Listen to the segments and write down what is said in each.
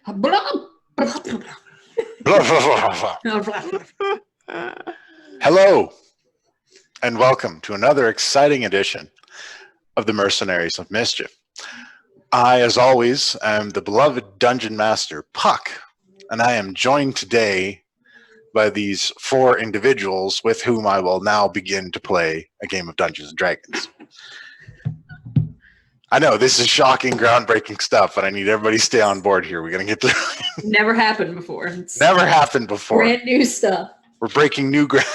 Hello, and welcome to another exciting edition of the Mercenaries of Mischief. I, as always, am the beloved Dungeon Master, Puck, and I am joined today by these four individuals with whom I will now begin to play a game of Dungeons and Dragons. I know, this is shocking, groundbreaking stuff, but I need everybody to stay on board here. We're going to get to Never happened before. Never happened before. Brand new stuff. We're breaking new ground.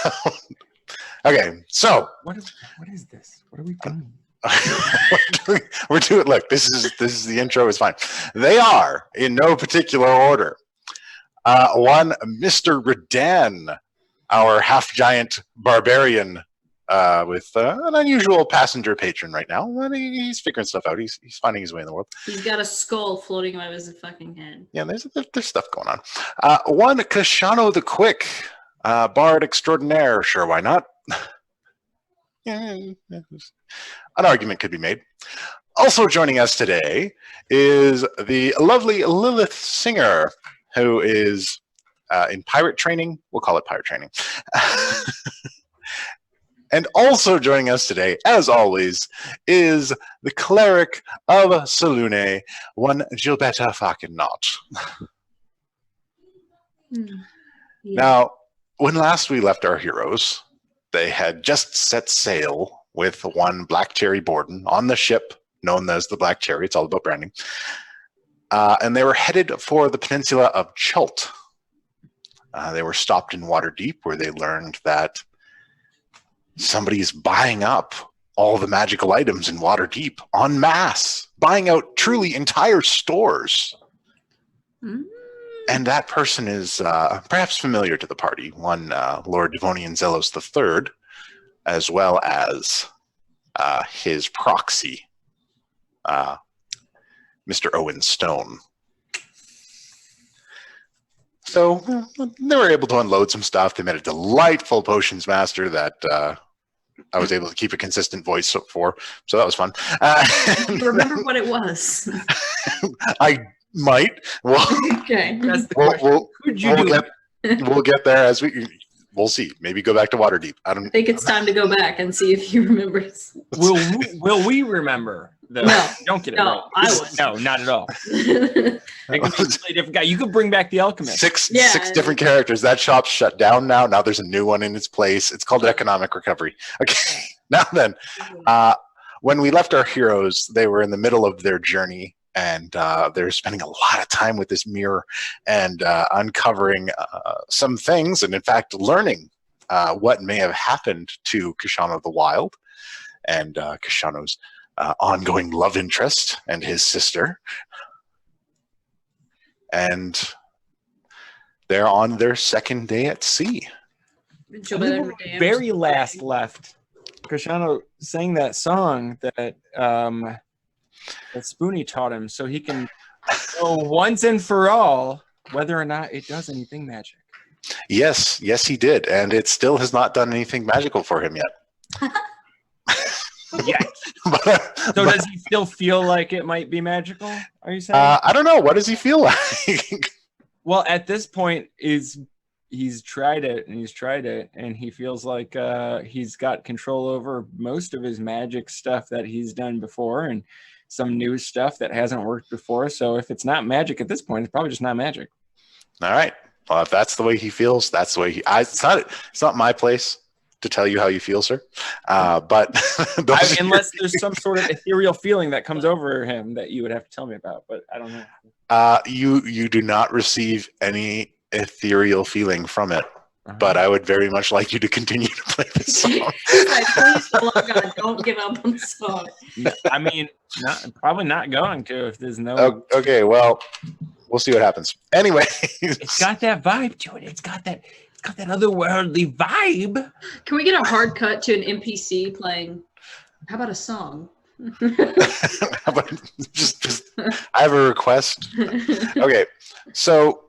Okay, so what is this? What are we doing? we're doing. Look, this is the intro. It's fine. They are in no particular order. One, Mr. Redan, our half-giant barbarian with an unusual passenger patron right now. He's figuring stuff out. He's finding his way in the world. He's got a skull floating above his fucking head. Yeah, there's stuff going on. One, Kashano the Quick, bard extraordinaire. Sure, why not? An argument could be made. Also joining us today is the lovely Lilith Singer, who is in pirate training. We'll call it pirate training. And also joining us today, as always, is the cleric of Salune, one Gilberta fucking not. Yeah. Now, when last we left our heroes, they had just set sail with one Black Cherry Borden on the ship known as the Black Cherry. It's all about branding. And they were headed for the peninsula of Chult. They were stopped in Waterdeep, where they learned that somebody's buying up all the magical items in Waterdeep en masse, buying out truly entire stores. And that person is perhaps familiar to the party, one Lord Devonian Zelos III, as well as his proxy, Mr. Owen Stone. So they were able to unload some stuff. They met a delightful potions master that I was able to keep a consistent voice for, so that was fun. Remember what it was? I might. Well, okay. We'll get there as we'll see. Maybe go back to Waterdeep. I think it's time to go back and see if he remembers. Will we remember? Though? No. Don't get it no, right. I would. No, not at all. I could be a completely different guy. You could bring back the alchemist. Six different characters. That shop's shut down now. Now there's a new one in its place. It's called economic recovery. Okay. Now then, when we left our heroes, they were in the middle of their journey, and they're spending a lot of time with this mirror and uncovering some things, and in fact, learning what may have happened to Kashano the Wild and Kashano's ongoing love interest and his sister. And they're on their second day at sea. Very last left, Kashano sang that song that Spoonie taught him, so he can know once and for all whether or not it does anything magic. Yes, he did, and it still has not done anything magical for him yet. Yeah. So does he still feel like it might be magical? Are you saying? I don't know. What does he feel like? Well, at this point, he's tried it, and he feels like he's got control over most of his magic stuff that he's done before, and some new stuff that hasn't worked before. So if it's not magic at this point, it's probably just not magic. All right. Well, if that's the way he feels, that's the way he. It's not my place to tell you how you feel, sir. But unless there's some sort of ethereal feeling that comes over him that you would have to tell me about, but I don't know. You do not receive any ethereal feeling from it, but I would very much like you to continue to play this song. Please, God, don't give up on the song. I mean, probably not going to if there's no. Okay, well, we'll see what happens. Anyway, it's got that vibe to it. It's got that otherworldly vibe. Can we get a hard cut to an NPC playing? How about a song? How about just I have a request. Okay, so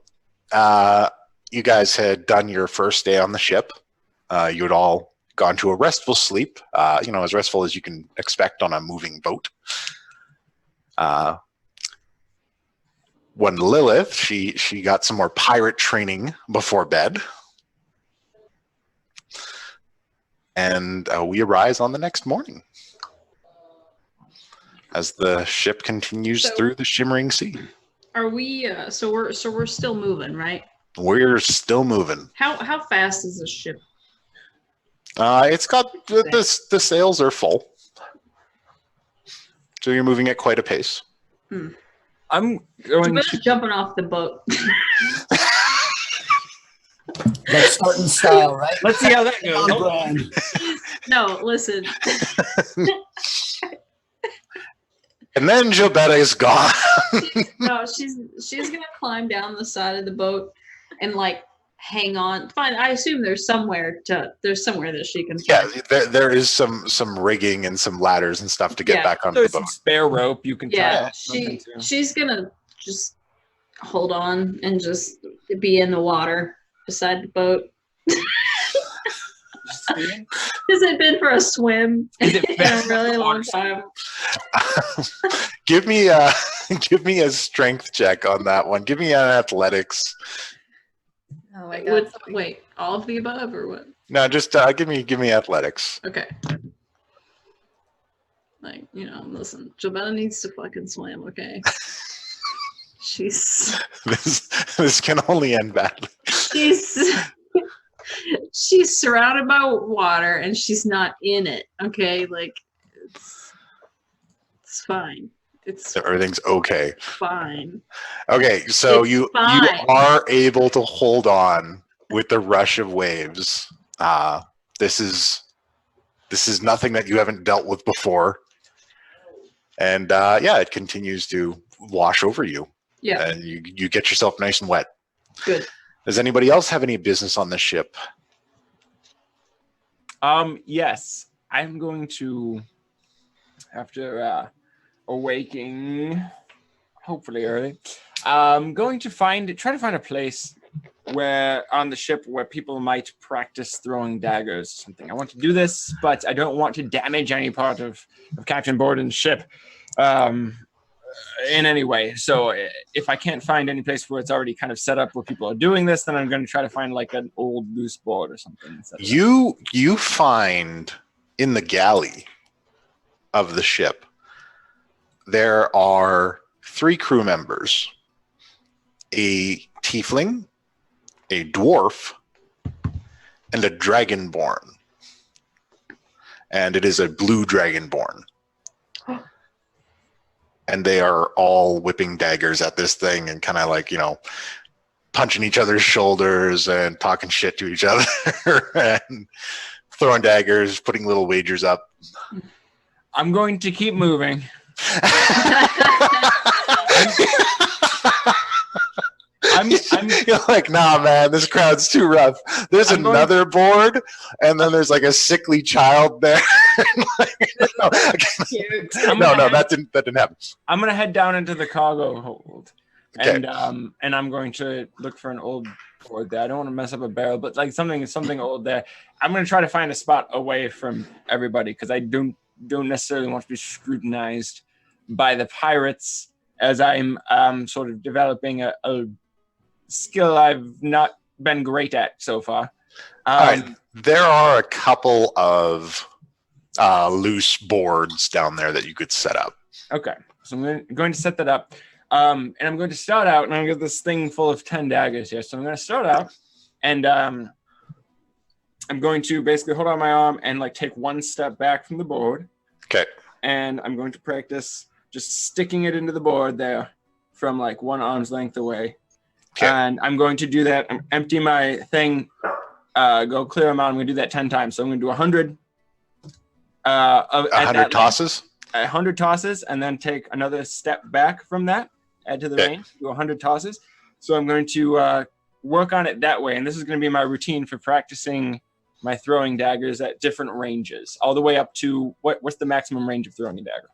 you guys had done your first day on the ship. You had all gone to a restful sleep, as restful as you can expect on a moving boat. One Lilith, she got some more pirate training before bed. And we arise on the next morning as the ship continues through the shimmering sea. Are we? So we're still moving, right? We're still moving. How fast is this ship? It's got the sails are full, so you're moving at quite a pace. I'm going to jumping off the boat. That's starting style, right? Let's see how that goes. On brand. No, listen. And then Jobetta is gone. No, she's gonna climb down the side of the boat and like hang on. Fine, I assume there's somewhere that she can. Yeah, there is some rigging and some ladders and stuff to get back onto There's the some boat. spare rope you can tie. Yeah, she's gonna just hold on and just be in the water beside the boat. Has it been for a swim in a really long time? Give me a strength check on that one. Give me an athletics. Oh my god! Wait, all of the above or what? No, just give me athletics. Okay. Like, listen, Jobetta needs to fucking swim, okay? This can only end badly. She's surrounded by water and she's not in it, okay? Like, it's fine. So everything's okay. Fine. Okay, so It's you fine. are able to hold on with the rush of waves. This is nothing that you haven't dealt with before, and it continues to wash over you. Yeah. And you get yourself nice and wet. Good. Does anybody else have any business on this ship? Yes, I'm going to, after awaking, hopefully early, I'm going to try to find a place where on the ship where people might practice throwing daggers or something. I want to do this, but I don't want to damage any part of Captain Borden's ship in any way. So if I can't find any place where it's already kind of set up where people are doing this, then I'm going to try to find like an old loose board or something. You find in the galley of the ship, there are 3 crew members, a tiefling, a dwarf, and a dragonborn. And it is a blue dragonborn. And they are all whipping daggers at this thing and kind of like, punching each other's shoulders and talking shit to each other and throwing daggers, putting little wagers up. I'm going to keep moving. You're like, nah, man, this crowd's too rough. There's another board, and then there's like a sickly child there. No, that didn't happen. I'm gonna head down into the cargo hold, okay. and I'm going to look for an old board there. I don't want to mess up a barrel, but like something old there. I'm gonna try to find a spot away from everybody because I don't necessarily want to be scrutinized by the pirates as I'm sort of developing a skill I've not been great at so far. All right. There are a couple of loose boards down there that you could set up. Okay, so I'm going to set that up, and I'm going to start out, and I'm going to get this thing full of 10 daggers here. So I'm going to start out, and I'm going to basically hold on my arm and like take one step back from the board. Okay. And I'm going to practice just sticking it into the board there from like one arm's length away. Okay. And I'm going to do that. I'm empty my thing, go clear them out. I'm going to do that 10 times. So I'm going to do 100. 100 tosses? 100 tosses, and then take another step back from that, add to the range, do 100 tosses. So I'm going to work on it that way. And this is going to be my routine for practicing my throwing daggers at different ranges, all the way up to what's the maximum range of throwing a dagger?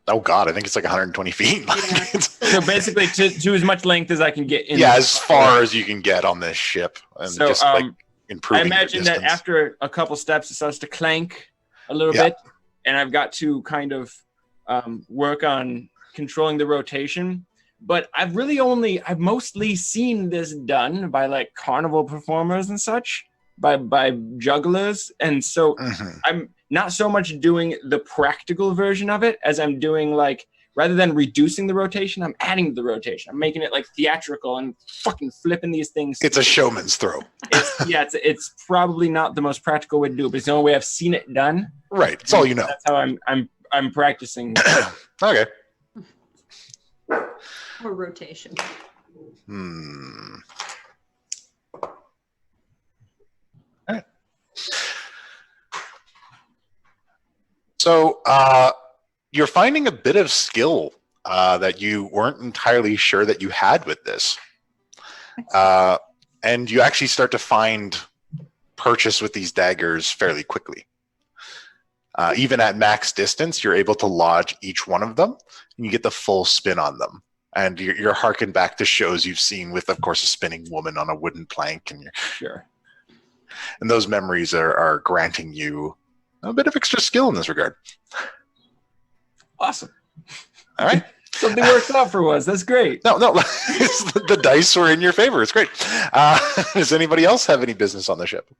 Oh God, I think it's like 120 feet. Yeah. So basically to as much length as I can get in. Yeah, as far as you can get on this ship. And so just like improving. I imagine that after a couple steps, it starts to clank a little bit. And I've got to kind of work on controlling the rotation. but I've mostly seen this done by like carnival performers and such, by jugglers, and so I'm not so much doing the practical version of it as I'm doing like, rather than reducing the rotation, I'm adding to the rotation. I'm making it like theatrical and fucking flipping these things. It's a showman's throw. It's probably not the most practical way to do it, but it's the only way I've seen it done. Right. It's all you know. That's how I'm practicing. Okay. Or rotation. All right. So you're finding a bit of skill that you weren't entirely sure that you had with this. And you actually start to find purchase with these daggers fairly quickly. Even at max distance, you're able to lodge each one of them, and you get the full spin on them. And you're harkened back to shows you've seen with, of course, a spinning woman on a wooden plank. And Sure. And those memories are granting you a bit of extra skill in this regard. Awesome. All right. Something worked out for once. That's great. No, the dice were in your favor. It's great. Does anybody else have any business on the ship?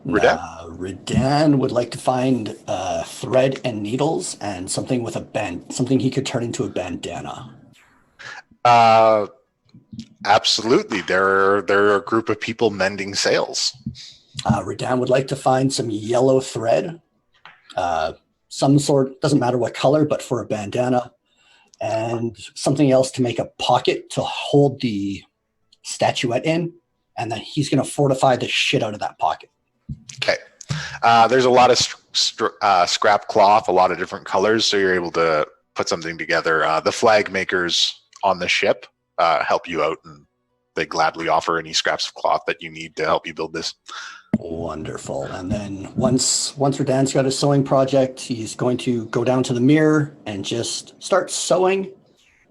Redan? Redan would like to find thread and needles and something with something he could turn into a bandana. Absolutely. There are a group of people mending sails. Redan would like to find some yellow thread, some sort, doesn't matter what color, but for a bandana, and something else to make a pocket to hold the statuette in, and then he's going to fortify the shit out of that pocket. Okay. There's a lot of scrap cloth, a lot of different colors, so you're able to put something together. The flag makers on the ship help you out, and they gladly offer any scraps of cloth that you need to help you build this. Wonderful. And then once Redan's got his sewing project, he's going to go down to the mirror and just start sewing,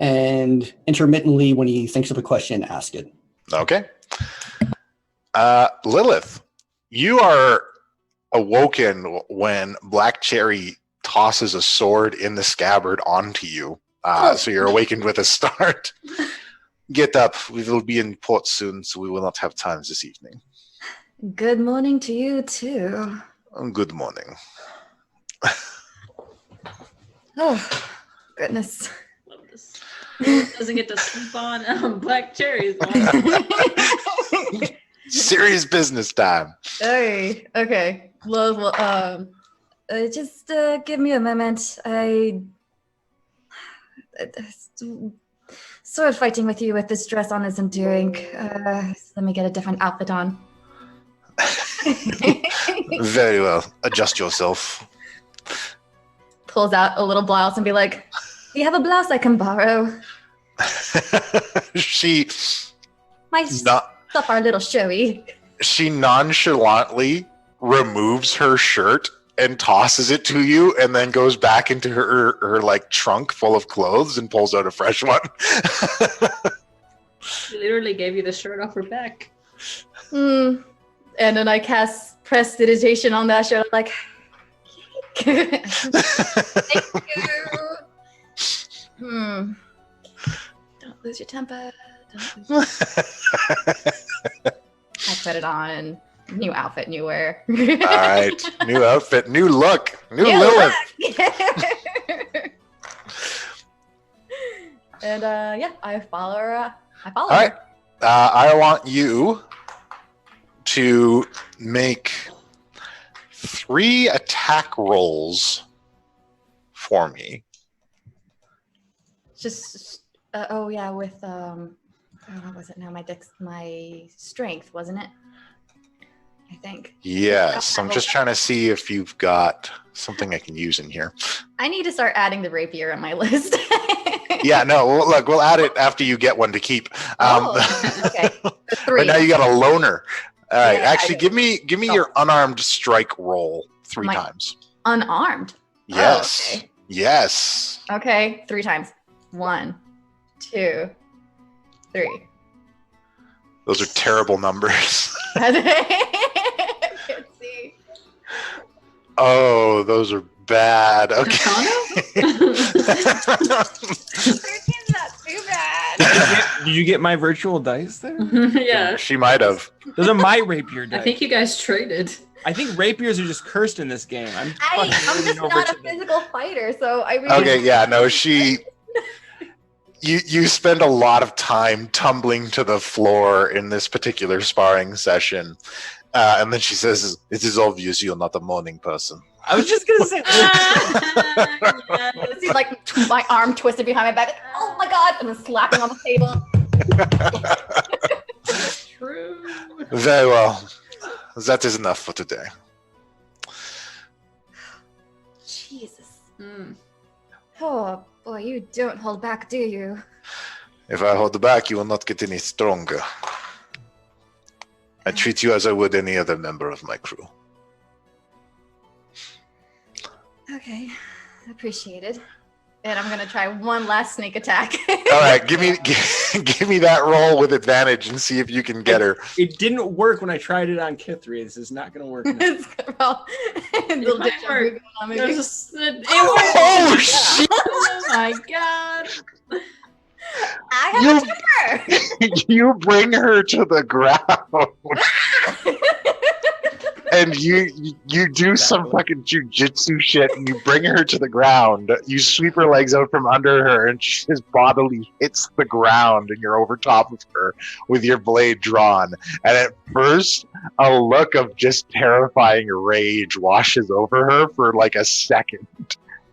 and intermittently, when he thinks of a question, ask it. Okay. Lilith, you are awoken when Black Cherry tosses a sword in the scabbard onto you. So you're awakened with a start. Get up. We will be in port soon, so we will not have times this evening. Good morning to you, too. Good morning. Oh, goodness. Love this. Doesn't get to sleep on Black Cherries. Serious business time. Hey, okay. Well, just give me a moment. Sword fighting with you with this dress on isn't doing. Let me get a different outfit on. Very well. Adjust yourself. Pulls out a little blouse and be like, "Do you have a blouse I can borrow? She My stuff are a little showy." She nonchalantly removes her shirt and tosses it to you, and then goes back into her like trunk full of clothes and pulls out a fresh one. She literally gave you the shirt off her back. And then I cast prestidigitation on that shirt. I'm like, thank you. Don't lose your temper. I put it on. New outfit, new wear. All right. New outfit, new look, new Lilith. And yeah, I follow her. All right. I want you to make 3 attack rolls for me. Just oh yeah, with what was it now? My strength, wasn't it? I think. Yes. I'm just trying to see if you've got something I can use in here. I need to start adding the rapier on my list. Yeah, no, look, we'll add it after you get one to keep. Okay. 3. Right now you got a loner. All right, Yeah, actually, give me your unarmed strike roll 3 My- times. Unarmed. Yes. Oh, okay. Yes. Okay, 3 times. 1, 2, 3. Those are terrible numbers. I can't see. Oh, those are bad. Okay. 13's not too Did you get my virtual dice there? Yeah. She might have. Those are my rapier dice. I think you guys traded. I think rapiers are just cursed in this game. I'm I'm just no not a virtual dice. physical fighter, so I really. Okay, yeah, no, you spend a lot of time tumbling to the floor in this particular sparring session. And then she says, "It is obvious you're not a morning person." I was just gonna say. See, like my arm twisted behind my back. Like, oh my god! And then slapping on the table. True. Very well. That is enough for today. Jesus. Mm. Oh boy, you don't hold back, do you? If I hold back, you will not get any stronger. I treat you as I would any other member of my crew. Okay, appreciated. And I'm gonna try one last sneak attack. All right, give me that roll with advantage and see if you can get her. It didn't work when I tried it on Kithri. This is not gonna work. Now. It's gonna roll. Little might deja work. vu going on, maybe. There's it Oh, worked. shit! Oh my god. I have a temper. You bring her to the ground. And you do some fucking jujitsu shit, and you bring her to the ground. You sweep her legs out from under her, and she just bodily hits the ground, and you're over top of her with your blade drawn. And at first, a look of just terrifying rage washes over her for like a second.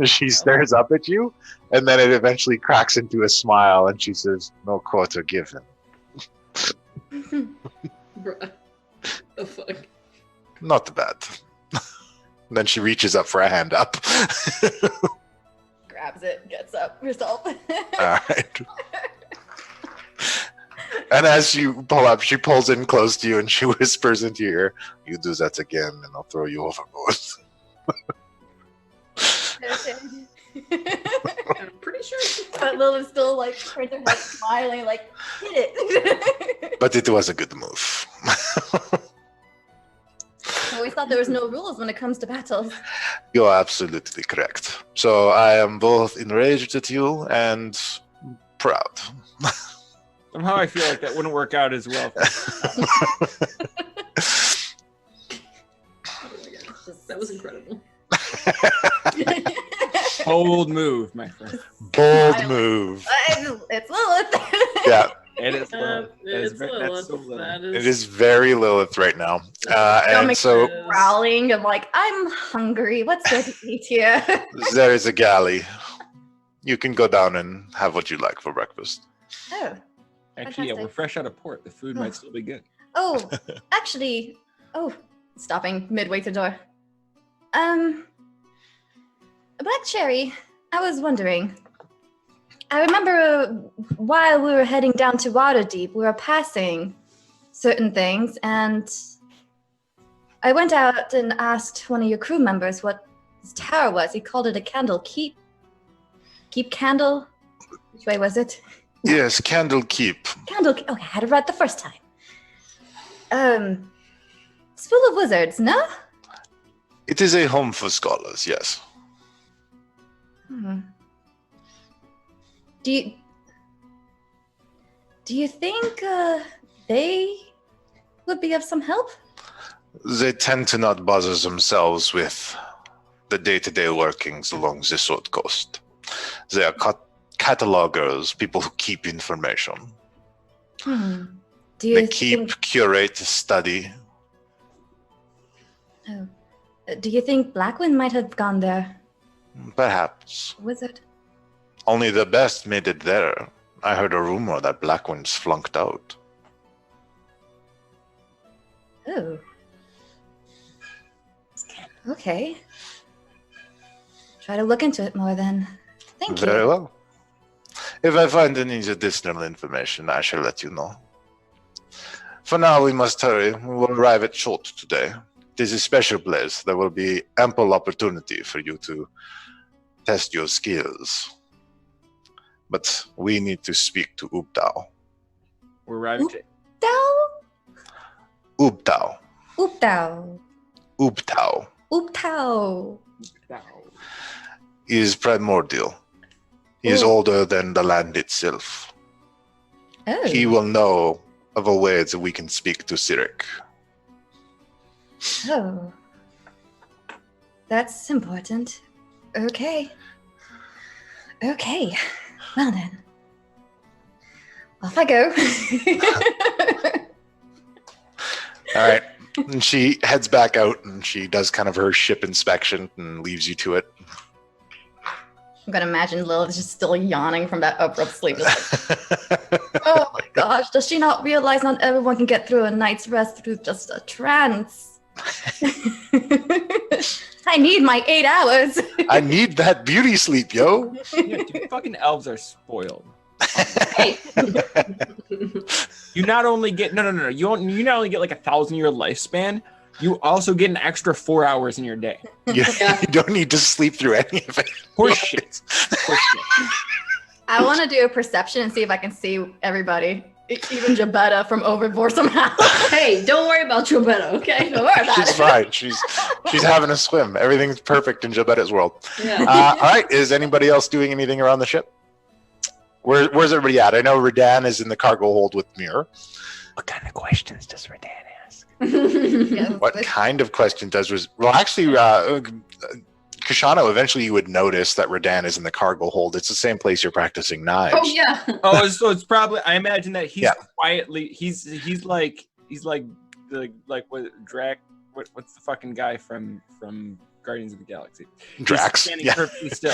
She stares up at you, and then it eventually cracks into a smile, and she says, "No quarter given." Bruh. The fuck. Not bad. And then she reaches up for a hand up. Grabs it, gets up herself. All right. And as you pull up, she pulls in close to you and she whispers into your ear, "You do that again and I'll throw you overboard." I'm pretty sure. But Lilith's still like turns her head smiling, like, hit it. But it was a good move. I always thought there was no rules when it comes to battles. You are absolutely correct. So I am both enraged at you and proud. Somehow I feel like that wouldn't work out as well. Oh my god. That was incredible. Bold move, my friend. Bold move. It's Lilith. Yeah, It is. It's That's Lilith. so Lilith. That it is very Lilith right now. And Stomach so growling. I'm like, I'm hungry. What's there to eat here? there is a galley. You can go down and have what you like for breakfast. Oh, Actually, yeah, Fantastic. we're fresh out of port. The food might still be good. oh, actually, stopping midway to the door. Black Cherry, I was wondering. I remember while we were heading down to Waterdeep, we were passing certain things, and I went out and asked one of your crew members what this tower was. He called it a candle keep. Keep candle? Which way was it? Yes, Candle Keep. Candle. Okay, I had it right the first time. It's full of wizards, no? It is a home for scholars, yes. Hmm. Do you think they would be of some help? They tend to not bother themselves with the day-to-day workings along the Sword Coast. They are catalogers, people who keep information. Hmm. Do you They keep, think? curate, study. Oh. Do you think Blackwind might have gone there? Perhaps. Wizard. Only the best made it there. I heard a rumor that Blackwind's flunked out. Oh. Okay. Try to look into it more then. Thank you. Very well. If I find any additional information, I shall let you know. For now, we must hurry. We will arrive at Short today. It is a special place. There will be ample opportunity for you to test your skills. But we need to speak to Ubtao. We're arriving to Dao? Ubtao. Oopdao. Ubtao Ooptao. is primordial. He is Ooh. older than the land itself. Oh. he will know of a way that we can speak to Sirik. Oh. That's important. Okay. Okay. Well then. Off I go. All right. And she heads back out and she does kind of her ship inspection and leaves you to it. I'm gonna imagine Lilith just still yawning from that abrupt sleep. Just like, oh my gosh, does she not realize not everyone can get through a night's rest through just a trance? I need my 8 hours. I need that beauty sleep, yo. Yeah, dude, fucking elves are spoiled. Hey, You not only get no. You not only get like 1,000-year lifespan, you also get an extra 4 hours in your day. You, Yeah. you don't need to sleep through any of it. Horse shit. Horse shit. I want to do a perception and see if I can see everybody, even Jabetta from overboard somehow. hey, don't worry about Jobetta, okay? Don't worry about She's it. fine. She's having a swim. Everything's perfect in Jobetta's world. Yeah. All right. Is anybody else doing anything around the ship? Where's everybody at? I know Redan is in the cargo hold with Muir. What kind of questions does Redan ask? Yes, What with- kind of question does well actually Kashano, eventually you would notice that Redan is in the cargo hold. It's the same place you're practicing knives. oh yeah. Oh, so it's probably. I imagine that he's Yeah. quietly. He's like the what Drac. What's the fucking guy from Guardians of the Galaxy? He's Drax. standing Yeah. perfectly still.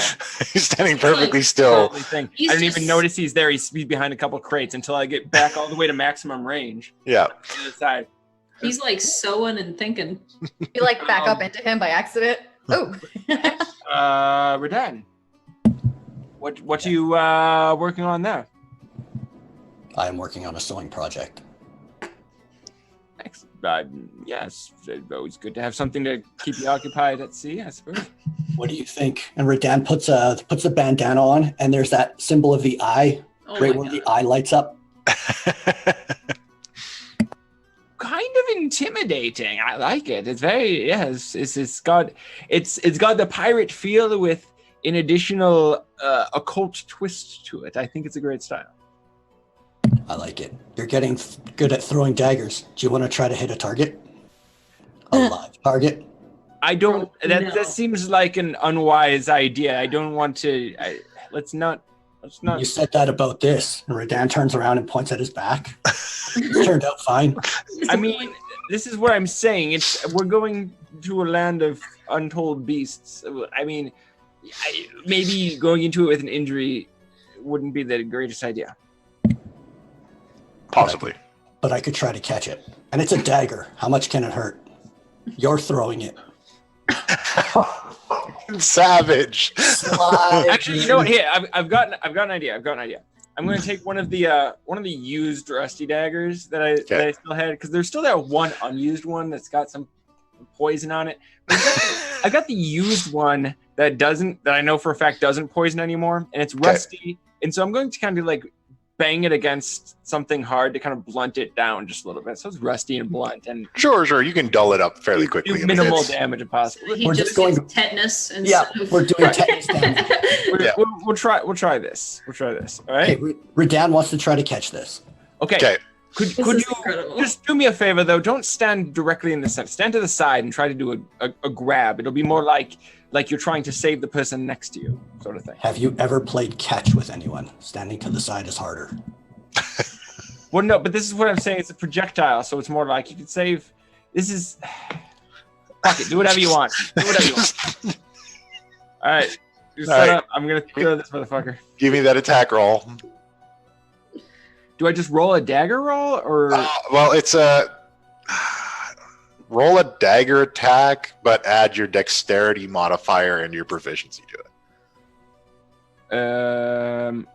He's standing perfectly still. Totally thing. He's I don't just- even notice he's there. He's behind a couple crates until I get back all the way to maximum range. Yeah. To the other side. He's like sewing and thinking. You like back up into him by accident. Oh. Redan. What you working on there? I am working on a sewing project. Thanks. Yes, it's always good to have something to keep you occupied at sea, I suppose. What do you think? And Redan puts a bandana on, and there's that symbol of the eye, Oh right my where God. the eye lights up. Kind of intimidating. I like it. It's very it's got the pirate feel with an additional occult twist to it. I think it's a great style. I like it. You're getting good at throwing daggers. Do you want to try to hit a target? A live target? I don't. Oh, That no. that seems like an unwise idea. I don't want to. Let's not. You said that about this. And Redan turns around and points at his back. It's turned out fine. I mean, this is what I'm saying. We're going to a land of untold beasts. I mean, maybe going into it with an injury wouldn't be the greatest idea. Possibly. But I could try to catch it. And it's a dagger. How much can it hurt? You're throwing it. Savage. Actually, you know what? Here, I've got an idea. I'm going to take one of the used rusty daggers that I still had, because there's still that one unused one that's got some poison on it. I got the used one that I know for a fact doesn't poison anymore, and it's rusty. And so I'm going to kind of like bang it against something hard to kind of blunt it down just a little bit. So it's rusty and blunt and Sure. You can dull it up fairly do quickly. I mean, minimal it's- damage if possible. He We're just just going gets tetanus and Yeah, stuff. we're doing tetanus damage. Yeah. We'll try this. All right. Okay, Redan wants to try to catch this. Okay. Could This you is incredible. just do me a favor though? Don't stand directly in the center. Stand to the side and try to do a grab. It'll be more like you're trying to save the person next to you, sort of thing. Have you ever played catch with anyone? Standing to the side is harder. Well, no, but this is what I'm saying. It's a projectile, so it's more like you could save. This is. Fuck it. Do whatever you want. Do whatever you want. All right. You're All set right. up. I'm gonna kill this motherfucker. Give me that attack roll. Do I just roll a dagger roll or? Well, it's a roll a dagger attack, but add your dexterity modifier and your proficiency to it.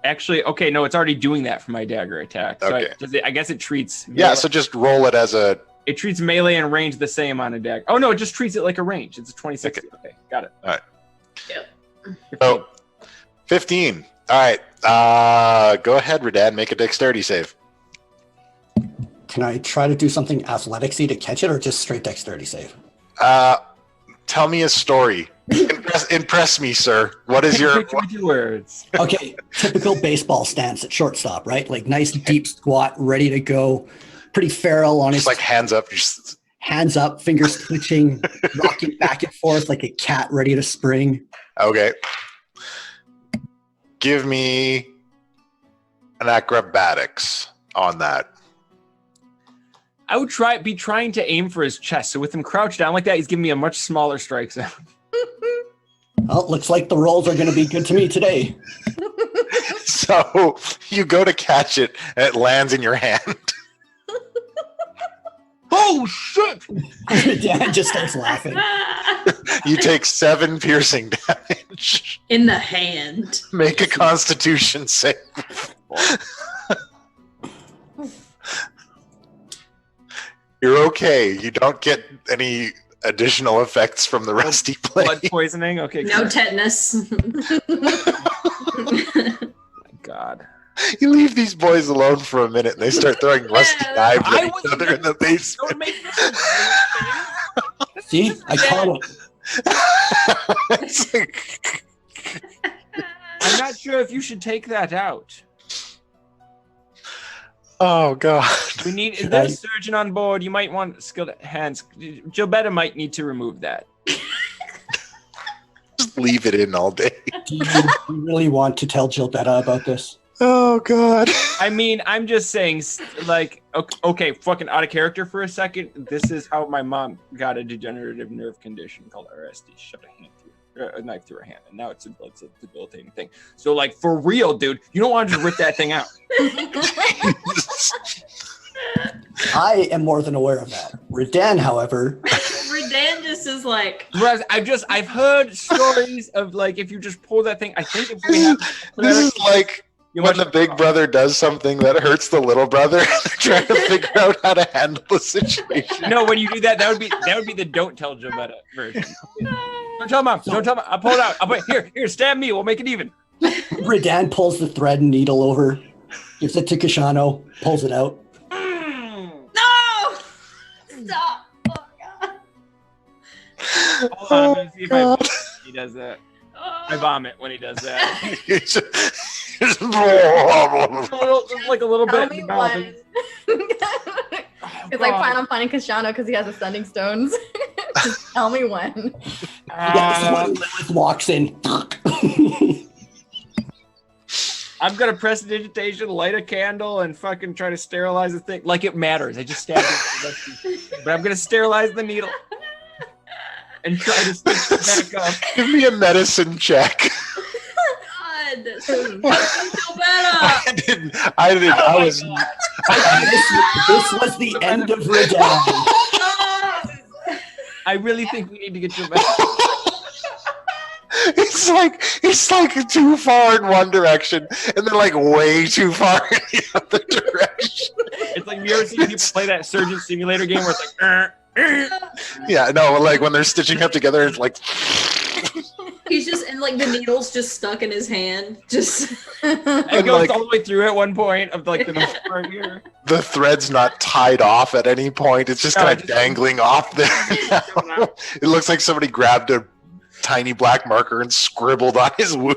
Actually, okay, no, it's already doing that for my dagger attack. So Okay. I guess it treats. Yeah, melee- so just roll it as a. it treats melee and range the same on a dagger. Oh no, it just treats it like a range. It's a 26. Okay, got it. All right. Yep. 15. Oh, 15. All right. Go ahead, Redan. Make a dexterity save. Can I try to do something athleticsy to catch it, or just straight dexterity save? Tell me a story Impress me, sir. What is your... Picture with your words? Okay, typical baseball stance at shortstop, right? Like nice deep squat, ready to go. Pretty feral on Just his like hands up. Just... hands up, fingers twitching, rocking back and forth like a cat ready to spring. Okay. Give me an acrobatics on that. I would be trying to aim for his chest. So with him crouched down like that, he's giving me a much smaller strike zone. Well, it looks like the rolls are going to be good to me today. So you go to catch it, and it lands in your hand. Oh shit! Dad just starts laughing. You take 7 piercing damage. In the hand. Make a Constitution save. You're okay. You don't get any additional effects from the rusty blade. Blood poisoning. Okay. No good. tetanus. My God. You leave these boys alone for a minute, and they start throwing rusty knives I at each was- other in the basement. Don't make this See, I caught it. It's like, I'm not sure if you should take that out. oh god. We need. Is Should there I- a surgeon on board? You might want skilled hands. Gilbetta might need to remove that. Just leave it in all day. Do you really want to tell Gilbetta about this? Oh god. I mean, I'm just saying, like, okay, fucking out of character for a second. This is how my mom got a degenerative nerve condition called RSD. Shoved a knife through her hand, and now it's a debilitating thing. So, like, for real, dude, you don't want to just rip that thing out. I am more than aware of that. Redan, however, Redan just is like, Whereas I've heard stories of, like, if you just pull that thing, I think if we have This is like you when must- the big brother does something that hurts the little brother, and they're trying to figure out how to handle the situation. No, when you do that, that would be the don't tell Gilbetta version. Don't tell mom. Don't tell mom. I'll pull it out. I'll put here. Stab me. We'll make it even. Redan pulls the thread and needle over, gives it to Kashano, pulls it out. no! Stop! Oh, God. Hold on. I'm gonna see if he does that. Oh. I vomit when he does that. It's Just a little Tell bit. me in the mouth. when. Oh, It's like God. fine, I'm finding Kashano because he has ascending stones. Just tell me when. That's when Lilith walks in. I'm gonna press digitation, light a candle, and fucking try to sterilize the thing. Like it matters. I just stabbed it. But I'm gonna sterilize the needle and try to stitch it back up. Give me a medicine check. God! Feel better! I didn't. Oh I my was. God. This was the end of Redan. I really think we need to get you back. It's like too far in one direction, and then like way too far in the other direction. It's like, you ever seen people play that Surgeon Simulator game where it's like, Yeah, no, like when they're stitching up together, it's like. He's just, and like the needle's just stuck in his hand. Just. it And, goes like- all the way through at one point of like the part here. The thread's not tied off at any point. It's just No, kind it of just- dangling off there. It looks like somebody grabbed a tiny black marker and scribbled on his wound.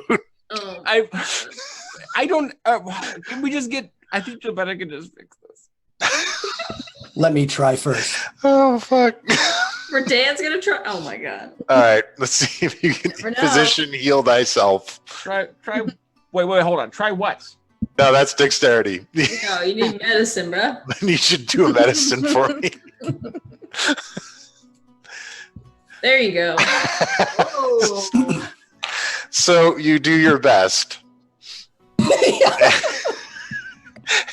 Oh. I don't. Can we just get? I think Gilbetta can just fix this. Let me try first. Oh fuck! Redan's gonna try. Oh my God. All right, let's see if you can Never know. physician heal thyself. Try. Wait, hold on. Try what? No, that's dexterity. No, you need medicine, bro. Then you should do a medicine for me. There you go. Oh. So you do your best.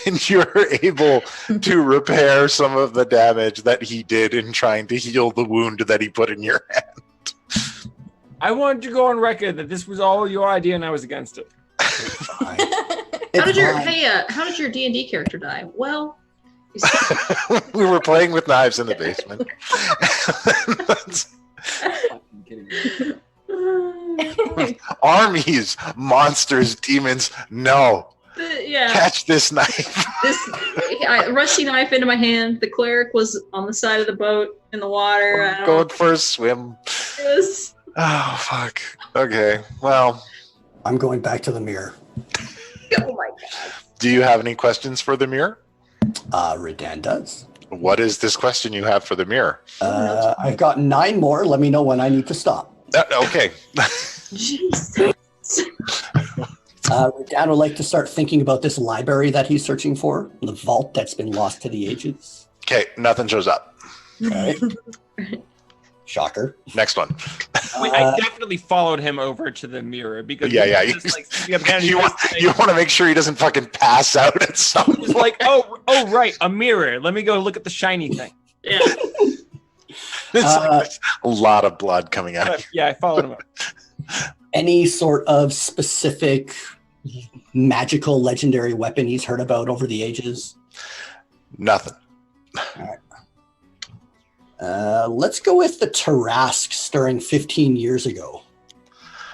And you're able to repair some of the damage that he did in trying to heal the wound that he put in your hand. I wanted to go on record that this was all your idea and I was against it. Fine. How did your It's how did your D&D character die? Well, We were playing with knives in the basement. Fucking kidding me. Armies, monsters, demons, no. yeah. Catch this knife. I rusty knife into my hand. The cleric was on the side of the boat in the water. Going for a swim. It was Oh, fuck. Okay. Well, I'm going back to the mirror. Oh my god. do you have any questions for the mirror? Redan does. What is this question you have for the mirror? I've got 9 more. Let me know when I need to stop. Okay. Jesus. Redan would like to start thinking about this library that he's searching for, the vault that's been lost to the ages. Okay, nothing shows up. All right. Shocker. Next one. Wait, I definitely followed him over to the mirror because Yeah. he's just, like, sitting up there and You he's want to make sure he doesn't fucking pass out at some just like, oh, right, a mirror. Let me go look at the shiny thing. Yeah. It's like there's a lot of blood coming out. But, yeah, I followed him up. Any sort of specific magical legendary weapon he's heard about over the ages? Nothing. Let's go with the Tarask stirring 15 years ago.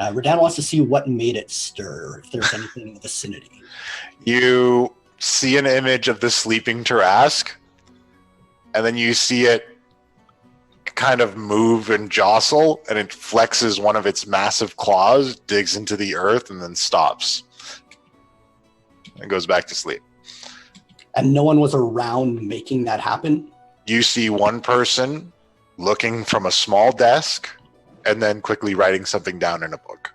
Redan wants to see what made it stir, if there's anything in the vicinity. You see an image of the sleeping Tarask, and then you see it kind of move and jostle, and it flexes one of its massive claws, digs into the earth, and then stops. And goes back to sleep. And no one was around making that happen? You see one person looking from a small desk and then quickly writing something down in a book.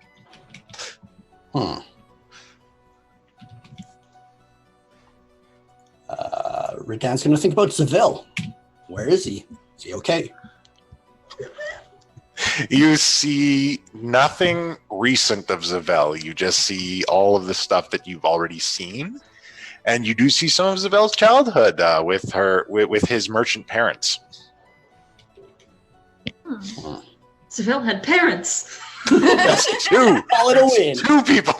Redan's going to think about Zaville. Where is he? Is he okay? You see nothing recent of Zavelle. You just see all of the stuff that you've already seen. And you do see some of Zavelle's childhood with his merchant parents. Seville had parents. That's two. Call it a win. Two people.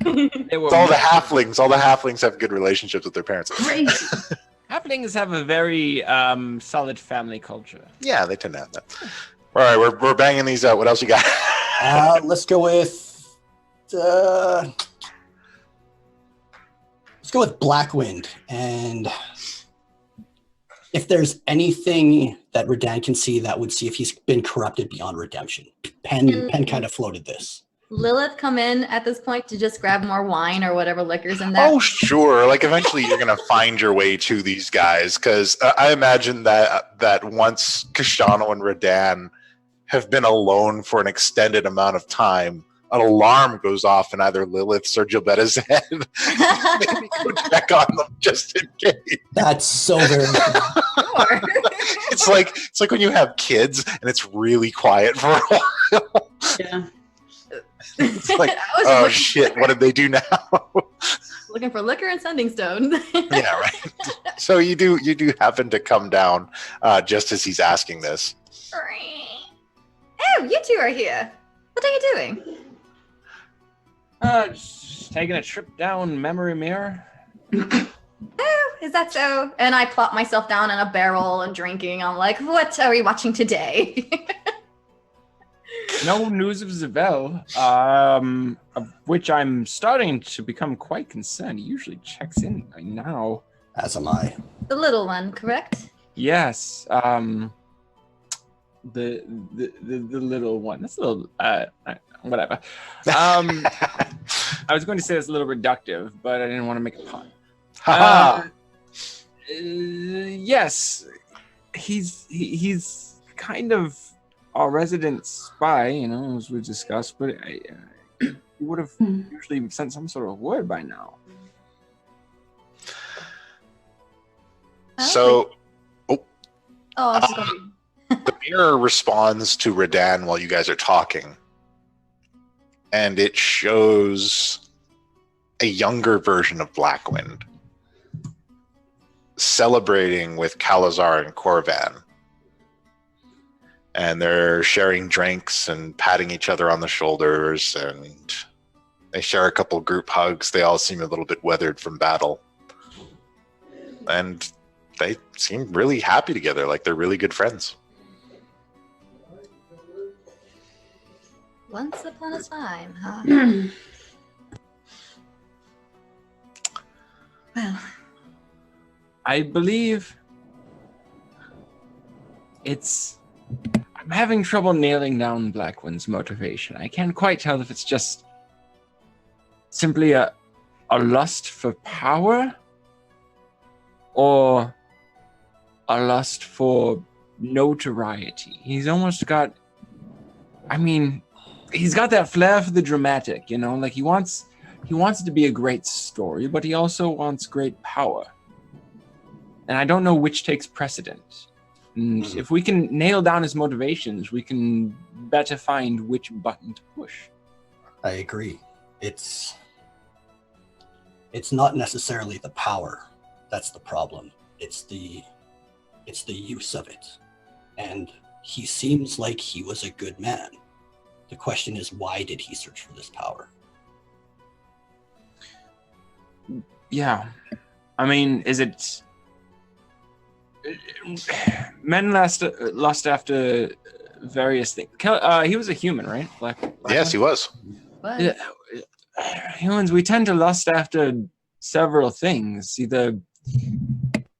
They were It's all the halflings. All the halflings have good relationships with their parents. Crazy. Halflings have a very solid family culture. Yeah, they tend to have that. All right, we're banging these out. What else you got? Let's go with Blackwind, and if there's anything that Redan can see, that would see if he's been corrupted beyond redemption. Pen kind of floated this. Lilith come in at this point to just grab more wine or whatever liquor's in there? Oh, sure. Like eventually you're going to find your way to these guys, because I imagine that once Kashano and Redan have been alone for an extended amount of time, an alarm goes off in either Lilith's or Gilbetta's head. Maybe go check on them just in case. That's so very Sure. It's like when you have kids and it's really quiet for a while. Yeah. It's like, I was oh looking shit, what did they do now? looking for liquor and sending stone. Yeah, right. So you do happen to come down just as he's asking this. Oh, you two are here. What are you doing? Just taking a trip down memory mirror. Oh, is that so? And I plop myself down in a barrel and drinking. I'm like, what are we watching today? No news of Zavelle, of which I'm starting to become quite concerned. He usually checks in by now. as am I. The little one, correct? Yes, the little one. That's a little whatever. I was going to say it's a little reductive, but I didn't want to make a pun. Haha. Yes, he's kind of our resident spy, as we discussed, but he would have usually sent some sort of word by now. So Oh, I was just gonna be... the mirror responds to Redan while you guys are talking, and it shows a younger version of Blackwind celebrating with Kalazar and Corvan. And they're sharing drinks and patting each other on the shoulders, and they share a couple group hugs. They all seem a little bit weathered from battle. And they seem really happy together, like they're really good friends. Once upon a time, huh? Well, I believe it's... I'm having trouble nailing down Blackwind's motivation. I can't quite tell if it's just simply a lust for power or a lust for notoriety. He's almost got, I mean, he's got that flair for the dramatic, you know, like he wants it to be a great story, but he also wants great power. And I don't know which takes precedence. And if we can nail down his motivations, we can better find which button to push. I agree. It's not necessarily the power that's the problem. It's the use of it. And he seems like he was a good man. The question is, why did he search for this power? Yeah. I mean, is it... Men lust after various things. He was a human, right? Yes, he was. What? Yeah. Humans, we tend to lust after several things. Either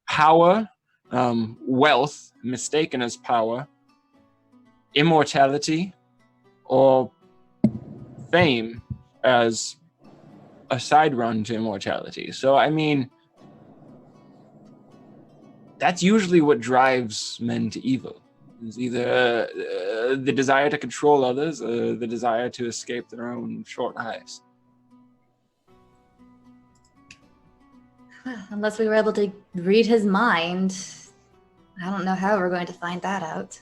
power, wealth, mistaken as power, immortality, or fame as a side run to immortality. So, I mean, that's usually what drives men to evil. It's either the desire to control others or the desire to escape their own short lives. Unless we were able to read his mind, I don't know how we're going to find that out.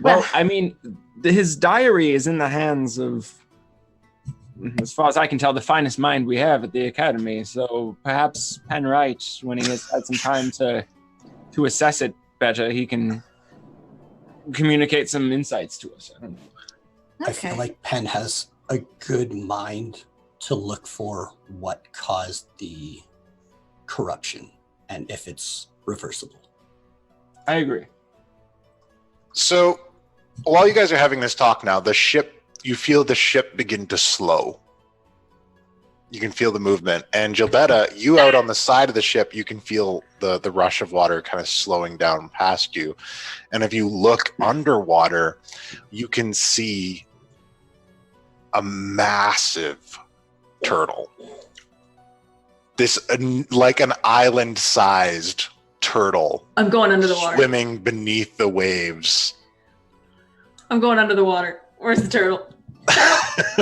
Well, I mean, his diary is in the hands of, as far as I can tell, the finest mind we have at the academy. So perhaps Penwright, when he has had some time to assess it better, he can communicate some insights to us. I don't know. I feel like Penn has a good mind to look for what caused the corruption and if it's reversible. I agree. So while you guys are having this talk now, you feel the ship begin to slow. You can feel the movement. And Gilbetta, you out on the side of the ship, you can feel the rush of water kind of slowing down past you. And if you look underwater, you can see a massive turtle. This, like an island-sized turtle. I'm going under the water. Swimming beneath the waves. I'm going under the water. Where's the turtle?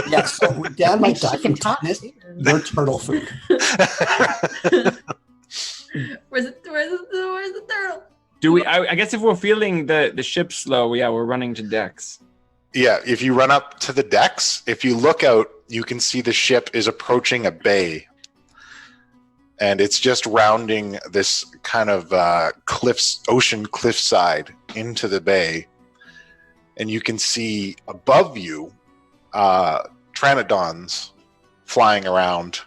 Yeah, so Dad might die from tetanus. More turtle food. Where's the turtle? Do we? I guess if we're feeling the ship slow, yeah, we're running to decks. Yeah, if you run up to the decks, if you look out, you can see the ship is approaching a bay. And it's just rounding this kind of ocean cliffside into the bay. And you can see above you Pteranodons flying around.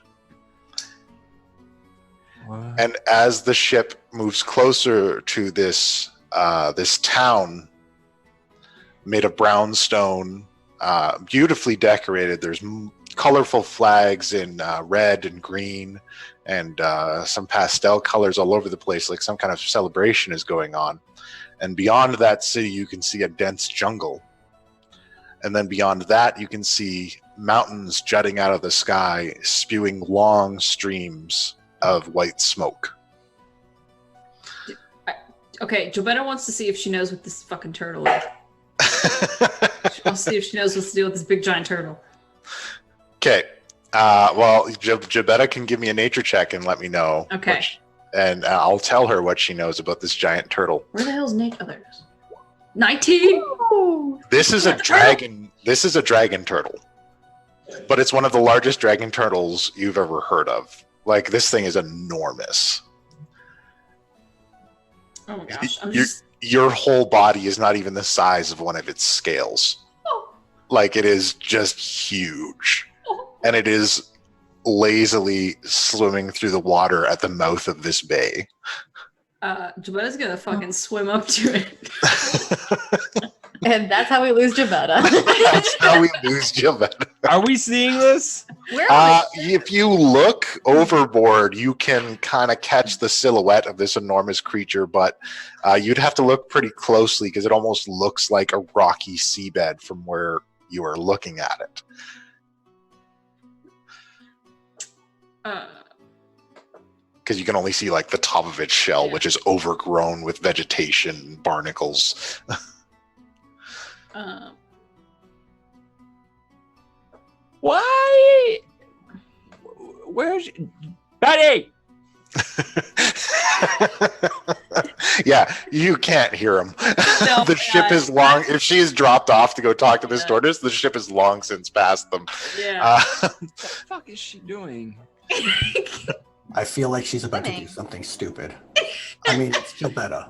What? And as the ship moves closer to this town made of brown stone, beautifully decorated, there's colorful flags in red and green and some pastel colors all over the place, like some kind of celebration is going on. And beyond that city, you can see a dense jungle. And then beyond that, you can see mountains jutting out of the sky, spewing long streams of white smoke. Okay, Jobetta wants to see if she knows what this fucking turtle is. She wants to see if she knows what to do with this big giant turtle. Okay. Well, Jobetta can give me a nature check and let me know. Okay. And I'll tell her what she knows about this giant turtle. Where the hell's Nate? Oh, there it is. 19! This is a dragon. This is a dragon turtle. But it's one of the largest dragon turtles you've ever heard of. Like, this thing is enormous. Oh my gosh. Your whole body is not even the size of one of its scales. Oh. Like, it is just huge. Oh. And it is lazily swimming through the water at the mouth of this bay. Jobetta's gonna fucking swim up to it. And that's how we lose Jabetta. That's how we lose Gilbert. Are we seeing this? Where are If you look overboard, you can kind of catch the silhouette of this enormous creature, but you'd have to look pretty closely because it almost looks like a rocky seabed from where you are looking at it. Because you can only see like the top of its shell, Yeah. which is overgrown with vegetation, barnacles. Why? Where's Betty? Yeah, you can't hear him. No, The ship is long. If she is dropped off to go talk to this tortoise, the ship is long since passed them. Yeah. What the fuck is she doing? I feel like she's about to do something stupid. I mean, it's Gilbetta.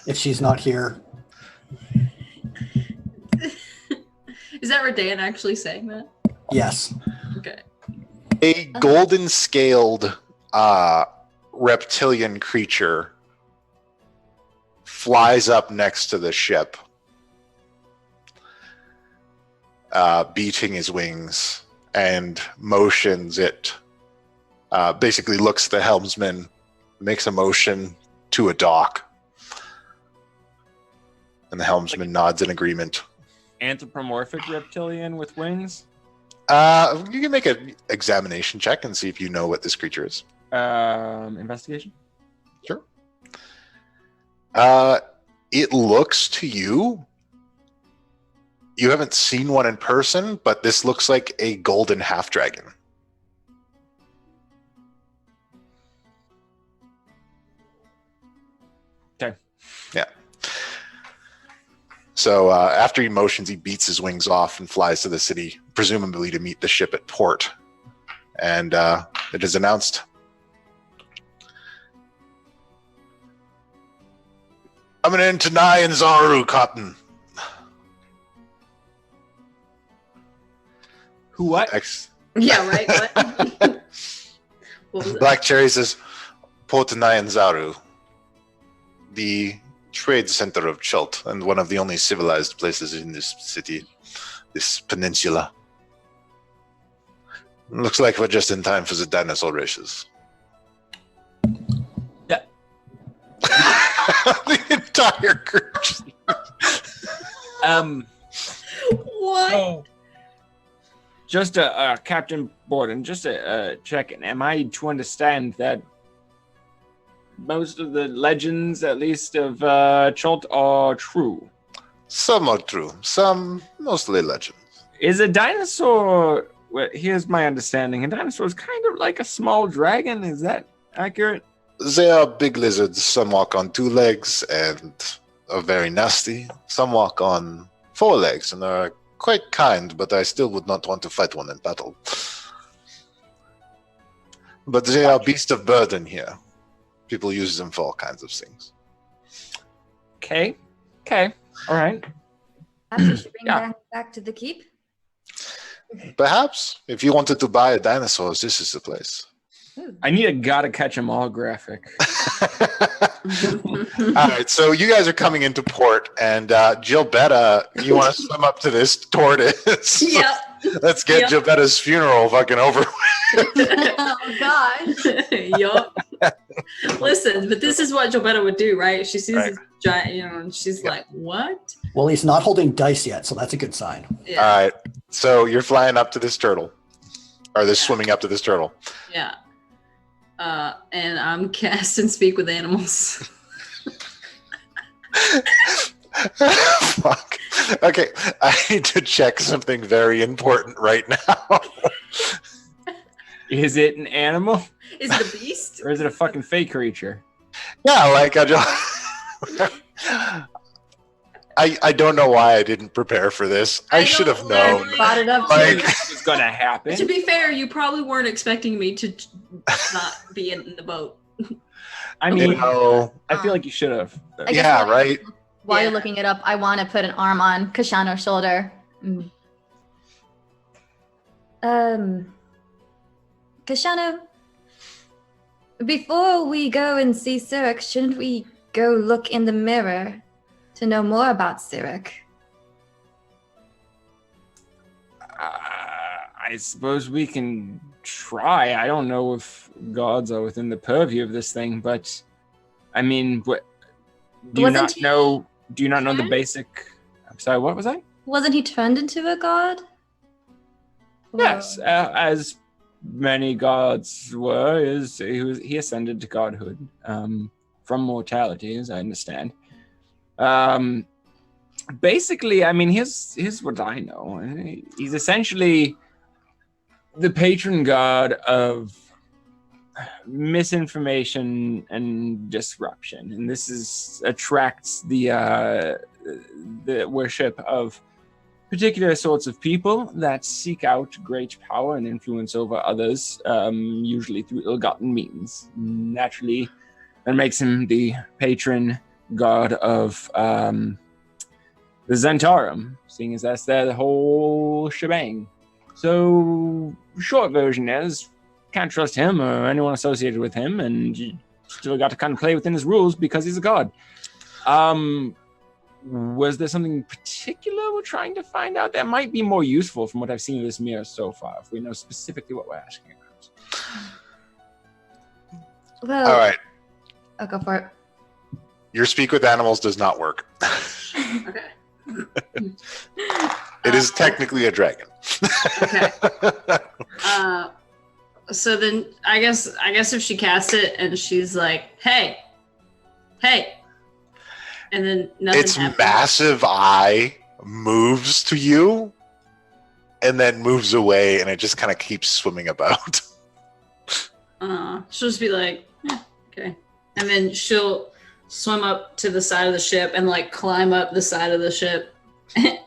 If she's not here, Is that Redan actually saying that? yes. Okay. A golden scaled reptilian creature flies up next to the ship, beating his wings, and motions it. Basically looks at the helmsman, makes a motion to a dock, and the helmsman nods in agreement. Anthropomorphic reptilian with wings? You can make an examination check and see if you know what this creature is. Investigation? Sure. It looks to you. You haven't seen one in person, but this looks like a golden half dragon. Okay. Yeah. So after he motions, he beats his wings off and flies to the city, presumably to meet the ship at port. And it is announced. Coming in to Nye and Zaru, Cotton. Who what? Yeah, right? What? What was that? Black Cherry says, Port Nye and Zaru, the trade center of Chult, and one of the only civilized places in this city, this peninsula. Looks like we're just in time for the dinosaur races. Yeah. The entire group. What? So, just a Captain Borden, just a check. Am I to understand that most of the legends, at least of Chult, are true? Some are true, some mostly legends. Is a dinosaur? Well, here's my understanding: a dinosaur is kind of like a small dragon. Is that accurate? They are big lizards. Some walk on 2 legs and are very nasty. Some walk on 4 legs and are quite kind, but I still would not want to fight one in battle. But they are beasts of burden here. People use them for all kinds of things. Okay. All right. Perhaps we should bring Yeah. them back to the keep. Perhaps, if you wanted to buy a dinosaur, this is the place. I need a gotta catch 'em all graphic. All right, so you guys are coming into port, and Gilbetta, you want to swim up to this tortoise? Yep. Let's get Yep. Gilbetta's funeral fucking over. Oh gosh. Yup. Listen, but this is what Jobetta would do, right? She sees Right. this giant, and she's like, "What?" Well, he's not holding dice yet, so that's a good sign. Yeah, All right, so you're flying up to this turtle, or this Yeah. swimming up to this turtle. yeah. And I'm cast and speak with animals. Fuck. Okay, I need to check something very important right now. Is it an animal Is it a beast? or is it a fucking fake creature? Yeah, like I don't know why I didn't prepare for this. I I should have don't known. really- Brought it up Like- too. This is gonna happen. To be fair, you probably weren't expecting me to not be in the boat. I You mean, know, I feel like you should have. I guess yeah, while- right. While Yeah. you're looking it up, I want to put an arm on Kashano's shoulder. Mm. Kashano, before we go and see Sirik, shouldn't we go look in the mirror to know more about Sirik? I suppose we can try. I don't know if gods are within the purview of this thing, but I mean, do you not know the basic? I'm sorry, what was I? Wasn't he turned into a god? Yes, as many gods were, he ascended to godhood from mortality, as I understand. Basically, I mean, here's what I know. He's essentially the patron god of misinformation and disruption, and this attracts the worship of particular sorts of people that seek out great power and influence over others, usually through ill-gotten means. Naturally, that makes him the patron god of the Zentarum, seeing as that's the whole shebang. So, short version is, can't trust him or anyone associated with him, and you still got to kind of play within his rules because he's a god. Was there something particular we're trying to find out? That might be more useful from what I've seen of this mirror so far, if we know specifically what we're asking about. Well, All right. I'll go for it. Your speak with animals does not work. Okay. It is technically a dragon. Okay. So then I guess if she casts it and she's like, hey, and then nothing Its happens. massive eye moves to you and then moves away, and it just kind of keeps swimming about. She'll just be like, okay. And then she'll swim up to the side of the ship and like climb up the side of the ship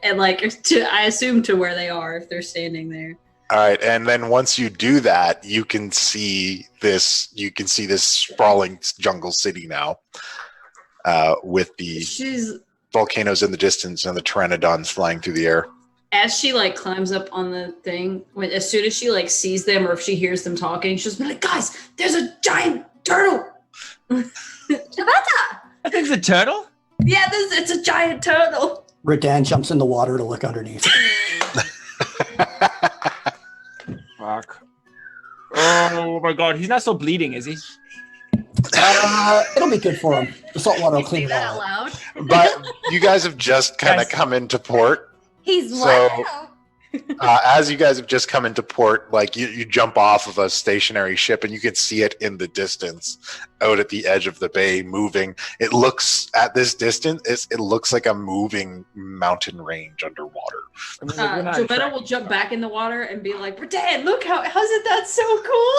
and like I assume to where they are if they're standing there. All right, and then once you do that, you can see this sprawling jungle city now, with the volcanoes in the distance and the pteranodons flying through the air. As she like climbs up on the thing, as soon as she like sees them or if she hears them talking, she'll just be like, guys, there's a giant turtle. Tabata! I think it's a turtle. Yeah, it's a giant turtle. Redan jumps in the water to look underneath. Fuck. Oh my god, he's not still bleeding, is he? It'll be good for him. The salt water will Say clean it that all out out. loud. But you guys have just kind of Guys. come into port. He's So- what? As you guys have just come into port, like you jump off of a stationary ship and you can see it in the distance out at the edge of the bay moving. It looks at this distance, it looks like a moving mountain range underwater. I mean, like, we're not Jovetta attracted- will jump back in the water and be like, Dad, look how's it that so cool?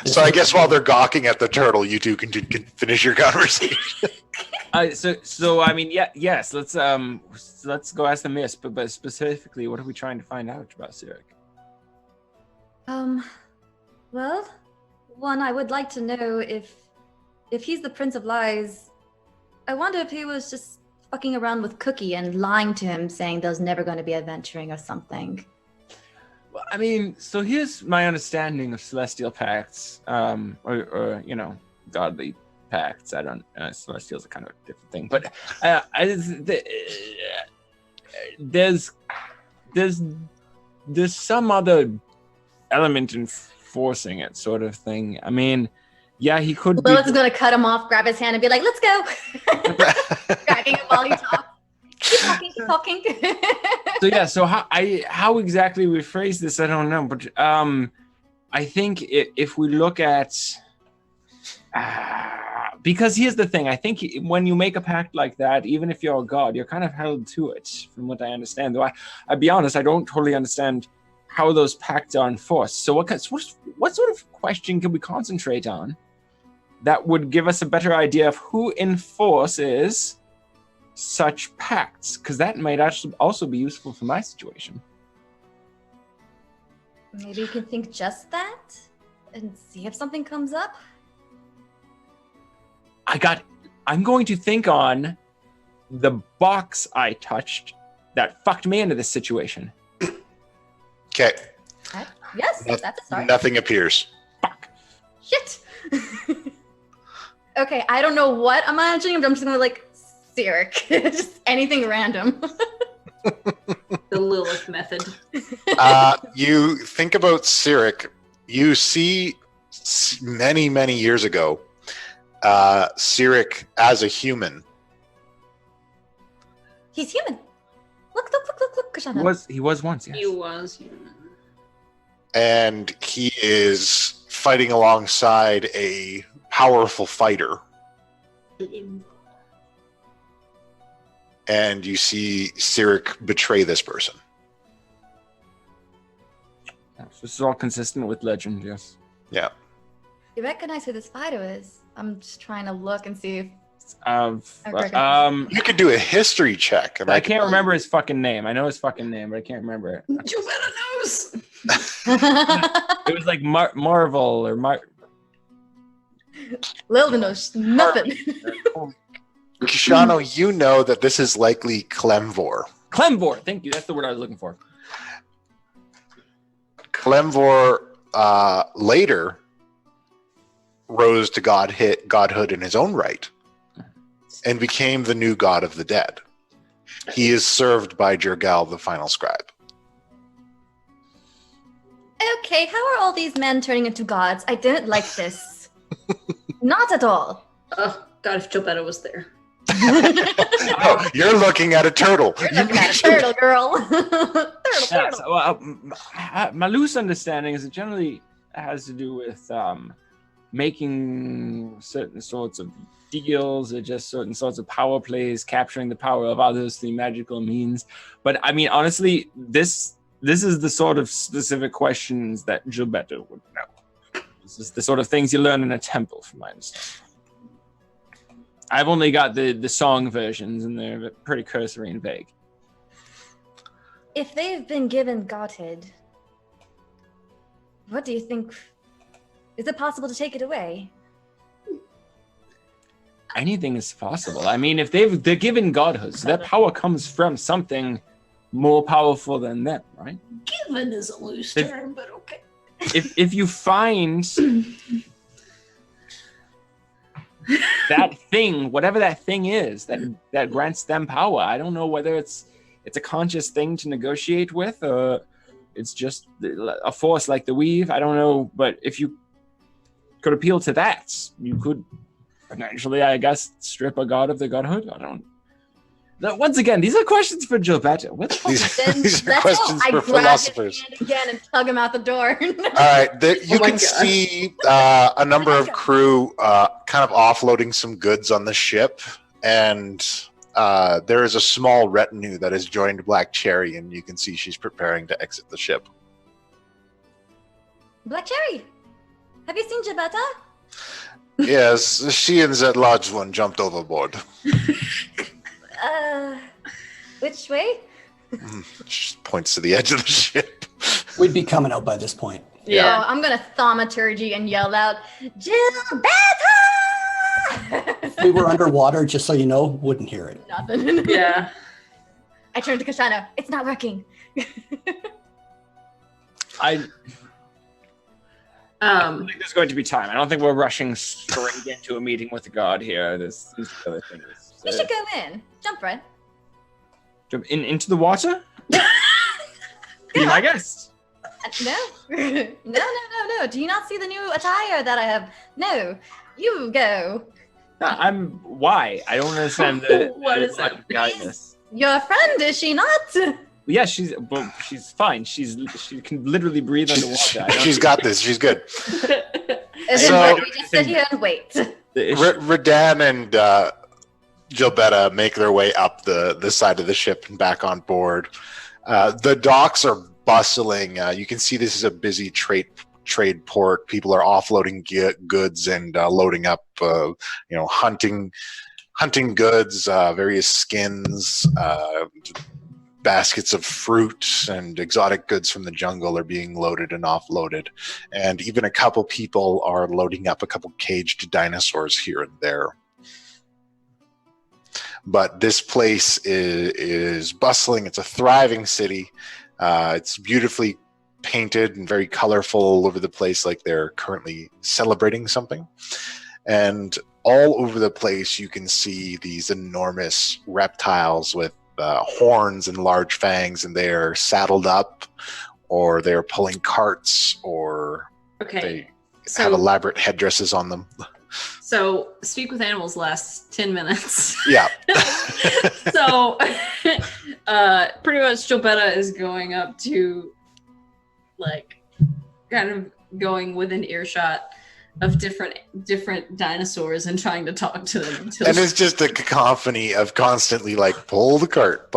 So I guess while they're gawking at the turtle, you two can finish your conversation. So I mean, yes. Let's go ask the miss, but specifically, what are we trying to find out about Sirik? Well, one, I would like to know if he's the Prince of Lies. I wonder if he was just fucking around with Cookie and lying to him, saying there's never going to be adventuring or something. Well, I mean, so here's my understanding of celestial pacts, or godly pacts. I don't. Celestials are kind of a different thing, but there's some other element in forcing it, sort of thing. I mean, yeah, he could. Lilith's gonna cut him off, grab his hand, and be like, "Let's go!" Cracking him while he talks. Keep talking, keep talking. So how exactly we phrase this, I don't know, but I think if we look at because here's the thing, I think when you make a pact like that, even if you're a god, you're kind of held to it, from what I understand. Though I'll be honest, I don't totally understand how those pacts are enforced. So what sort of question can we concentrate on that would give us a better idea of who enforces such pacts? Because that might actually also be useful for my situation. Maybe you can think just that and see if something comes up. I'm going to think on the box I touched that fucked me into this situation. Okay. Yes, that's a start. Nothing appears. Fuck. Shit. Okay, I don't know what I'm imagining, but I'm just gonna like Sirik. Just anything random. The Lilith method. You think about Cyric. You see many, many years ago, Cyric as a human. He's human. Look, Kashana. He was once, yes. He was. And he is fighting alongside a powerful fighter. And you see Cyric betray this person. This is all consistent with legend, yes. Yeah. You recognize who this fighter is? I'm just trying to look and see if You could do a history check. And I can't remember his fucking name. I know his fucking name, but I can't remember it. Jovetta knows. It was like Marvel or Lil knows nothing. Kishano, you know that this is likely Clemvor. Clemvor. Thank you. That's the word I was looking for. Clemvor later rose to godhood in his own right and became the new god of the dead. He is served by Jergal, the final scribe. Okay, how are all these men turning into gods? I didn't like this. Not at all. Oh, God, if Jovetta was there. No, you're looking at a turtle. You're looking at a turtle, girl. Yeah, so, my loose understanding is it generally has to do with making certain sorts of deals or just certain sorts of power plays, capturing the power of others through magical means. But I mean, honestly, this is the sort of specific questions that Gilberto would know. This is the sort of things you learn in a temple, from my understanding. I've only got the song versions, and they're pretty cursory and vague. If they've been given godhood, what do you think? Is it possible to take it away? Anything is possible. I mean, if they're given godhood, so that power comes from something more powerful than them, right? Given is a loose term, but okay. If you find that thing, whatever that thing is, that grants them power, I don't know whether it's a conscious thing to negotiate with, or it's just a force like the weave. I don't know, but if you could appeal to that, you could potentially, I guess, strip a god of the godhood. I don't. Once again, these are questions for Gilberto. What the fuck? These are questions for philosophers. I grab his hand again and tug him out the door. All right, you can see a number of crew kind of offloading some goods on the ship, and there is a small retinue that has joined Black Cherry, and you can see she's preparing to exit the ship. Black Cherry, have you seen Jabata? Yes, she and that large one jumped overboard. Which way? She points to the edge of the ship. We'd be coming out by this point. Yeah. Oh, I'm gonna thaumaturgy and yell out, Gilberta! If we were underwater, just so you know, wouldn't hear it. Nothing. Yeah. I turned to Kashana. It's not working. I don't think there's going to be time. I don't think we're rushing straight into a meeting with the god here. There's other things. We should go in. Jump, Fred. Jump into the water? Be my guest. No. No. Do you not see the new attire that I have? No. You go. Why? I don't understand What is that? guidance. Your friend, is she not? Yeah, she's fine. She can literally breathe underwater. She's got this. She's good. As in, So- like, we just sit here and wait. The issue, Redan and Gilberta make their way up the side of the ship and back on board. The docks are bustling. You can see this is a busy trade port. People are offloading goods and loading up, hunting goods, various skins, baskets of fruit and exotic goods from the jungle are being loaded and offloaded. And even a couple people are loading up a couple caged dinosaurs here and there. But this place is bustling. It's a thriving city. It's beautifully painted and very colorful all over the place, like they're currently celebrating something. And all over the place, you can see these enormous reptiles with horns and large fangs, and they're saddled up, or they're pulling carts, or Okay. they So, have elaborate headdresses on them. so Speak with Animals lasts 10 minutes. Yeah. So pretty much Gilbetta is going up to, like, kind of going within earshot of different dinosaurs and trying to talk to them until And it's just a cacophony of constantly like, pull the cart.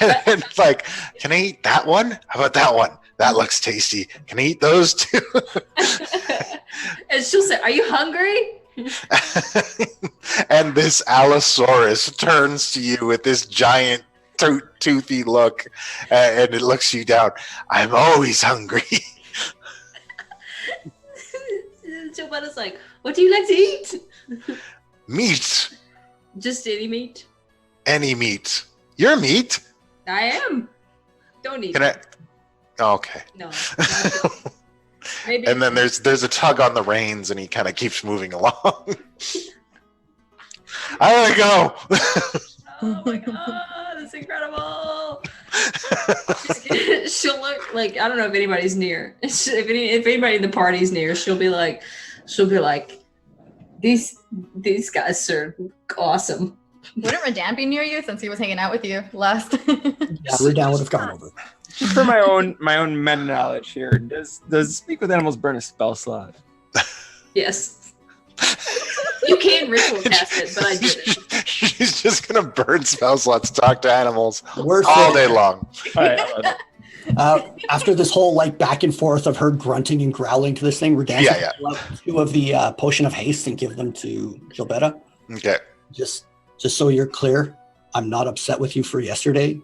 And it's like, can I eat that one? How about that one? That looks tasty. Can I eat those too? and she'll say, "Are you hungry?" And this Allosaurus turns to you with this giant toothy look, and it looks you down. I'm always hungry. Gilbetta's like, "What do you like to eat?" Meat. Just any meat. Any meat. You're meat. I am. Don't eat. Can I? Okay. No. Maybe. And then there's a tug on the reins, and he kind of keeps moving along. I want to go. Oh my god, that's incredible. She'll look like, I don't know if anybody's near. If anybody in the party's near, she'll be like, these guys are awesome. Wouldn't Redan be near you since he was hanging out with you last? Yeah, Redan would have gone over. For my own meta knowledge here, does Speak with Animals burn a spell slot? Yes. You can ritual cast it, but I didn't. She's just gonna burn spell slots, talk to animals Worth all it. day long. All right, I love it. After this whole like back and forth of her grunting and growling to this thing, Redan Yeah. pull out 2 of the potion of haste and give them to Gilbetta. Okay. Just so you're clear, I'm not upset with you for yesterday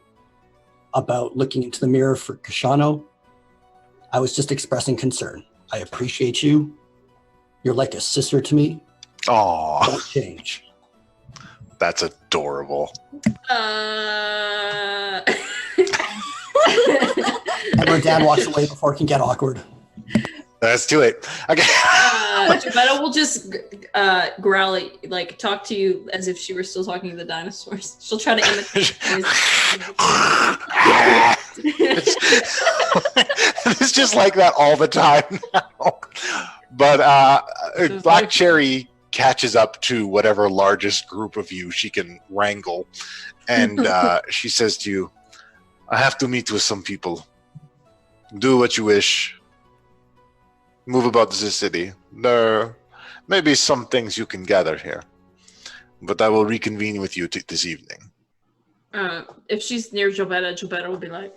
about looking into the mirror for Kashano. I was just expressing concern. I appreciate you. You're like a sister to me. Aw, Don't change. that's adorable. And Redan walks away before it can get awkward. Let's do it. Okay. Gilbetta will just growl, like talk to you as if she were still talking to the dinosaurs. She'll try to imitate the voice. It's just like that all the time now. But Black Cherry catches up to whatever largest group of you she can wrangle, and she says to you, I have to meet with some people. Do what you wish. Move about the city. There may be some things you can gather here, but I will reconvene with you this evening. If she's near Gilbetta will be like,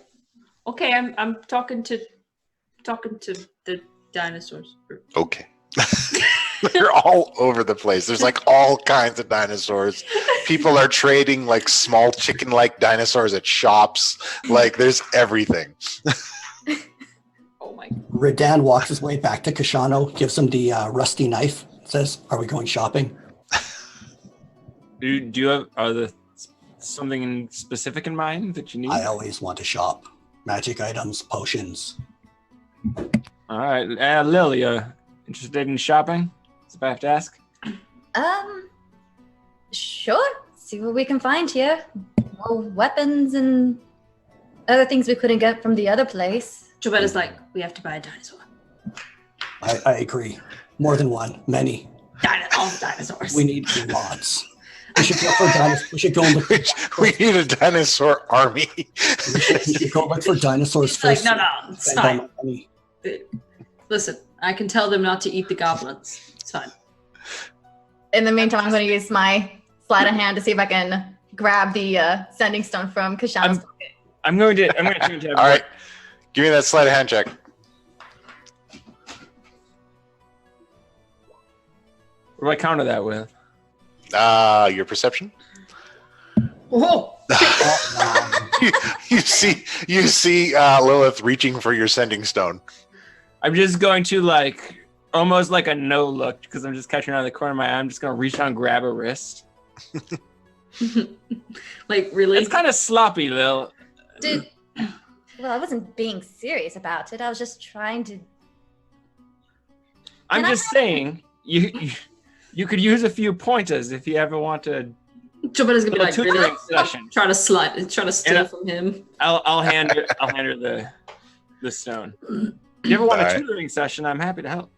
"Okay, I'm talking to the dinosaurs." Okay. They're all over the place. There's like all kinds of dinosaurs. People are trading like small chicken-like dinosaurs at shops. Like there's everything. Oh my! Redan walks his way back to Kashano, gives him the rusty knife, says, "Are we going shopping?" Do you have something specific in mind that you need? I always want to shop. Magic items, potions. All right, Lilia, interested in shopping? If I have to ask. Sure. See what we can find here. More weapons and other things we couldn't get from the other place. Gilbetta's like, "We have to buy a dinosaur. I agree. More than one. Many. All the dinosaurs." We need lots. We should go for dinosaurs. We should go look. We need a dinosaur army. We should go look for dinosaurs She's like, first. "No, it's Spend all fine. my money. Listen, I can tell them not to eat the goblins. It's fine." In the meantime, I'm going to use my sleight of hand to see if I can grab the sending stone from Kashan's pocket. I'm going to change it. All right. Give me that sleight of hand check. What do I counter that with? Your perception. Whoa! you see Lilith reaching for your sending stone. I'm just going to like almost like a no look because I'm just catching out of the corner of my eye. I'm just going to reach down and grab a wrist. Like, really? It's kind of sloppy, Lil. Dude, well, I wasn't being serious about it. I was just trying to. I'm just saying you could use a few pointers if you ever want to Jobetta's gonna be like, tutoring really? session. Try to steal from him. I'll hand her the stone. If you ever want a Alright. tutoring session, I'm happy to help.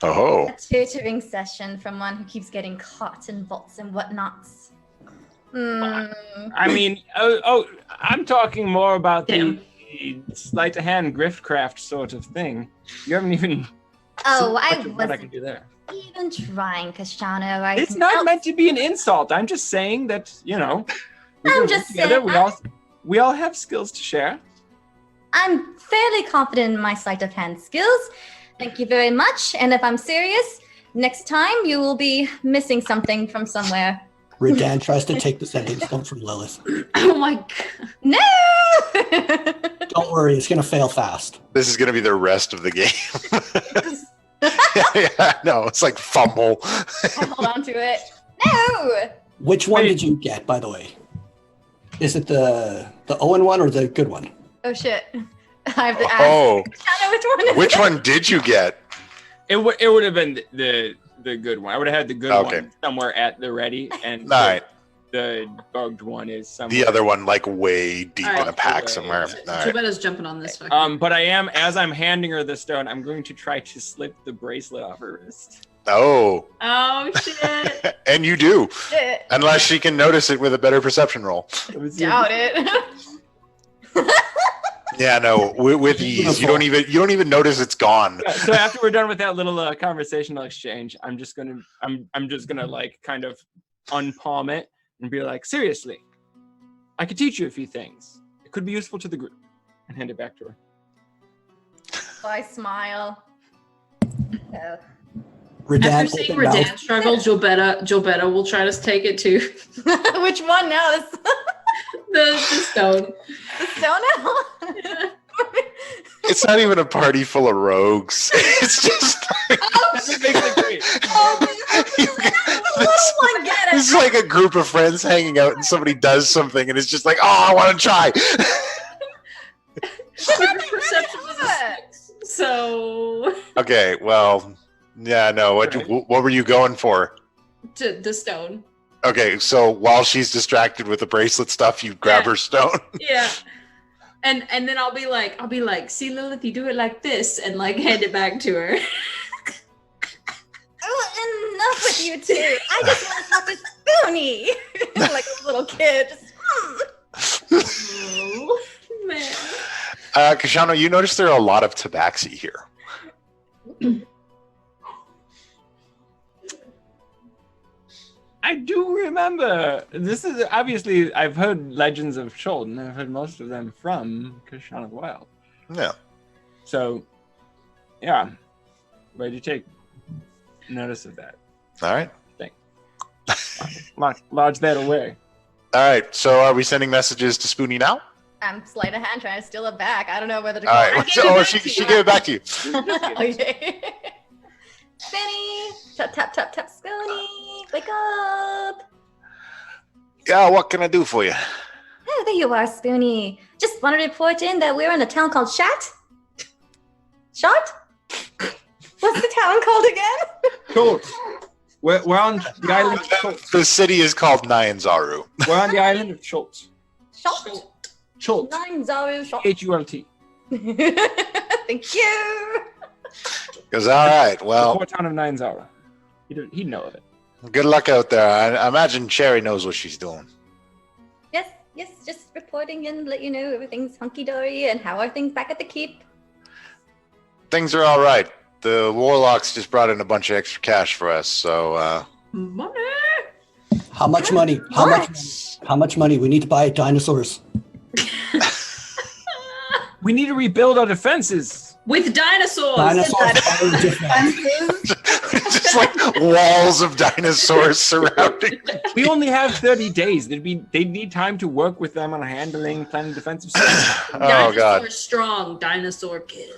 Oh, A tutoring session from one who keeps getting caught in vaults and whatnots. I mean, I'm talking more about the sleight of hand griftcraft sort of thing. You haven't even Oh, seen I much of what I wasn't can do there. even trying, Kashano. I It's can not help. meant to be an insult. I'm just saying that, we I'm can work just together. saying, We all have skills to share. I'm fairly confident in my sleight of hand skills. Thank you very much. And if I'm serious, next time you will be missing something from somewhere. Redan tries to take the sending stone from Lilith. Oh my god. No! Don't worry, it's going to fail fast. this is going to be the rest of the game. Yeah, no, it's like fumble. I hold on to it. No! Which one Wait. did you get, by the way? Is it the Owen one or the good one? Oh shit. I have to ask. Oh, Kashano, which one is which it? one did you get? It would have been the good one. I would have had the good Okay. one somewhere at the ready, and All right. the bugged one is somewhere. The other one, like way deep Alright. in a pack somewhere. All right. Jobetta's jumping on this fucking. But as I'm handing her the stone, I'm going to try to slip the bracelet off her wrist. Oh, Oh shit. and you do, Shit. unless she can notice it with a better perception roll. Doubt it. Yeah, no, with ease. You don't even notice it's gone. Yeah, so after we're done with that little conversational exchange, I'm just gonna like kind of unpalm it and be like, seriously, I could teach you a few things. It could be useful to the group, and hand it back to her. I smile. Oh. Redan, After seeing open mouth. Redan struggle, Jobetta will try to take it to Which one now? the stone. The stone now? It's not even a party full of rogues. It's just That's what makes it great. Oh, get this is it. like a group of friends hanging out, and somebody does something, and it's just like, oh, I want to try. Your perception was a 6. So Okay, well, yeah, no. What were you going for? to the stone. Okay, so while she's distracted with the bracelet stuff, you grab Yeah. her stone. Yeah. And then I'll be like, see Lilith, you do it like this, and like hand it back to her. Oh, enough with you two. I just want to talk to Spoonie. Like a little kid. Just, Oh man. Kashano, you notice there are a lot of tabaxi here. I do remember. This is obviously, I've heard legends of Chulden. I've heard most of them from Kashana's Wild. Yeah. So, yeah. Why'd you take notice of that? All right. Lodge that away. All right. So are we sending messages to Spoonie now? I'm sleight of hand trying to steal it back. I don't know whether to go. All right. Oh, she gave it back to you. Okay. Spinny. Tap, tap, tap, tap, Spoonie. Wake up. Yeah. What can I do for you? Oh, there you are, Spoonie. Just want to report in that we're in a town called Shat. Shat? What's the town called again? Chult. We're on the island of Chult. The city is called Nyanzaru. We're on the island of Chult. Shalt. Chult. Nine Zaru Shalt. H-U-L-T. Thank you. Goes, all right. The Well, port town of Nine Zara. He'd know of it. good luck out there. I imagine Cherry knows what she's doing. Yes, just reporting in, let you know everything's hunky-dory and how are things back at the keep. Things are all right. The warlocks just brought in a bunch of extra cash for us. So, Money. How much money? How much money? We need to buy dinosaurs. We need to rebuild our defenses. With dinosaurs. Dinosaurs are different. just like walls of dinosaurs surrounding. We only have 30 days. They'd need time to work with them on handling, planning defensive systems. Oh Dinosaur God. strong. Dinosaur kid.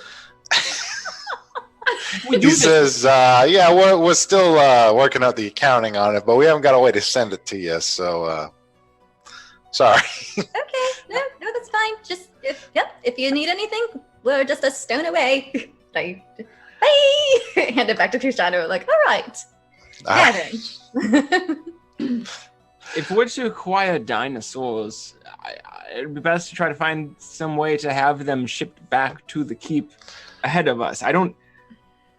We do He this. says, "Yeah, we're still working out the accounting on it, but we haven't got a way to send it to you. So, sorry." Okay, no, that's fine. Just, if you need anything, we're just a stone away. Bye. Hand it back to Tristano, like, all right. Ah, Yeah, then. if we're to acquire dinosaurs, it'd be best to try to find some way to have them shipped back to the keep ahead of us. I don't.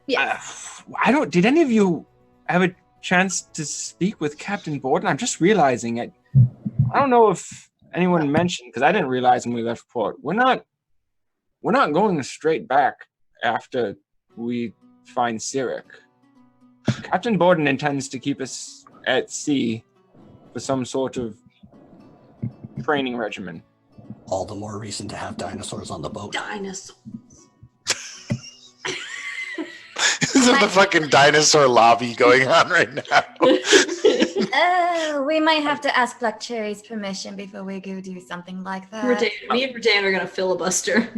Did any of you have a chance to speak with Captain Borden? I'm just realizing it. I don't know if anyone mentioned, because I didn't realize when we left port. We're not going straight back after we find Cyric. Captain Borden intends to keep us at sea for some sort of training regimen. All the more reason to have dinosaurs on the boat. Dinosaurs. Isn't the fucking dinosaur lobby going on right now? We might have to ask Black Cherry's permission before we go do something like that. Me and Redan are gonna filibuster.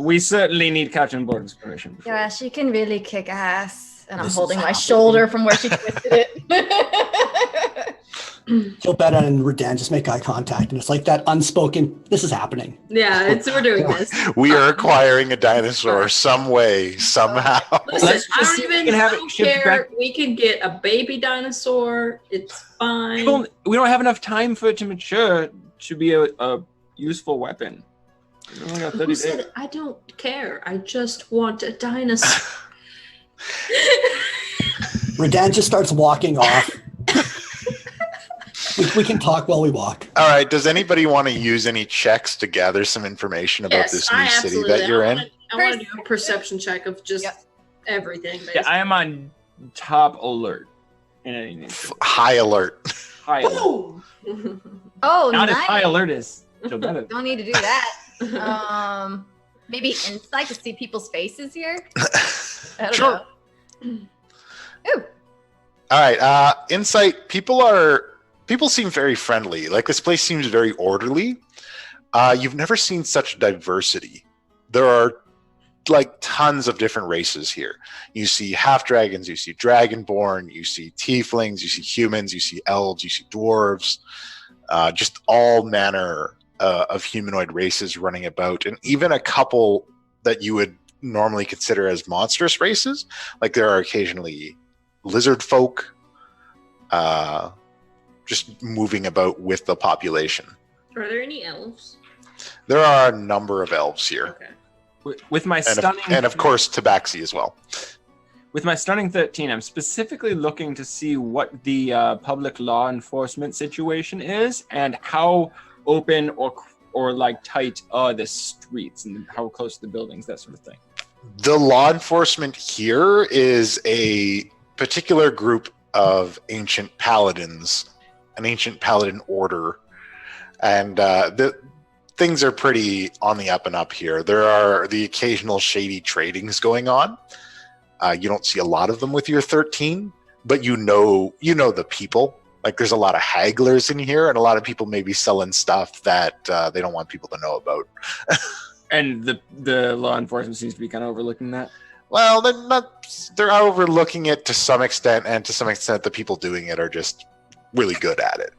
we certainly need Captain Borden's permission. Yeah, she can really kick ass. And I'm This holding is my happening. shoulder from where she twisted it. Gilbetta and Redan just make eye contact, and it's like that unspoken, this is happening. Yeah, we're doing this. We are acquiring a dinosaur some way, somehow. Listen, Let's I just don't see if even we can have it don't shipped care. back. We can get a baby dinosaur. It's fine. We don't have enough time for it to mature to be a useful weapon. We only got 30 Who days. said I don't care? I just want a dinosaur. Redan just starts walking off. We can talk while we walk. All right. Does anybody want to use any checks to gather some information about Yes, this I new city absolutely. that you're in? I want to do a perception check of just everything. Yeah, I am on top alert in any nature. High alert. High alert. Boom. Oh, Not as nice. high alert as Gilbetta. Don't need to do that. Maybe insight to see people's faces here. I don't Sure. know. Ooh. All right. Insight. People seem very friendly. Like this place seems very orderly. You've never seen such diversity. There are like tons of different races here. You see half dragons, you see dragonborn, you see tieflings, you see humans, you see elves, you see dwarves. Just all manner of humanoid races running about, and even a couple that you would normally consider as monstrous races. Like there are occasionally lizard folk. Just moving about with the population. Are there any elves? There are a number of elves here, Okay. With my and stunning of course Tabaxi as well. With my stunning 13, I'm specifically looking to see what the public law enforcement situation is and how open or like tight are the streets and how close to the buildings, that sort of thing. The law enforcement here is a particular group of ancient paladins, an ancient paladin order, and the things are pretty on the up and up here. There are the occasional shady tradings going on. You don't see a lot of them with your 13, but you know the people. Like there's a lot of hagglers in here, and a lot of people maybe selling stuff that they don't want people to know about. And the law enforcement seems to be kind of overlooking that. Well, they're overlooking it to some extent, and to some extent the people doing it are just really good at it.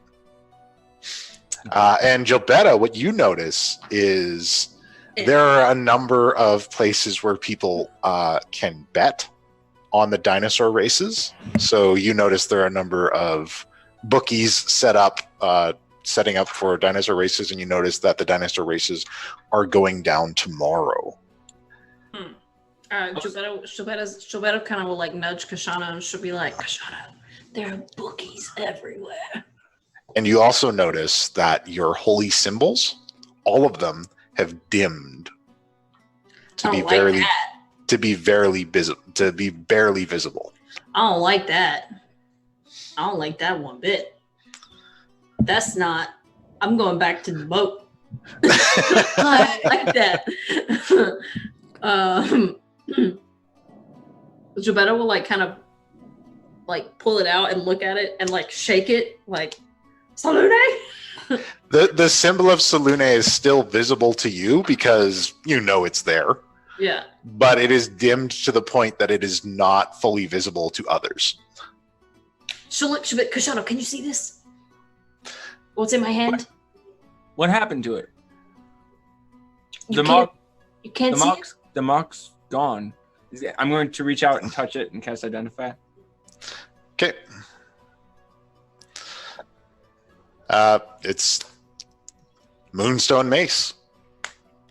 And Gilbetta, what you notice is there are a number of places where people can bet on the dinosaur races. So you notice there are a number of bookies setting up for dinosaur races, and you notice that the dinosaur races are going down tomorrow. Gilbetta kind of will like nudge Kashana, and she'll be like, Kashana, there are bookies everywhere. And you also notice that your holy symbols, all of them have dimmed to be barely visible. I don't like that. I don't like that one bit. That's not. I'm going back to the boat. I don't like that. Gilbetta will like kind of like pull it out and look at it and like shake it like Salune. The symbol of Salune is still visible to you because you know it's there. Yeah. But it is dimmed to the point that it is not fully visible to others. She'll look. Kashano, can you see this? What's in my hand? What happened to it? You can't see it? The mark's gone. I'm going to reach out and touch it and cast Identify. Okay. It's Moonstone Mace,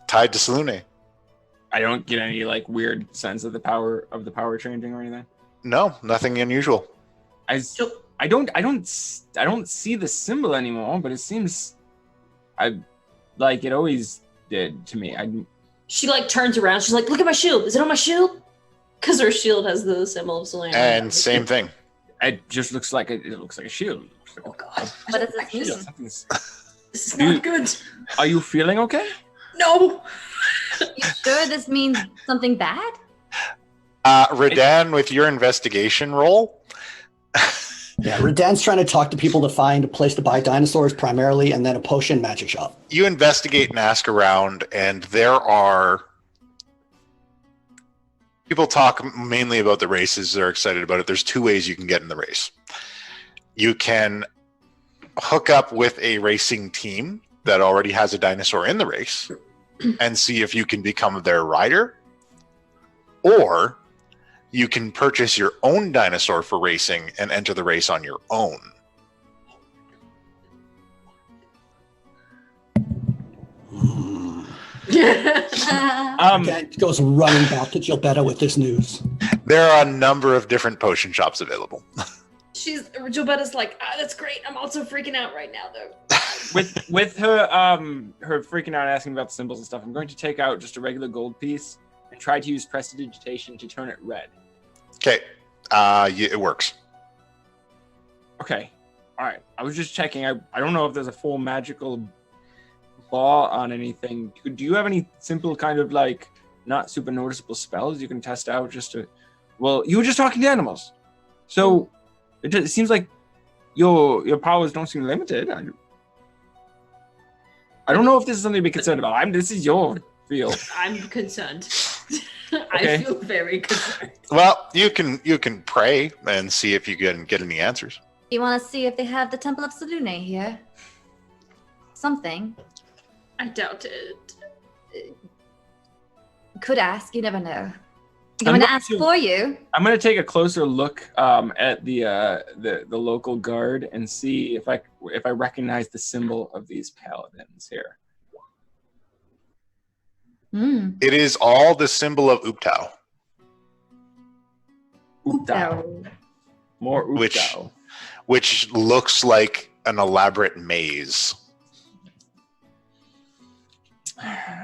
tied to Selune. I don't get any like weird sense of the power changing or anything. No, nothing unusual. I don't see the symbol anymore, but it seems like it always did to me. She like turns around. She's like, "Look at my shield. Is it on my shield?" Because her shield has the symbol of Selene. And same thing. It just looks like it looks like a shield. Oh god. What does this mean? Something's- This is not good. Are you feeling okay? No. You sure this means something bad? Redan, with your investigation roll. Yeah, Redan's trying to talk to people to find a place to buy dinosaurs primarily, and then a potion magic shop. You investigate and ask around, and there are people talk mainly about the races. They're excited about it. There's two ways you can get in the race. You can hook up with a racing team that already has a dinosaur in the race and see if you can become their rider, or you can purchase your own dinosaur for racing and enter the race on your own. Dan goes running back to Gilberto with this news. There are a number of different potion shops available. Gilberta's like, that's great. I'm also freaking out right now, though. With her her freaking out and asking about the symbols and stuff, I'm going to take out just a regular gold piece and try to use prestidigitation to turn it red. Okay, it works. Okay, all right. I was just checking. I don't know if there's a full magical law on anything. Do you have any simple kind of like not super noticeable spells you can test out just to? Well, you were just talking to animals, so it seems like your powers don't seem limited. I don't know if this is something to be concerned about. This is your field. I'm concerned. Okay. I feel very concerned. Well, you can pray and see if you can get any answers. You want to see if they have the Temple of Selune here? Something. I doubt it. Could ask. You never know. I'm I'm going to going ask to- for you. I'm gonna take a closer look at the local guard and see if I recognize the symbol of these paladins here. Hmm. It is all the symbol of Uptau, Uptau. More Uptau. which looks like an elaborate maze.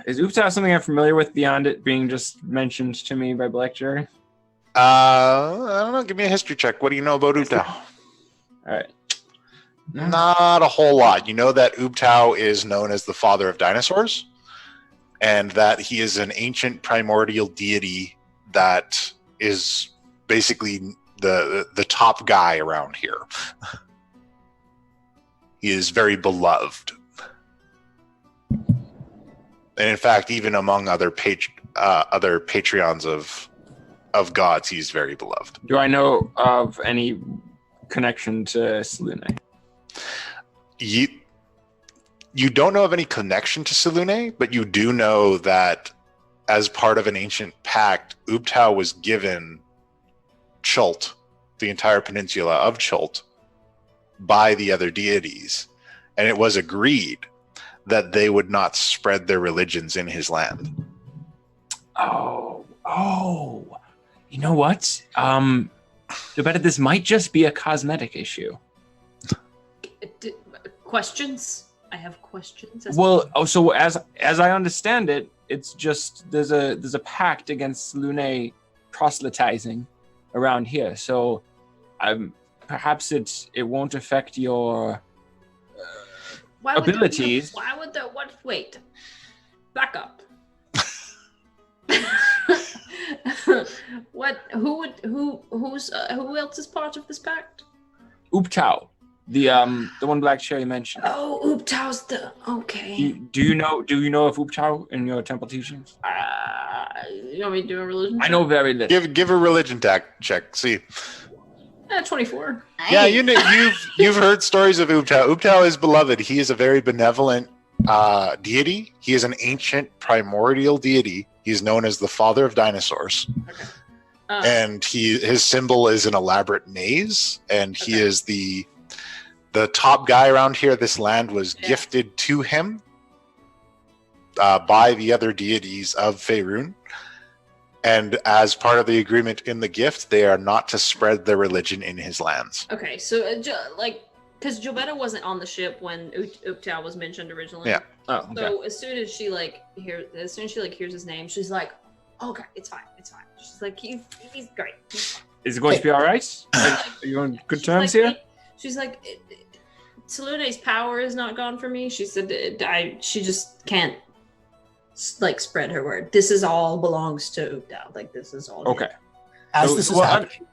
Is Uptau something I'm familiar with beyond it being just mentioned to me by Black Jerry? I don't know. Give me a history check. What do you know about Uptau? All right. Not a whole lot. You know that Uptau is known as the father of dinosaurs, and that he is an ancient primordial deity that is basically the top guy around here. He is very beloved. And in fact, even among other Patreons of gods, he's very beloved. Do I know of any connection to Selune? You don't know of any connection to Selune, but you do know that as part of an ancient pact, Uptau was given Chult, the entire peninsula of Chult, by the other deities, and it was agreed that they would not spread their religions in his land. Oh. You know what? This might just be a cosmetic issue. Questions? I have questions. So as I understand it, it's just there's a pact against Selune proselytizing around here. So perhaps it won't affect your abilities. Why would the what? Wait, back up. What? Who else is part of this pact? Uptau, the one Black Cherry mentioned. Oh, Uptau's the okay. Do you know of Uptau in your temple teachings? You want me to do a religion? I know very little. Give a religion check. See. 24. Yeah, you've heard stories of Uptau. Uptau is beloved. He is a very benevolent deity. He is an ancient primordial deity. He's known as the father of dinosaurs. Okay. And his symbol is an elaborate maze, and he is the the top guy around here, this land was gifted to him by the other deities of Faerun. And as part of the agreement in the gift, they are not to spread their religion in his lands. Okay, so because Jobetta wasn't on the ship when Uptao was mentioned originally. Yeah. Oh, okay. So as soon as she hears his name, she's like, "Okay, it's fine. She's like, "He's great. He's fine." Is it going to be all right? Are you on good terms here? She's like, Salune's power is not gone for me. She said, she just can't spread her word. This is all belongs to Uptao. Like this is all. Okay. As this is happening,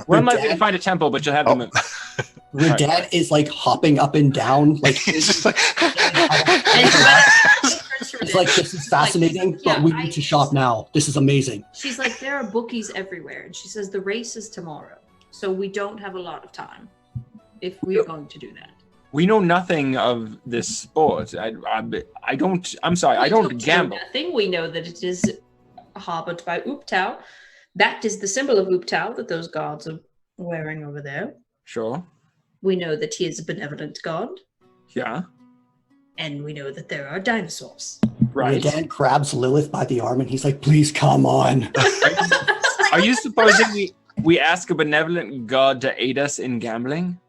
We're likely to find a temple, but you'll have them. Redan is like hopping up and down, like He's just like, it's like this is fascinating, but we need to shop now. This is amazing. She's like, there are bookies everywhere, and she says the race is tomorrow, so we don't have a lot of time if we're going to do that. We know nothing of this sport. I don't. I'm sorry. I don't gamble. Nothing. We know that it is harbored by Uptao. That is the symbol of Uptao that those gods are wearing over there. Sure. We know that he is a benevolent god. Yeah. And we know that there are dinosaurs. Right. Redan grabs Lilith by the arm and he's like, please come on. Are you supposing we ask a benevolent god to aid us in gambling?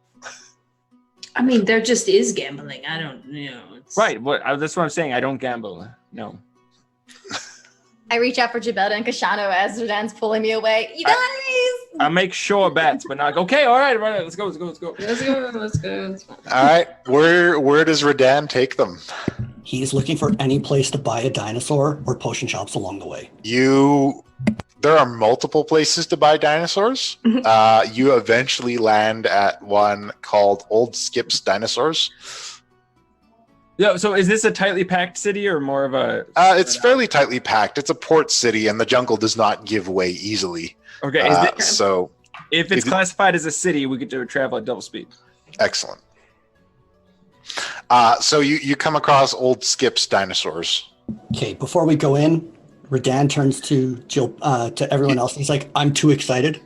I mean, there just is gambling. I don't, Right. That's what I'm saying. I don't gamble. No. I reach out for Jabetta and Kashano as Redan's pulling me away. You guys! I make sure bets, but not okay. All right, let's go. Let's go. all right, where does Redan take them? He's looking for any place to buy a dinosaur or potion shops along the way. There are multiple places to buy dinosaurs. You eventually land at one called Old Skip's Dinosaurs. Yeah. So is this a tightly packed city or more of a? It's fairly tightly packed. It's a port city, and the jungle does not give way easily. Okay. So if it's classified as a city, we get to travel at double speed. Excellent. So you come across Old Skip's Dinosaurs. Okay, before we go in, Redan turns to Jill, to everyone else. He's like, I'm too excited.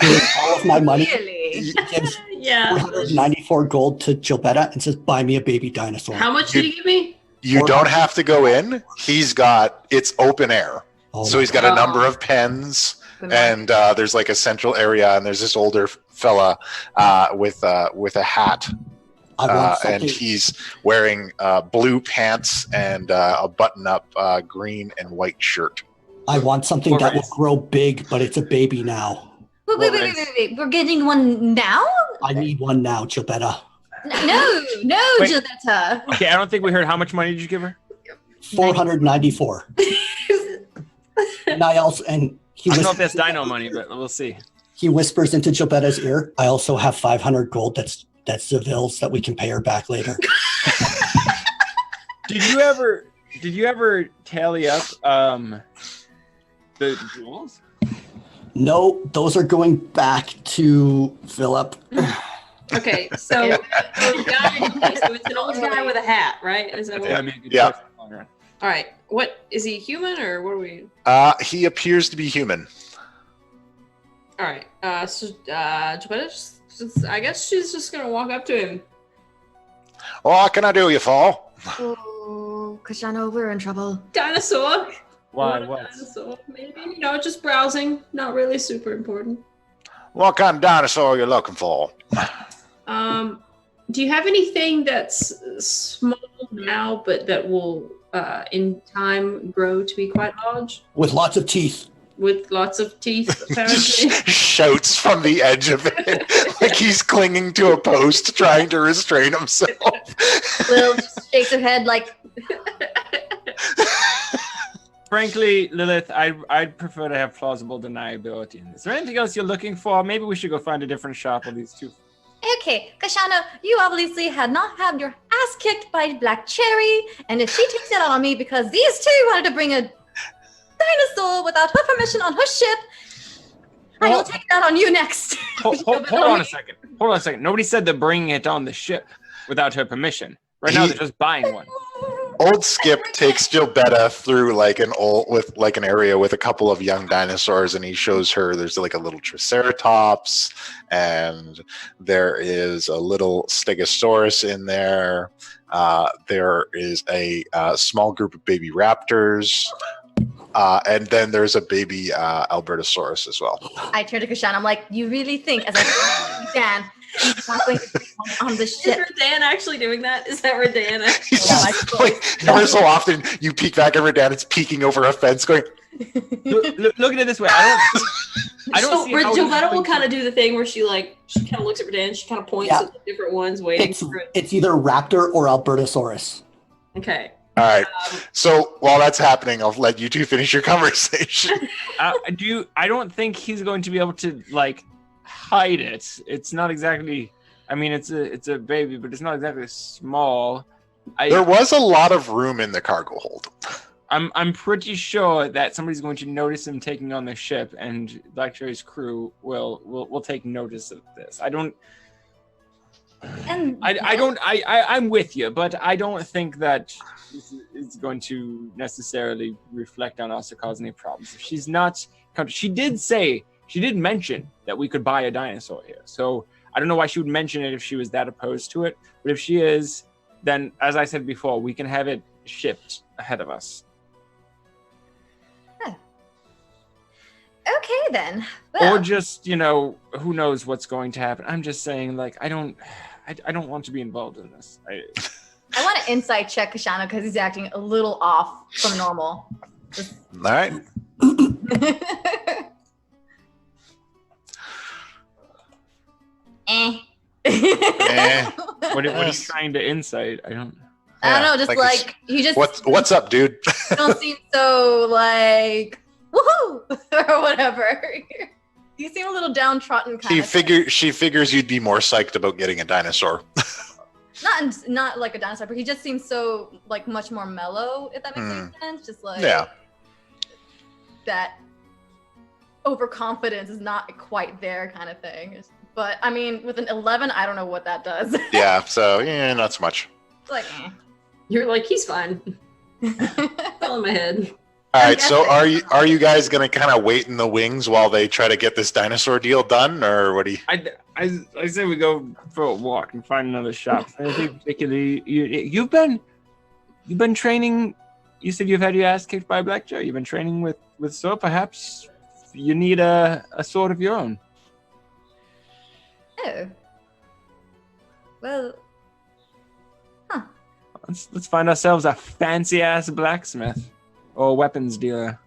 Here's all of my money. Really? He gives Yeah. 494 gold to Gilbetta and says, buy me a baby dinosaur. How much did he give me? You don't have to go in. It's open air. Oh So my he's got a number of pens, and there's like a central area, and there's this older fella with a hat, I want and something. he's wearing blue pants and a button-up green and white shirt. I want something What that will race? grow big, but it's a baby now. Wait. We're getting one now? I need one now, Gilbetta. No, Wait. Jabetta. Okay, I don't think we heard how much money did you give her? 494. And I also, and he I don't know if that's whispers, dino money, but we'll see. he whispers into Gilbetta's ear, I also have 500 gold that's Seville's that we can pay her back later. Did you ever tally up the jewels? No, those are going back to Philip. Okay, so it's an old guy with a hat, right? Is that what? I mean, Yeah. All right. What is he human or what are we? He appears to be human. All right. So Jabetta I guess she's just gonna walk up to him. What can I do you for? Oh, Kashano, we're in trouble. Dinosaur. Why? Want a What? dinosaur, maybe? Just browsing. Not really super important. What kind of dinosaur are you looking for? Do you have anything that's small now, but that will, in time, grow to be quite large With lots of teeth. with lots of teeth? Apparently. Shouts from the edge of it, like he's clinging to a post, trying to restrain himself. Will just shakes her head like, Frankly, Lilith, I'd prefer to have plausible deniability. Is there anything else you're looking for? Maybe we should go find a different shop of these two. okay, Kashano, you obviously had not had your ass kicked by Black Cherry, and if she takes it out on me because these two wanted to bring a dinosaur without her permission on her ship, I will take it out on you next. Hold on a second. Hold on a second. Nobody said they're bringing it on the ship without her permission. Right now, they're just buying one. Old Skip takes Gilbetta through like an area with a couple of young dinosaurs, and he shows her there's like a little Triceratops, and there is a little Stegosaurus in there. There is a small group of baby raptors, and then there's a baby Albertosaurus as well. I turn to Kashan. I'm like, you really think, as I Dan, he's not going to be on the ship? Is Redan actually doing that? Is that Redan? He's just like, every so often you peek back at Redan, it's peeking over a fence going, Look at it this way. I don't see how Gilbetta will kind of do the thing where she kind of looks at Redan, she kind of points at the different ones, waiting for it. It's either Raptor or Albertosaurus. Okay. all right. So while that's happening, I'll let you two finish your conversation. I don't think he's going to be able to like hide it. It's not exactly. I mean, it's a baby, but it's not exactly small. There was a lot of room in the cargo hold. I'm pretty sure that somebody's going to notice him taking on the ship, and Black Cherry's crew will take notice of this. I'm with you, but I don't think that this is going to necessarily reflect on us or cause any problems. If she's not, she did mention that we could buy a dinosaur here. So I don't know why she would mention it if she was that opposed to it. But if she is, then as I said before, we can have it shipped ahead of us. Okay then. Well, Or just, who knows what's going to happen. I'm just saying, like, I don't want to be involved in this. I want to insight check Kashana because he's acting a little off from normal. All right. What are you trying to insight? I don't know, just like he just what's up, dude? don't seem so like woohoo or whatever. You seem a little downtrodden kind of. She figures you'd be more psyched about getting a dinosaur. Not like a dinosaur, but he just seems so like much more mellow, if that makes any sense. Just like that overconfidence is not quite there kind of thing. But I mean, with an 11, I don't know what that does. Yeah, so not so much. Like, You're like, he's fine. Fell in my head. All right, so are you guys gonna kind of wait in the wings while they try to get this dinosaur deal done, or what do you? I say we go for a walk and find another shop. Anything particularly? You've been training. You said you've had your ass kicked by Black Joe. You've been training with so perhaps you need a sword of your own. oh, well, Let's find ourselves a fancy ass blacksmith or weapons dealer.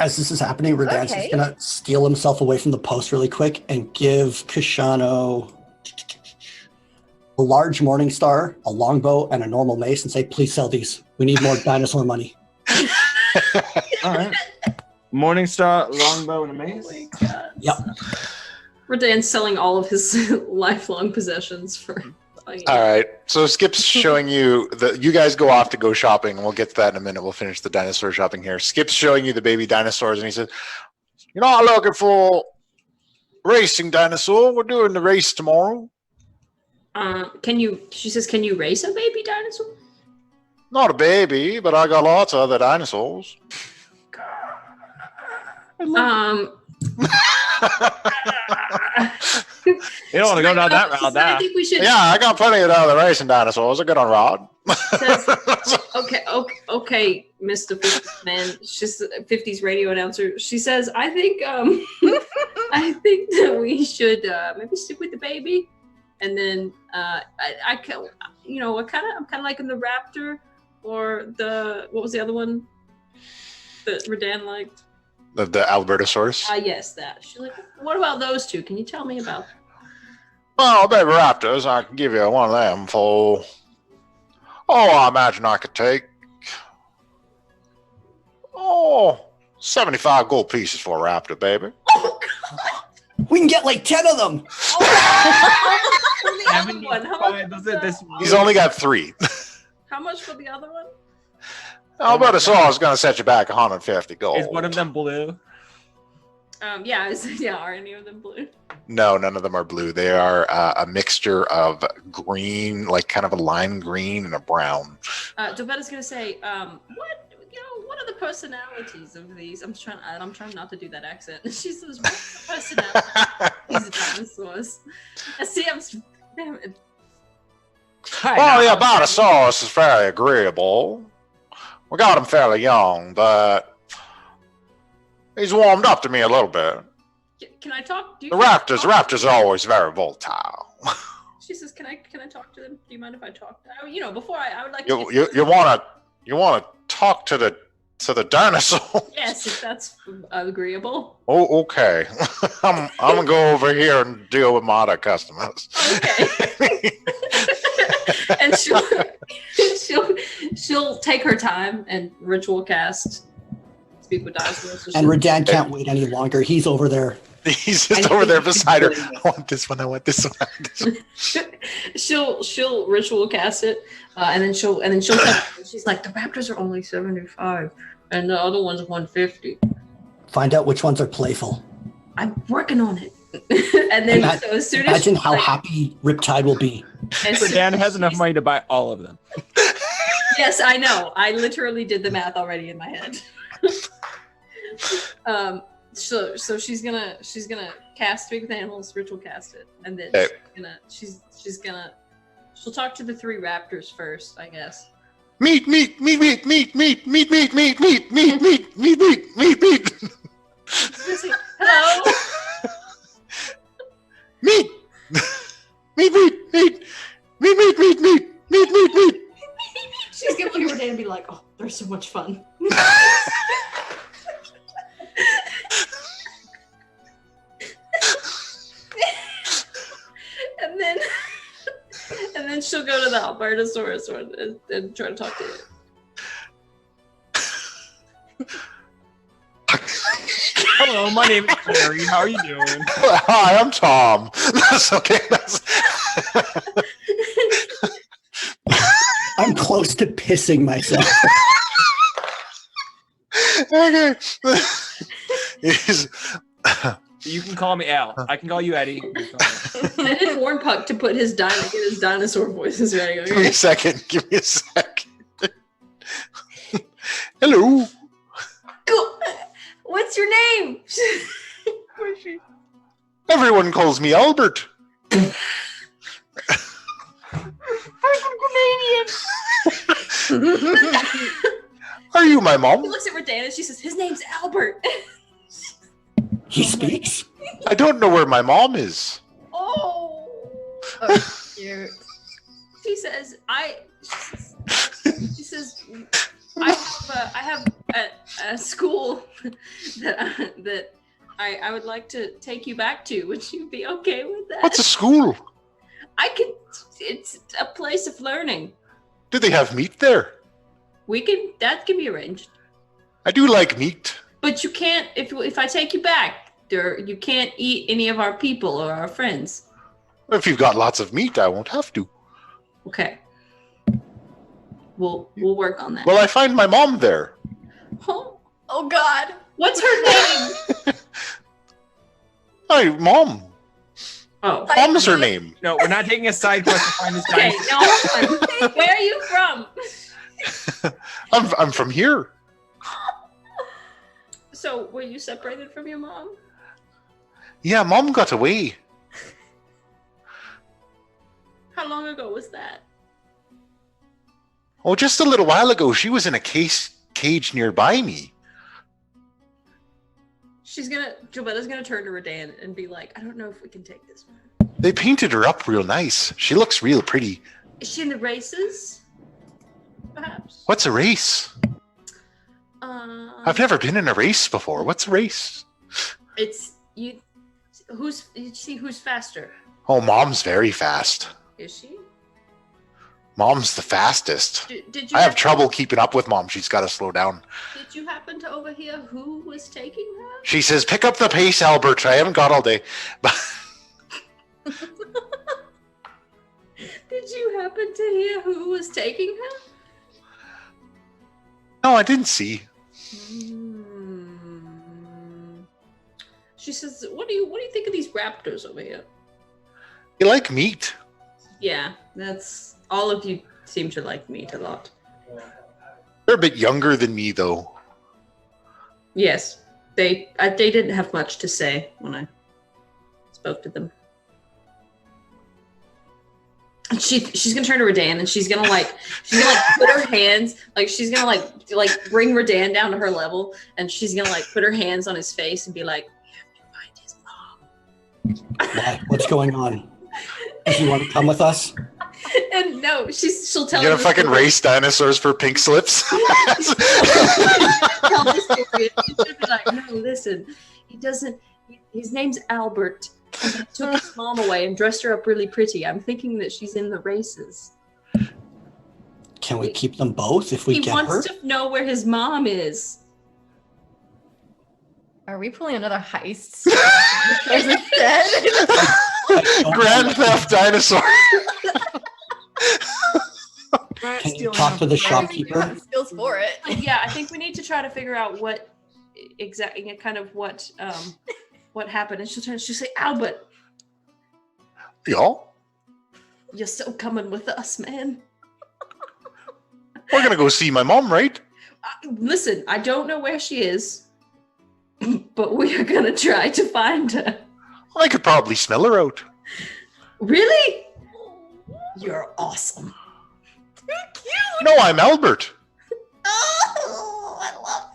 As this is happening, Redan's just gonna steal himself away from the post really quick and give Kashano a large morning star, a longbow, and a normal mace, and say, "Please sell these. We need more dinosaur money." All right. Morning star, longbow, and a mace. Oh my God. Yep. Redan's selling all of his lifelong possessions for. All right, so Skip's showing you you guys go off to go shopping, and we'll get to that in a minute. We'll finish the dinosaur shopping here. Skip's showing you the baby dinosaurs, and he says, "You're not looking for racing dinosaur. We're doing the race tomorrow." She says, can you race a baby dinosaur? Not a baby, but I got lots of other dinosaurs. You don't want to go down that route, I think we should. Yeah, I got plenty of other racing dinosaurs. I get on Rod. Okay, Mr. 50s man. She's a 50s radio announcer. She says, I think I think that we should maybe stick with the baby, and then I'm kind of liking the Raptor or what was the other one that Redan liked? The Albertosaurus? Yes, that. She's like, what about those two? Can you tell me about them? Well, baby raptors, I can give you one of them for... I imagine I could take... 75 gold pieces for a raptor, baby. Oh, God! We can get like 10 of them! He's only got 3. How much for the other one? Albertosaurus is going to set you back 150 gold. Is one of them blue? Yeah, are any of them blue? No, none of them are blue. They are a mixture of green, like kind of a lime green, and a brown. Dobetta's gonna say, what are the personalities of these? I'm trying not to do that accent. She says, what are the personalities of dinosaurs? Damn it. Well, the Brontosaurus is very agreeable. We got him fairly young, but he's warmed up to me a little bit. Can I talk? The raptors are always very volatile. She says, "Can I talk to them? Do you mind if I talk?" Before I would like You want to talk to the dinosaur? Yes, if that's agreeable. Oh, okay. I'm gonna go over here and deal with my other customers. Okay. And she'll take her time and ritual cast speak with dinosaurs. And Redan can't wait any longer. He's over there. He's just over there beside her. I want this one. I want this one. I want this one. She'll ritual cast it, and then she'll she's like, the raptors are only 75, and the other one's 150. Find out which ones are playful. I'm working on it. And then so as soon as imagine how happy Riptide will be. Dan has enough money to buy all of them. Yes, I know. I literally did the math already in my head. So she's gonna cast Speak with Animals, ritual cast it, and then she'll talk to the 3 raptors first, I guess. Meat. Hello. Meat. She's gonna look at Renee and be like, "Oh, they're so much fun." and then she'll go to the Albertosaurus and try to talk to it. Hello, my name is Jerry. How are you doing? Hi, I'm Tom. That's okay. I'm close to pissing myself. Okay. You can call me Al. I can call you Eddie. I did warn Puck to put get his dinosaur voices ready. Okay? Give me a second. Hello. Go. What's your name? Everyone calls me Albert. I'm Canadian. Are you my mom? He looks at Redan and she says, "His name's Albert." He speaks? I don't know where my mom is. Oh, cute. She says, I have a school that I would like to take you back to. Would you be okay with that? What's a school? It's a place of learning. Do they have meat there? That can be arranged. I do like meat. But you can't, if I take you back, you can't eat any of our people or our friends. If you've got lots of meat, I won't have to. Okay. We'll work on that. Will I find my mom there? Oh God. What's her name? Hi, Mom. Oh. Mom's her name. No, we're not taking a side quest to find this Okay, dinosaur. no. Where are you from? I'm from here. So, were you separated from your mom? Yeah, Mom got away. How long ago was that? Oh, just a little while ago. She was in a cage nearby me. Jobetta's gonna turn to Redan and be like, I don't know if we can take this one. They painted her up real nice. She looks real pretty. Is she in the races? Perhaps? What's a race? I've never been in a race before. What's a race? It's you see who's faster. Oh, Mom's very fast. Is she? Mom's the fastest. Did you I have trouble keeping up with Mom. She's got to slow down. Did you happen to overhear who was taking her? She says, pick up the pace, Albert. I haven't got all day. Did you happen to hear who was taking her? No, I didn't see. she says, "What do you think of these raptors over here?" You like meat? Yeah, that's all of you seem to like meat a lot. They're a bit younger than me, though. Yes, they didn't have much to say when I spoke to them. And she's gonna turn to Redan and she's gonna put her hands she's gonna like bring Redan down to her level and she's gonna like put her hands on his face and be like, "We have to find his mom." Why? What's going on? Do you want to come with us? And no, she'll tell You him gonna fucking story. race dinosaurs for pink slips? Tell the story. And she'll be like, "No, listen, he doesn't. His name's Albert. And he took his mom away and dressed her up really pretty. I'm thinking that she's in the races. Can we keep them both if we He get wants her? to know where his mom is." Are we pulling another heist? There's a dead. Grand Theft Dinosaur. Can you talk to the shopkeeper? Skills for it. Yeah, I think we need to try to figure out what exactly kind of what happened. And she'll say, "Albert, Y'all, you're still coming with us, man. we're gonna go see my mom, right? Listen, I don't know where she is, but we are gonna try to find her." I could probably smell her out. Really? You're awesome. No, I'm Albert. Oh, I love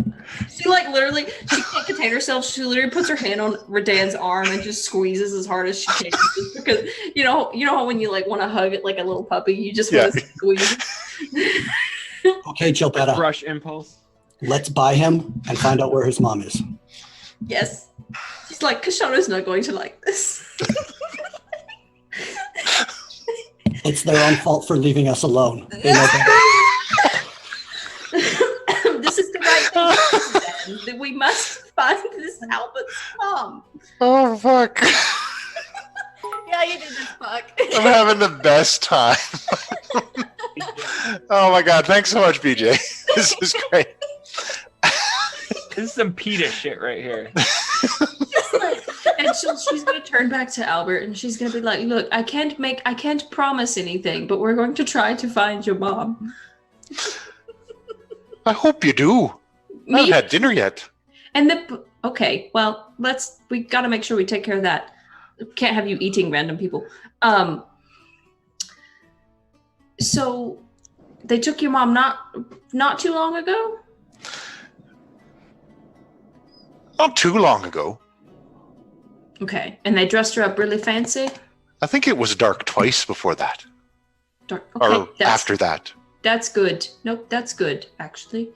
him. She literally, she can't contain herself. She literally puts her hand on Redan's arm and just squeezes as hard as she can. Just because you know how when you want to hug it like a little puppy, you just want to squeeze. Okay, Gilberta, Brush impulse. let's buy him and find out where his mom is. Yes. She's like, Kashana's not going to like this. It's their own fault for leaving us alone. They know better. This is the right thing to do, then. We must find this Albert's mom. Oh, fuck. Yeah, you did this, fuck. I'm having the best time. Oh my god, thanks so much, BJ. This is great. This is some PETA shit right here. And she's gonna turn back to Albert and she's gonna be like, "Look, I can't promise anything, but we're going to try to find your mom." I hope you do. I haven't had dinner yet. And okay, well, we gotta make sure we take care of that. Can't have you eating random people. So they took your mom not too long ago? Not too long ago. Okay. And they dressed her up really fancy? I think it was dark twice before that. Dark. Okay, Or after that. That's good. Nope, that's good, actually.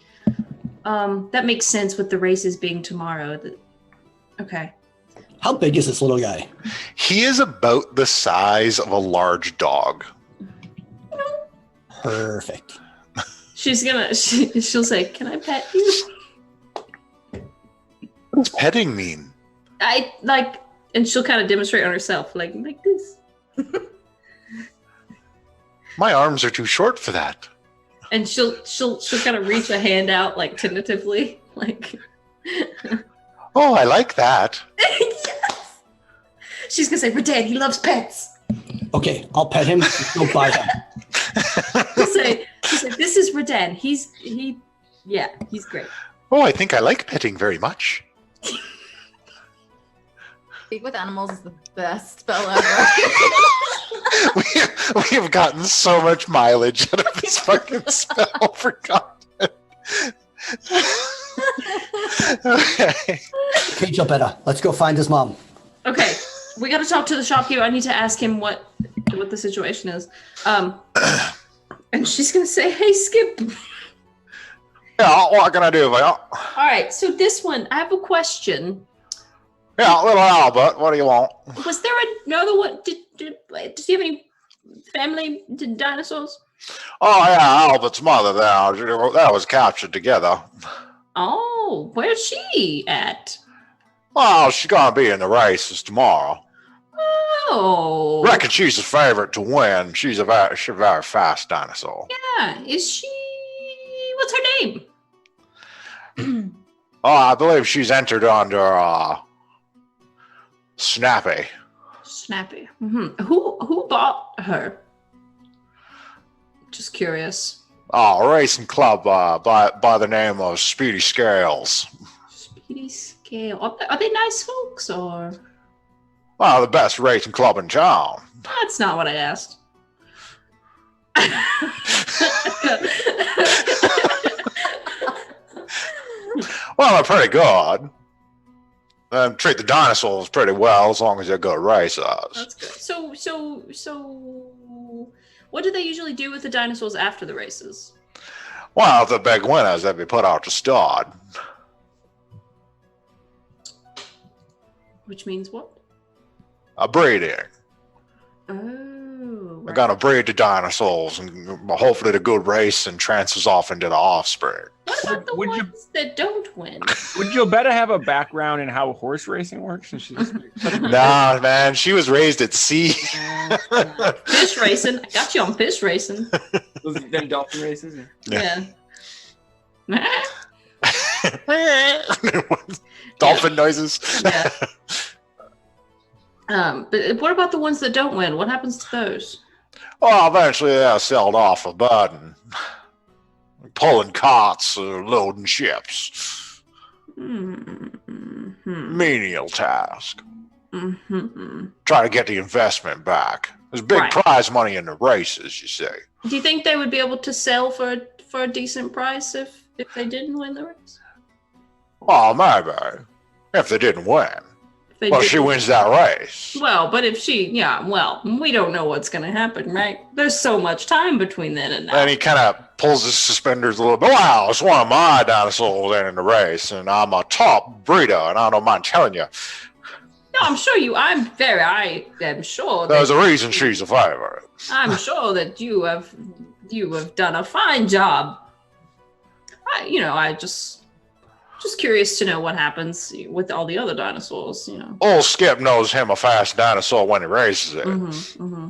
That makes sense with the races being tomorrow. Okay. How big is this little guy? He is about the size of a large dog. Perfect. She'll say, "Can I pet you?" What does petting mean? And she'll kind of demonstrate on herself, like this. My arms are too short for that. And she'll kind of reach a hand out, like tentatively, like. Oh, I like that. Yes. She's gonna say, "Redan, he loves pets." Okay, I'll pet him. Go buy him. She'll say, "This is Redan. He's great." Oh, I think I like petting very much. Speak with animals is the best spell ever. we have gotten so much mileage out of this fucking spell for content. Okay. Okay, Gilberta, let's go find his mom. Okay, we gotta talk to the shopkeeper. I need to ask him what the situation is. And she's gonna say, "Hey, Skip." Yeah, what can I do for you? All right, so this one, I have a question. Yeah, little Albert, what do you want? Was there another one? Did you have any family dinosaurs? Oh, yeah, Albert's mother there. That was captured together. Oh, where's she at? Well, she's going to be in the races tomorrow. Oh. Reckon she's the favorite to win. She's a very fast dinosaur. Yeah, is she... What's her name? Oh, I believe she's entered under Snappy. Snappy. Who bought her? Just curious. Oh, a racing club by the name of Speedy Scales. Speedy Scale. Are they nice folks or? Well, the best racing club in town. That's not what I asked. Well, they're pretty good. Treat the dinosaurs pretty well as long as they're good racers. That's good. So, what do they usually do with the dinosaurs after the races? Well, the big winners that we put out to stud. Which means what? A breeding. Oh, They're gonna breed the dinosaurs, and hopefully the good race and transfers off into the offspring. What about the Would you- ones that don't win? Would Jobetta have a background in how horse racing works? And she's Nah, man, she was raised at sea. Fish racing. I got you on fish racing. those them dolphin races. Yeah. Dolphin noises. Yeah. But what about the ones that don't win? What happens to those? Well, eventually they're sold off a burden. Pulling carts or loading ships. Mm-hmm. Menial task. Mm-hmm. Try to get the investment back. There's big Right. prize money in the races, you see. Do you think they would be able to sell for a decent price if they didn't win the race? Well, maybe. If they didn't win. If they Well, did- she wins that race. Well, but if we don't know what's going to happen, right? There's so much time between then and now. Then he kind of pulls his suspenders a little bit. Wow, it's one of my dinosaurs in the race, and I'm a top breeder, and I don't mind telling you. No, I'm sure I am sure There's a reason she's a favorite. I'm sure that you have done a fine job. I just curious to know what happens with all the other dinosaurs, Old Skip knows him a fast dinosaur when he races it. Mm-hmm.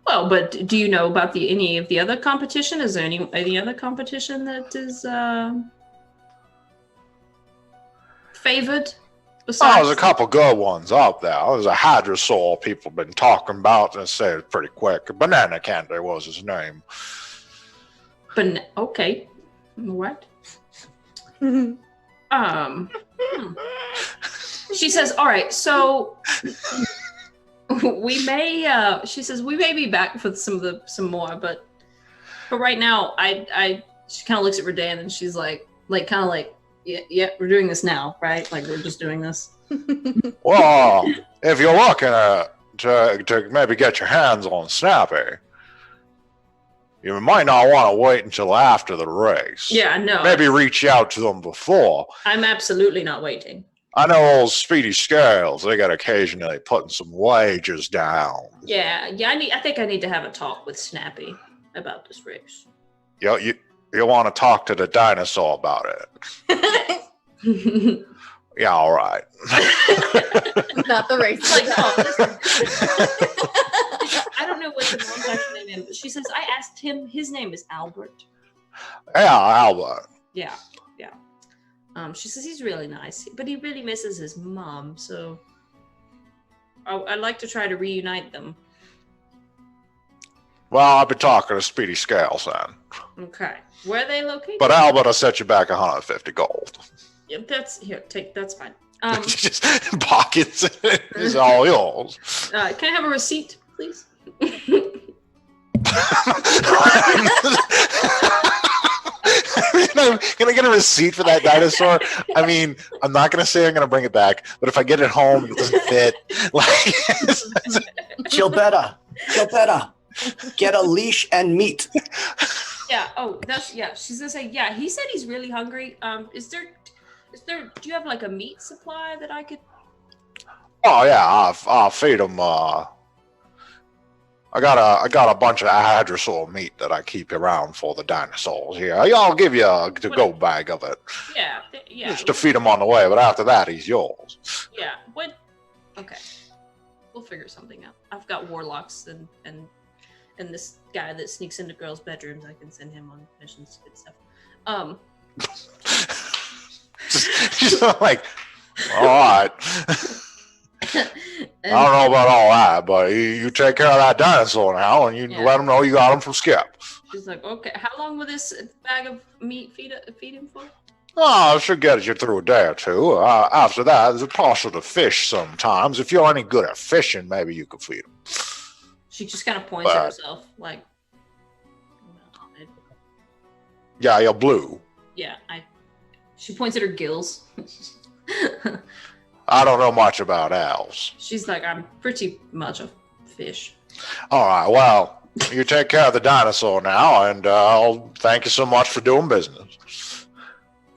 Well, but do you know about any of the other competition? Is there any other competition that is favored? Oh, Besides, there's a couple good ones up there. There's a hadrosaur people been talking about and say it's pretty quick. Banana Candy was his name. Okay, what? She says, all right, so we may she says we may be back for some more, but right now she kind of looks at Redan and she's like yeah, we're doing this now, right? Like we're just doing this. Well, if you're looking to maybe get your hands on Snappy, you might not want to wait until after the race. Yeah, no. Maybe reach out to them before. I'm absolutely not waiting. I know old Speedy Scales. They got occasionally putting some wagers down. Yeah. I think I need to have a talk with Snappy about this race. You want to talk to the dinosaur about it? Yeah, all right. Not the race. Like, I don't know what the mom's actual name is, but she says I asked him. His name is Albert. Yeah, Albert. Yeah. She says he's really nice, but he really misses his mom. So I'd like to try to reunite them. Well, I'll be talking to Speedy Scales then. Okay. Where are they located? But Albert, I'll set you back 150 gold. Yeah, that's fine. Just pockets it. It's all yours. Can I have a receipt, please? Can I get a receipt for that dinosaur? I mean, I'm not gonna say I'm gonna bring it back, but if I get it home and it doesn't fit, like Gilberta, get a leash and meat. Yeah. Oh, she's gonna say, yeah. He said he's really hungry. Is there? Do you have like a meat supply that I could? oh yeah, I'll feed him. I got a bunch of hadrosaur meat that I keep around for the dinosaurs here. I'll give you a to-go bag of it. Yeah. Just to feed him on the way, but after that, he's yours. Yeah. What? Okay. We'll figure something out. I've got warlocks and this guy that sneaks into girls' bedrooms. I can send him on missions to get stuff. just like, all right. I And don't know about all that, but you take care of that dinosaur now, and you let him know you got him from Skip. she's like, okay, how long will this bag of meat feed him for? Oh, I should get you through a day or two. After that, there's a parcel to fish sometimes. If you're any good at fishing, maybe you could feed him. She just kind of points at herself, like, Yeah, you're blue. yeah, she points at her gills. I don't know much about owls. She's like, I'm pretty much a fish. All right, well, you take care of the dinosaur now, and I'll thank you so much for doing business.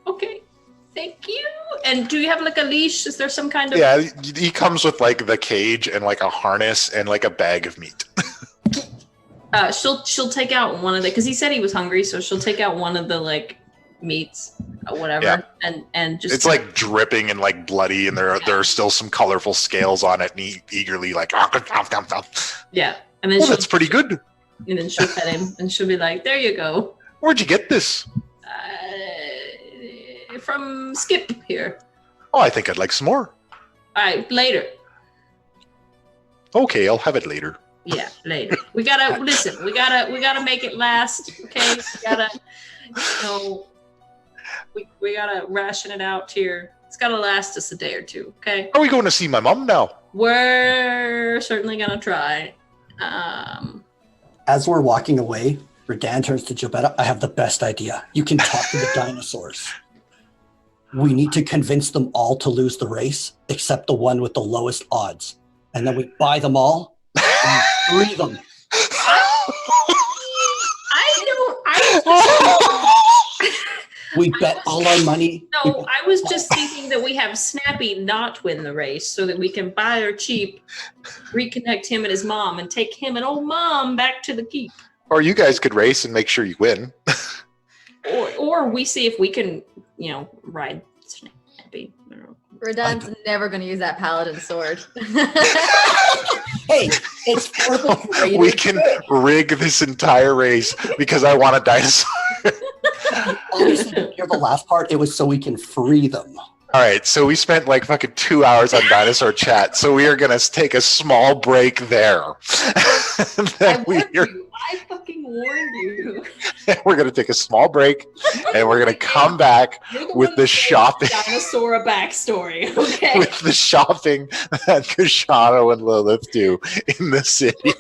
Okay, thank you. And do you have like a leash? Is there some kind of? Yeah, he comes with like the cage and like a harness and like a bag of meat. She'll take out one of the, because he said he was hungry, so she'll take out one of the like meats, or whatever, and just. It's like dripping and like bloody, and there are still some colorful scales on it, and he eagerly like. Yeah, and then That's pretty good. And then she'll pet him, and she'll be like, "There you go." Where'd you get this? From Skip here. Oh, I think I'd like some more. All right, later. Okay, I'll have it later. Yeah, later. We gotta listen. We gotta make it last. Okay, we gotta, we gotta ration it out here. It's gotta last us a day or two. Okay. Are we going to see my mom now? We're certainly gonna try. As we're walking away, Redan turns to Jobetta. I have the best idea. You can talk to the dinosaurs. We need to convince them all to lose the race, except the one with the lowest odds. And then we buy them all and free them. We bet all our money. No, I was just thinking that we have Snappy not win the race so that we can buy her cheap, reconnect him and his mom, and take him and old mom back to the keep. Or you guys could race and make sure you win. Or we see if we can, ride Snappy. I don't know. Redan's never going to use that paladin sword. Hey, it's for the greater We can rig this entire race because I want a dinosaur. Honestly, to hear the last part, it was so we can free them. All right, so we spent like fucking 2 hours on dinosaur chat, so we are gonna take a small break there. I warned you. I fucking warned you. We're gonna take a small break, and we're gonna come back with the shopping. Dinosaur a backstory, okay? With the shopping that Kashano and Lilith do in the city.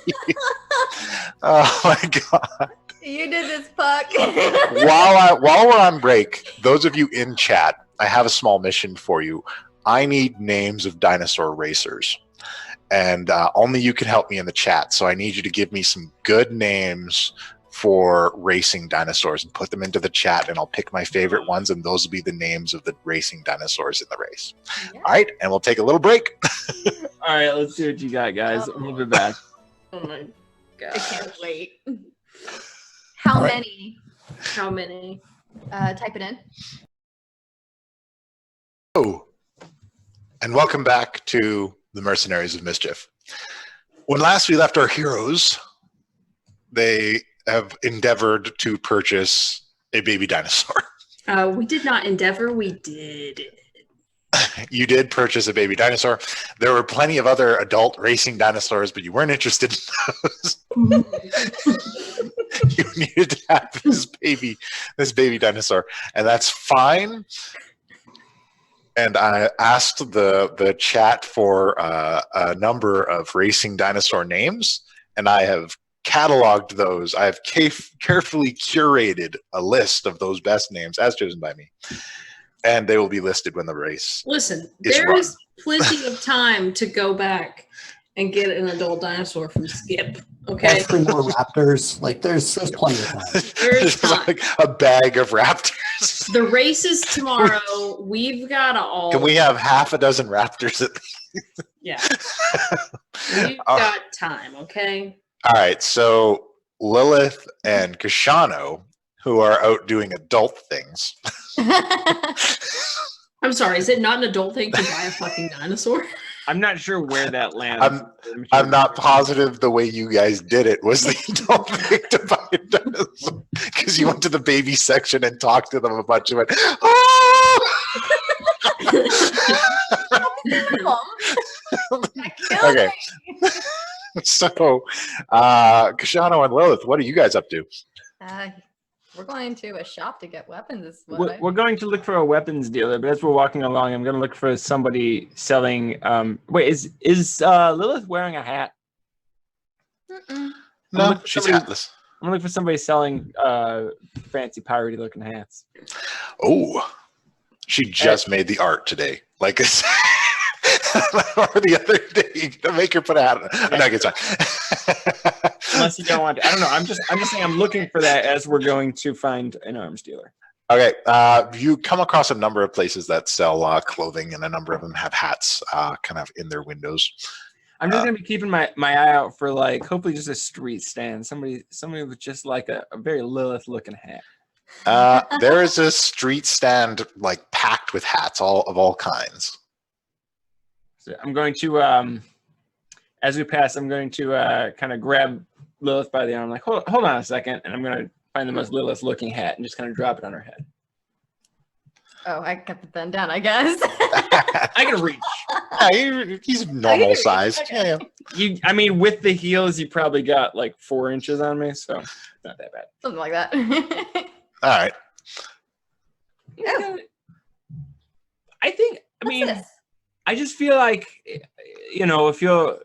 Oh my god. You did this, Puck. While we're on break, those of you in chat, I have a small mission for you. I need names of dinosaur racers, and only you can help me in the chat. So I need you to give me some good names for racing dinosaurs and put them into the chat, and I'll pick my favorite ones, and those will be the names of the racing dinosaurs in the race. Yeah. All right, and we'll take a little break. All right, let's see what you got, guys. We'll be back. Oh my god. I can't wait. How many? How many? Type it in. Oh, and welcome back to the Mercenaries of Mischief. When last we left our heroes, they have endeavored to purchase a baby dinosaur. We did not endeavor, we did. You did purchase a baby dinosaur. There were plenty of other adult racing dinosaurs, but you weren't interested in those. You needed to have this baby dinosaur, and that's fine. And I asked the chat for a number of racing dinosaur names, and I have cataloged those. I have carefully curated a list of those best names as chosen by me, and they will be listed when the race. Listen, is there run. is plenty of time to go back and get an adult dinosaur from Skip. Okay. And 3 more raptors. Like there's plenty of time. There's time. Like a bag of raptors. The race is tomorrow. We've got all. Can we have half a dozen raptors at least? Yeah. We've got time, okay? All right, so Lilith and Kashano, who are out doing adult things. I'm sorry, is it not an adult thing to buy a fucking dinosaur? I'm not sure where that lands. I'm not positive the way you guys did it was the adult thing to buy a dinosaur. Because you went to the baby section and talked to them a bunch and went, oh! Okay. So, Kashano and Lilith, what are you guys up to? We're going to a shop to get weapons. Is what We're going to look for a weapons dealer, but as we're walking along, I'm going to look for somebody selling. Wait, is Lilith wearing a hat? No, she's hatless. I'm going to look for somebody selling fancy piratey looking hats. Oh, she just made the art today. Like this. Or the other day to make her put a hat on. Yeah. No, it's fine. Unless you don't want to. I don't know. I'm just saying I'm looking for that as we're going to find an arms dealer. Okay, you come across a number of places that sell clothing, and a number of them have hats kind of in their windows. I'm just gonna be keeping my eye out for like hopefully just a street stand, somebody with just like a very Lilith looking hat. There is a street stand like packed with hats, all kinds. So I'm going to as we pass, I'm going to kind of grab Lilith by the arm, like hold on a second, and I'm gonna find the most Lilith looking hat and just kind of drop it on her head. Oh, I got the pen down, I guess. I can reach. Yeah, he's normal size. Okay. Yeah. I mean, with the heels, you probably got like 4 inches on me, so it's not that bad. Something like that. All right. Oh. I mean, I just feel like, if you're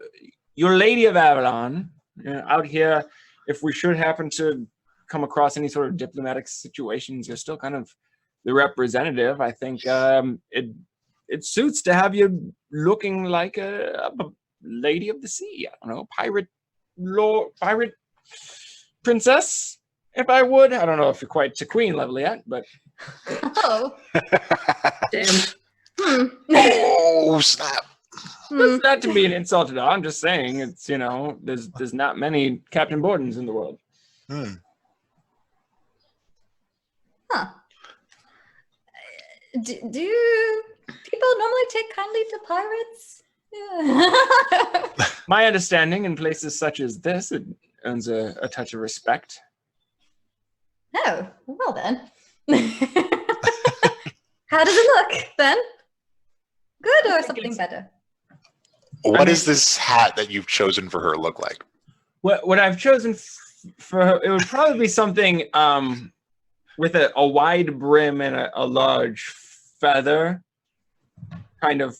Lady of Avalon, out here, if we should happen to come across any sort of diplomatic situations, you're still kind of the representative. I think it suits to have you looking like a lady of the sea. I don't know, pirate princess, if I would. I don't know if you're quite to queen level yet, but Oh. Damn. Oh snap! it's not to be an insult at all. I'm just saying it's there's not many Captain Bordens in the world. Hmm. Huh. Do people normally take kindly to pirates? Yeah. My understanding, in places such as this, it earns a touch of respect. Oh, well then. How does it look then? Good or something better? What does this hat that you've chosen for her look like? What I've chosen for her, it would probably be something with a wide brim and a large feather, kind of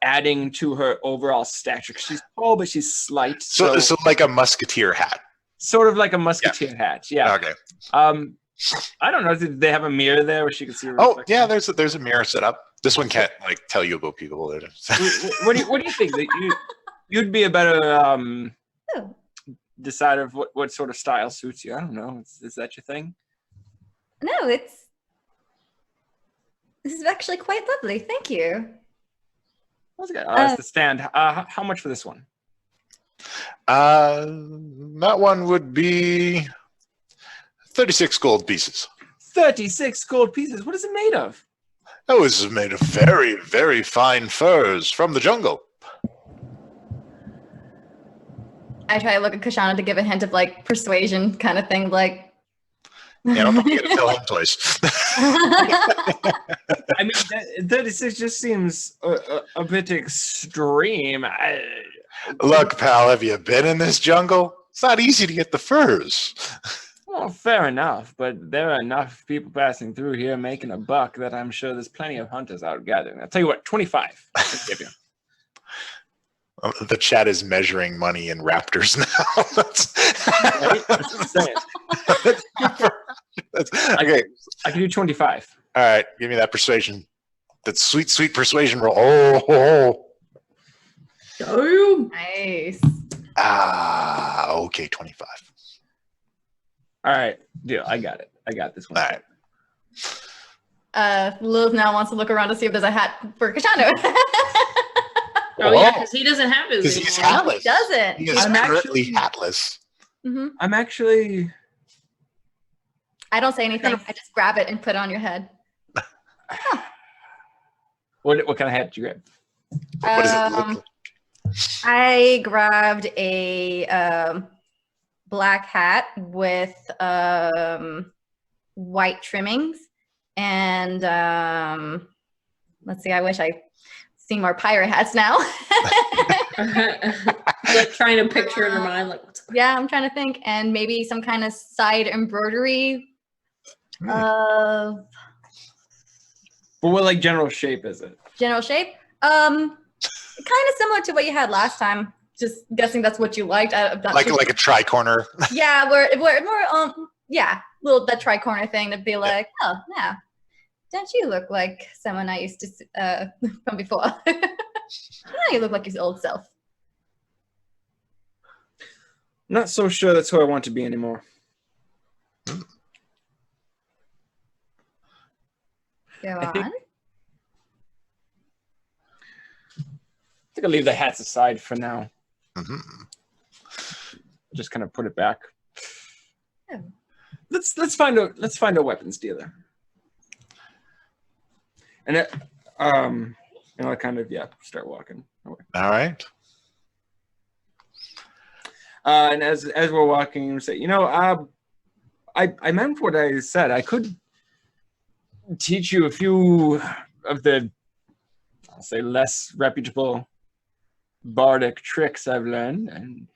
adding to her overall stature. She's tall, but she's slight. So like a musketeer hat. Sort of like a musketeer hat. Yeah. Okay. I don't know. Did they have a mirror there where she could see her Oh reflection? yeah, there's a mirror set up. This one can't like tell you about people. What do you think? That you'd be a better decider of what sort of style suits you? I don't know. Is that your thing? No, this is actually quite lovely. Thank you. That's the stand. How much for this one? That one would be 36 gold pieces. 36 gold pieces. What is it made of? That was made of very, very fine furs from the jungle. I try to look at Kashana to give a hint of like persuasion kind of thing, like. Yeah, I'm probably gonna tell him twice. I mean, 36 just seems a bit extreme. Look, pal, have you been in this jungle? It's not easy to get the furs. Well, fair enough, but there are enough people passing through here making a buck that I'm sure there's plenty of hunters out gathering. I'll tell you what, 25. I'll give you. The chat is measuring money in raptors now. Right? That's what I'm saying. Okay. I can do 25. All right. Give me that persuasion. That sweet, sweet persuasion roll. Oh. Nice. Okay. 25. All right, deal. I got it. I got this one. All right. Lilith now wants to look around to see if there's a hat for Kashano. Oh yeah, because he doesn't have his. Because he's anymore. hatless. He doesn't. He is I'm currently actually- hatless. Mm-hmm. I'm actually. I don't say anything. I just grab it and put it on your head. What kind of hat did you grab? What does it look like? I grabbed a black hat with white trimmings and let's see. I wish I see more pirate hats now. Like trying to picture in her mind, like what's Yeah, I'm trying to think, and maybe some kind of side embroidery. But what like general shape is it? General shape. Kind of similar to what you had last time. Just guessing that's what you liked. I'm not sure. Like a tri-corner. Yeah, we're more yeah, little that tri-corner thing to be like, oh yeah, don't you look like someone I used to from before? Now you look like your old self. Not so sure that's who I want to be anymore. Go I think- on. I think I'll leave the hats aside for now. Mm-hmm. Just kind of put it back. Oh. Let's find a weapons dealer. And I kind of start walking away. All right. And as we're walking, we say, I meant what I said. I could teach you a few of the, I'll say, less reputable bardic tricks I've learned. And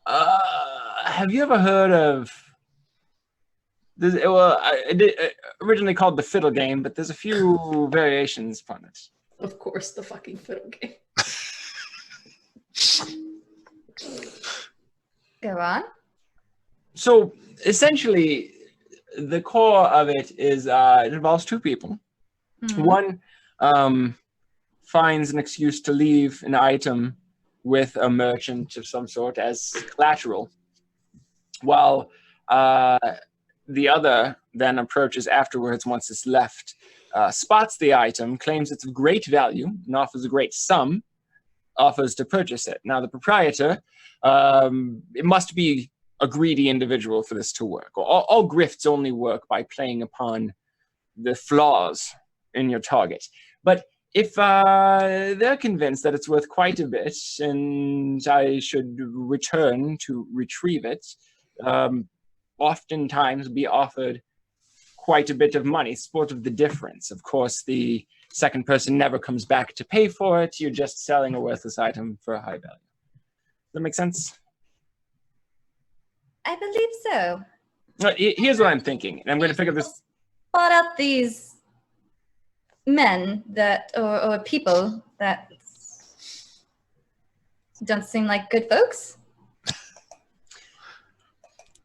have you ever heard of this? Well, I did originally called the fiddle game, but there's a few variations upon it. of course the fucking fiddle game. Go on. So essentially, the core of it is it involves two people. Mhm. One finds an excuse to leave an item with a merchant of some sort as collateral, while the other then approaches afterwards once it's left, spots the item, claims it's of great value, and offers a great sum, offers to purchase it. Now, the proprietor, it must be a greedy individual for this to work. All grifts only work by playing upon the flaws in your target. But if they're convinced that it's worth quite a bit and I should return to retrieve it, oftentimes be offered quite a bit of money, sort of the difference. Of course, the second person never comes back to pay for it. You're just selling a worthless item for a high value. Does that make sense? I believe so. Here's what I'm thinking, and I'm going to figure this. Spot out these men that, or people that don't seem like good folks.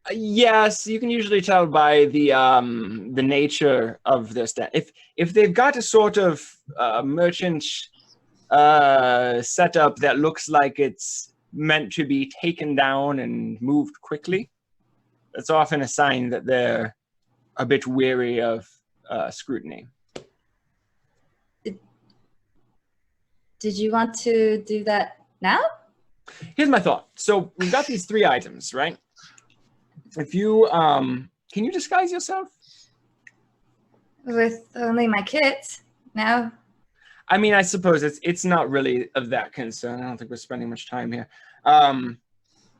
Yes, you can usually tell by the nature of their stand. If they've got a sort of merchant setup that looks like it's meant to be taken down and moved quickly, that's often a sign that they're a bit weary of scrutiny. Did you want to do that now? Here's my thought. So we've got these three items, right? If you can you disguise yourself? With only my kit. No. I mean, I suppose it's not really of that concern. I don't think we're spending much time here.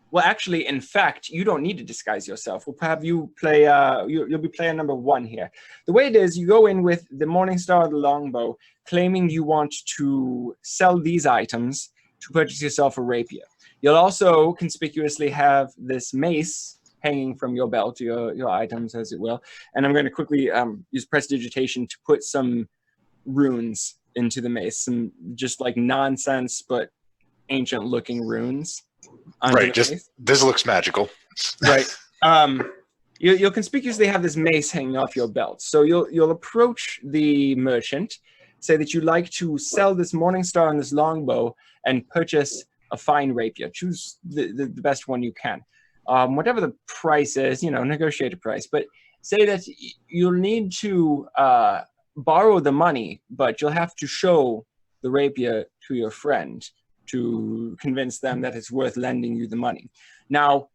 Well, actually, in fact, you don't need to disguise yourself. We'll have you play. You'll be player number one here. The way it is, you go in with the Morningstar or the Longbow, claiming you want to sell these items to purchase yourself a rapier. You'll also conspicuously have this mace hanging from your belt, your items, as it will. And I'm going to quickly use prestidigitation to put some runes into the mace, some just like nonsense but ancient-looking runes. Right, just this looks magical. Right. You'll conspicuously have this mace hanging off your belt. So you'll approach the merchant, say that you'd like to sell this Morningstar and this longbow and purchase a fine rapier. Choose the best one you can. Whatever the price is, negotiate a price. But say that you'll need to borrow the money, but you'll have to show the rapier to your friend to convince them that it's worth lending you the money. Now,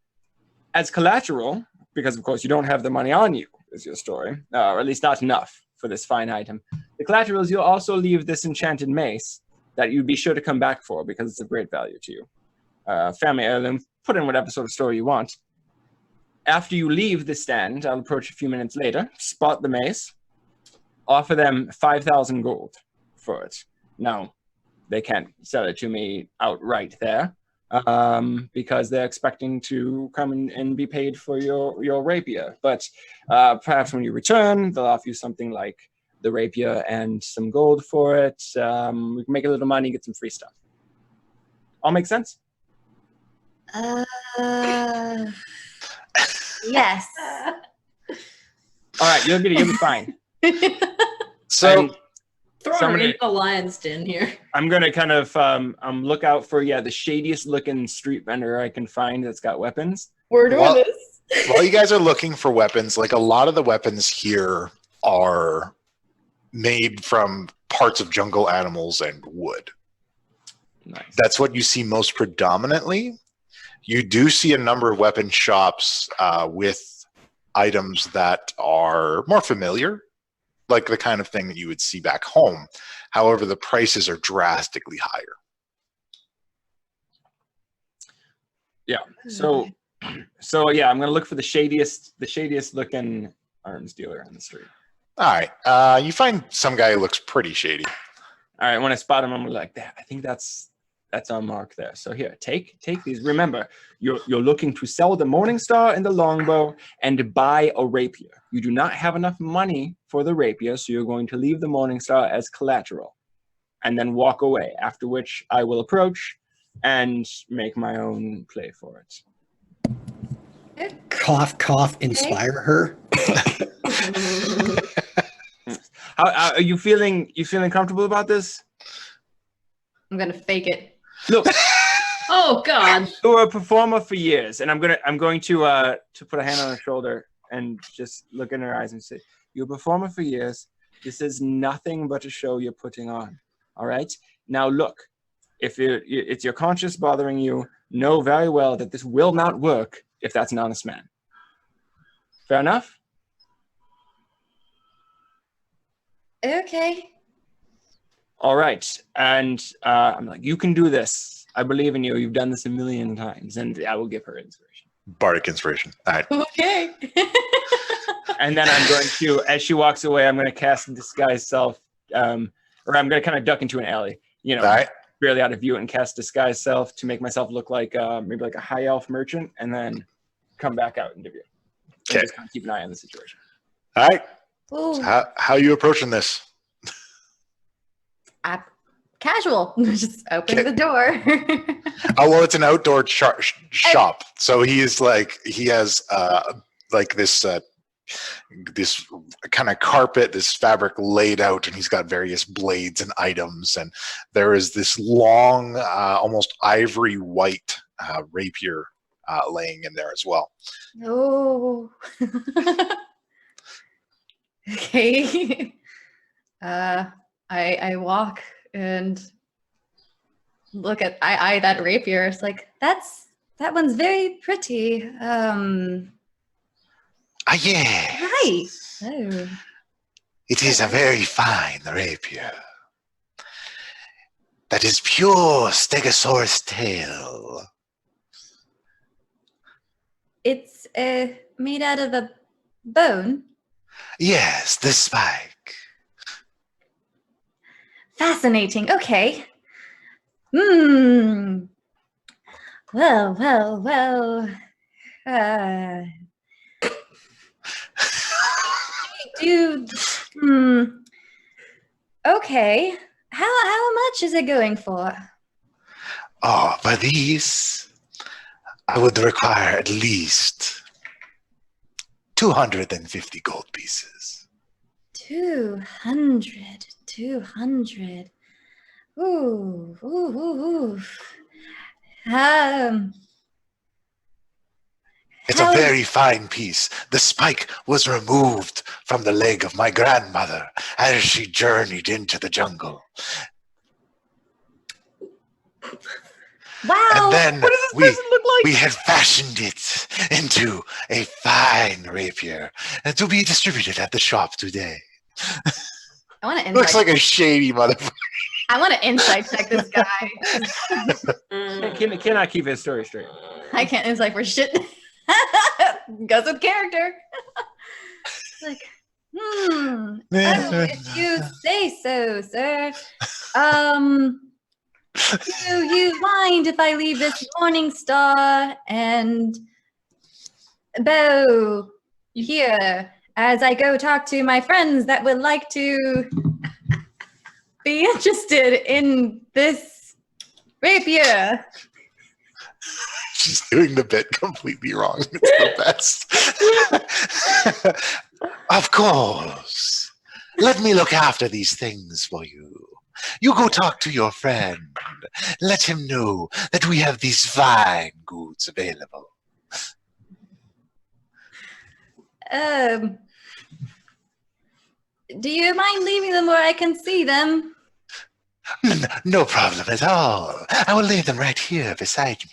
as collateral, because of course you don't have the money on you, is your story, or at least not enough for this fine item. The collateral is you'll also leave this enchanted mace that you'd be sure to come back for because it's of great value to you. Family heirloom, put in whatever sort of story you want. After you leave the stand, I'll approach a few minutes later, spot the mace, offer them 5,000 gold for it. Now, they can't sell it to me outright there because they're expecting to come and be paid for your rapier. But perhaps when you return, they'll offer you something like the rapier and some gold for it. We can make a little money, get some free stuff. All make sense? Yes. All right, you'll be fine. So And Throwing her somebody- into the lion's den here. I'm gonna kind of look out for the shadiest looking street vendor I can find that's got weapons. We're doing Well- this. while you guys are looking for weapons, like a lot of the weapons here are made from parts of jungle animals and wood. Nice. That's what you see most predominantly. You do see a number of weapon shops with items that are more familiar, like the kind of thing that you would see back home. However, the prices are drastically higher. So yeah, I'm gonna look for the shadiest looking arms dealer on the street. All right. You find some guy who looks pretty shady. All right, when I spot him, I'm like, that. I think that's on mark there. So here, take these. Remember, you're looking to sell the Morning Star and the longbow and buy a rapier. You do not have enough money for the rapier, so you're going to leave the Morning Star as collateral, and then walk away. After which, I will approach and make my own play for it. Cough, cough, inspire her. How are you feeling? You feeling comfortable about this? I'm gonna fake it. Look, Oh God. you were a performer for years, and I'm going to put a hand on her shoulder and just look in her eyes and say, "You're a performer for years. This is nothing but a show you're putting on. All right. Now look, if it's your conscience bothering you, know very well that this will not work if that's an honest man. Fair enough." Okay. All right. And I'm like, you can do this. I believe in you. You've done this a million times. And I will give her inspiration. Bardic inspiration. All right. Okay. And then I'm going to, as she walks away, I'm going to cast Disguise Self, or I'm going to kind of duck into an alley, All right. barely out of view, and cast Disguise Self to make myself look like maybe like a high elf merchant, and then come back out into view. And Okay. just kind of keep an eye on the situation. All right. Ooh, How are you approaching this? casual. Just open Okay. the door. Oh, well, it's an outdoor shop. So he has like this kind of carpet, this fabric laid out, and he's got various blades and items. And there is this long, almost ivory white rapier laying in there as well. Oh. Okay. I walk and look at I eye that rapier. It's like that one's very pretty. Ah, yeah. Right. Oh. It is a very fine rapier. That is pure Stegosaurus tail. It's made out of a bone. Yes, the spike. Fascinating. Okay. Hmm. Well. Dude. Okay. How much is it going for? Oh, but these, I would require at least 250 gold pieces. 200. Ooh. It's How- a very fine piece. The spike was removed from the leg of my grandmother as she journeyed into the jungle. Wow. And then What does this we person look like? we had fashioned it into a fine rapier and to be distributed at the shop today. I want to Looks insight. like a shady motherfucker. I want to insight check this guy. Cannot keep his story straight. I can't insight for shit. Goes with character. Like, if you say so, sir. Do you mind if I leave this Morning Star and bow here as I go talk to my friends that would like to be interested in this rapier? She's doing the bit completely wrong. It's the best. Of course. Let me look after these things for you. You go talk to your friend. Let him know that we have these fine goods available. Do you mind leaving them where I can see them? No problem at all. I will leave them right here beside me.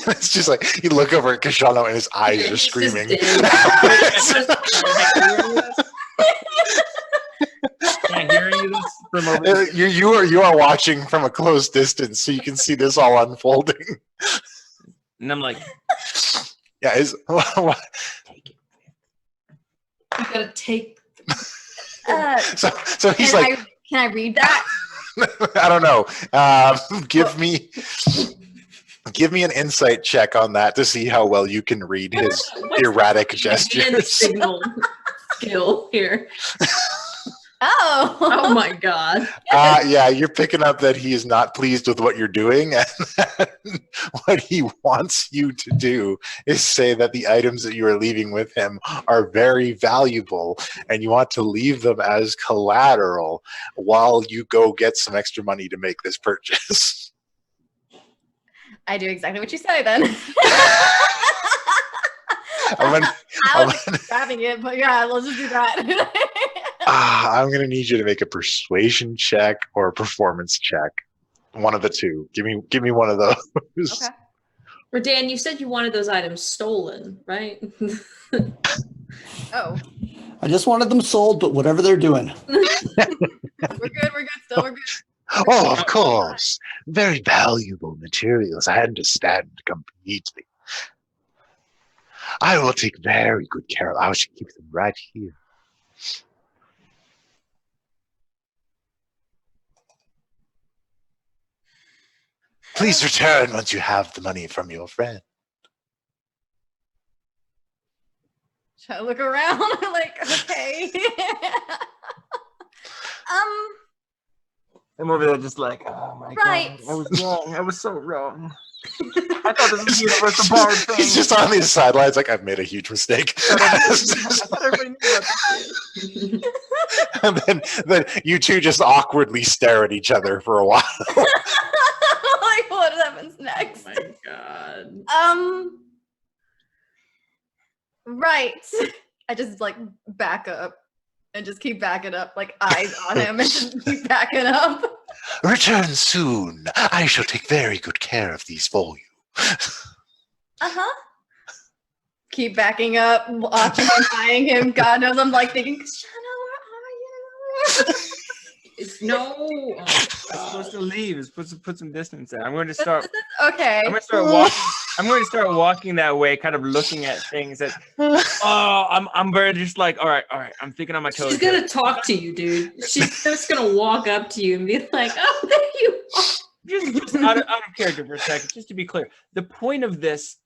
It's just like you look over at Kashano and his eyes are He's screaming. just Can I hear you this from over there? You are watching from a close distance, so you can see this all unfolding. And I'm like, Yeah, take it. You gotta take. so he's like, Can I read that? I don't know. Give me an insight check on that to see how well you can read his erratic Hand gestures. signal skill here. Oh. Oh my god. Yeah, you're picking up that he is not pleased with what you're doing, and that what he wants you to do is say that the items that you are leaving with him are very valuable, and you want to leave them as collateral while you go get some extra money to make this purchase. I do exactly what you say then. I'm I was grabbing it, but yeah, let's just do that. I'm gonna need you to make a persuasion check or a performance check. One of the two. Give me one of those. Okay. Redan, you said you wanted those items stolen, right? Oh, I just wanted them sold, but whatever they're doing. we're good. Still, we're good. Oh, of course. Very valuable materials. I understand completely. I will take very good care of. I should keep them right here. Please return once you have the money from your friend. Try to look around, like, okay. I'm over there just like, oh my Right. god, I was wrong. I was so wrong. I thought this was a universal bard thing. He's just on these sidelines like, I've made a huge mistake. I thought everybody knew about this. And then you two just awkwardly stare at each other for a while. Like, what happens Oh next? my god. Right. I just like back up and just keep backing up, like eyes on him, and just keep backing up. Return soon. I shall take very good care of these for you. Uh-huh. Keep backing up, watching him, eyeing him. God knows I'm like thinking, Shana, where are you? It's no. Oh, I'm supposed to leave. It's supposed to put some distance there. I'm going to start. Okay. I'm going to start walking. I'm going to start walking that way, kind of looking at things that. Oh, I'm very just like, all right. I'm thinking on my toes. she's gonna talk to you, dude. She's just gonna walk up to you and be like, "Oh, there you are." Just out of character for a second, just to be clear. The point of this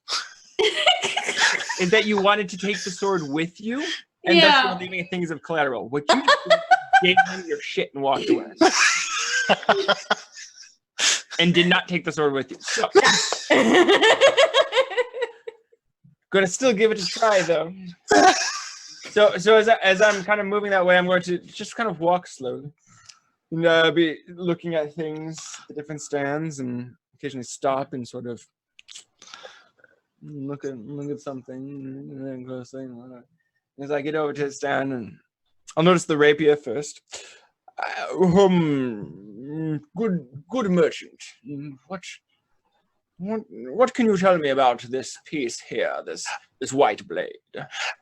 is that you wanted to take the sword with you, and thus Yeah. you're leaving things of collateral. What you just did, gave them your shit and walked away, and did not take the sword with you. So, gonna still give it a try though. So as I'm kind of moving that way, I'm going to just kind of walk slowly, and be looking at things, the different stands, and occasionally stop and sort of look at something, and then closely. As I get over to the stand, and I'll notice the rapier first. Good merchant. What can you tell me about this piece here, this white blade?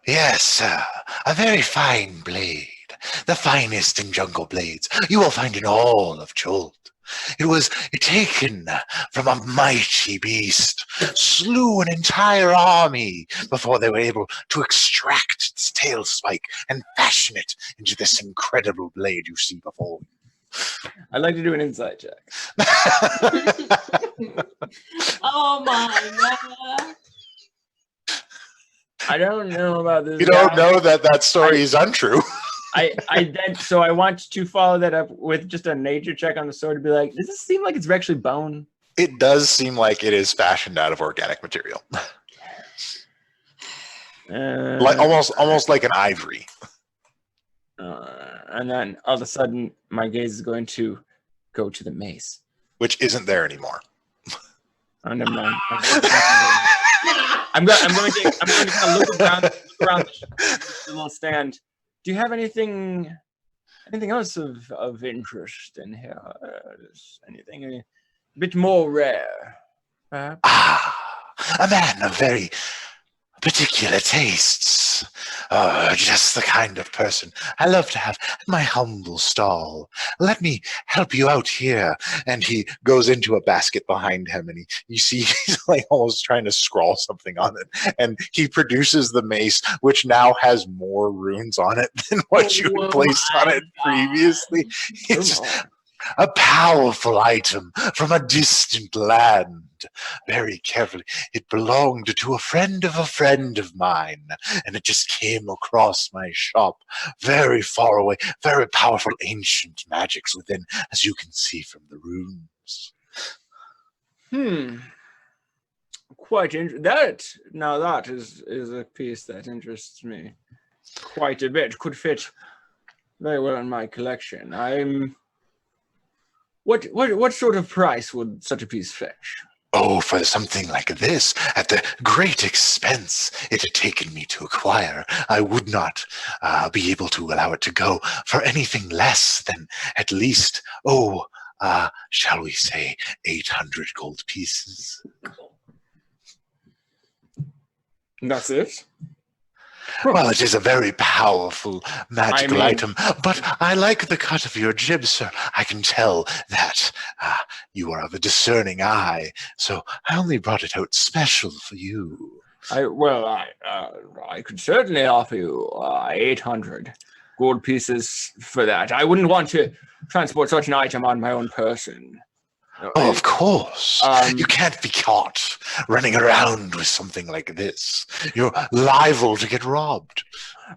Yes, sir. A very fine blade. The finest in jungle blades you will find in all of Jolt. It was taken from a mighty beast, slew an entire army before they were able to extract its tail spike and fashion it into this incredible blade you see before I'd like to do an insight check. you. Oh my god. I don't know about this. You don't guy. know that story is untrue. So I want to follow that up with just a nature check on the sword to be like, does this seem like it's actually bone? It does seem like it is fashioned out of organic material, like almost like an ivory. And then all of a sudden, my gaze is going to go to the mace. Which isn't there anymore. Oh, never mind. I'm going to kind of look around the little stand. Do you have anything else of interest in here? Anything a bit more rare? Perhaps? A man of very particular tastes. Just the kind of person I love to have at my humble stall. Let me help you out here. And he goes into a basket behind him, and you see he's like almost trying to scrawl something on it. And he produces the mace, which now has more runes on it than what you had placed on it previously. It's a powerful item from a distant land. Very carefully, it belonged to a friend of mine, and it just came across my shop very far away. Very powerful ancient magics within, as you can see from the runes. Quite interesting. That is a piece that interests me quite a bit. Could fit very well in my collection. What sort of price would such a piece fetch? Oh, for something like this, at the great expense it had taken me to acquire, I would not be able to allow it to go for anything less than at least, shall we say, 800 gold pieces. That's it? Well, it is a very powerful magical item, but I like the cut of your jib, sir. I can tell that you are of a discerning eye, so I only brought it out special for you. I could certainly offer you 800 gold pieces for that. I wouldn't want to transport such an item on my own person. Oh, of course. You can't be caught running around with something like this. You're liable to get robbed.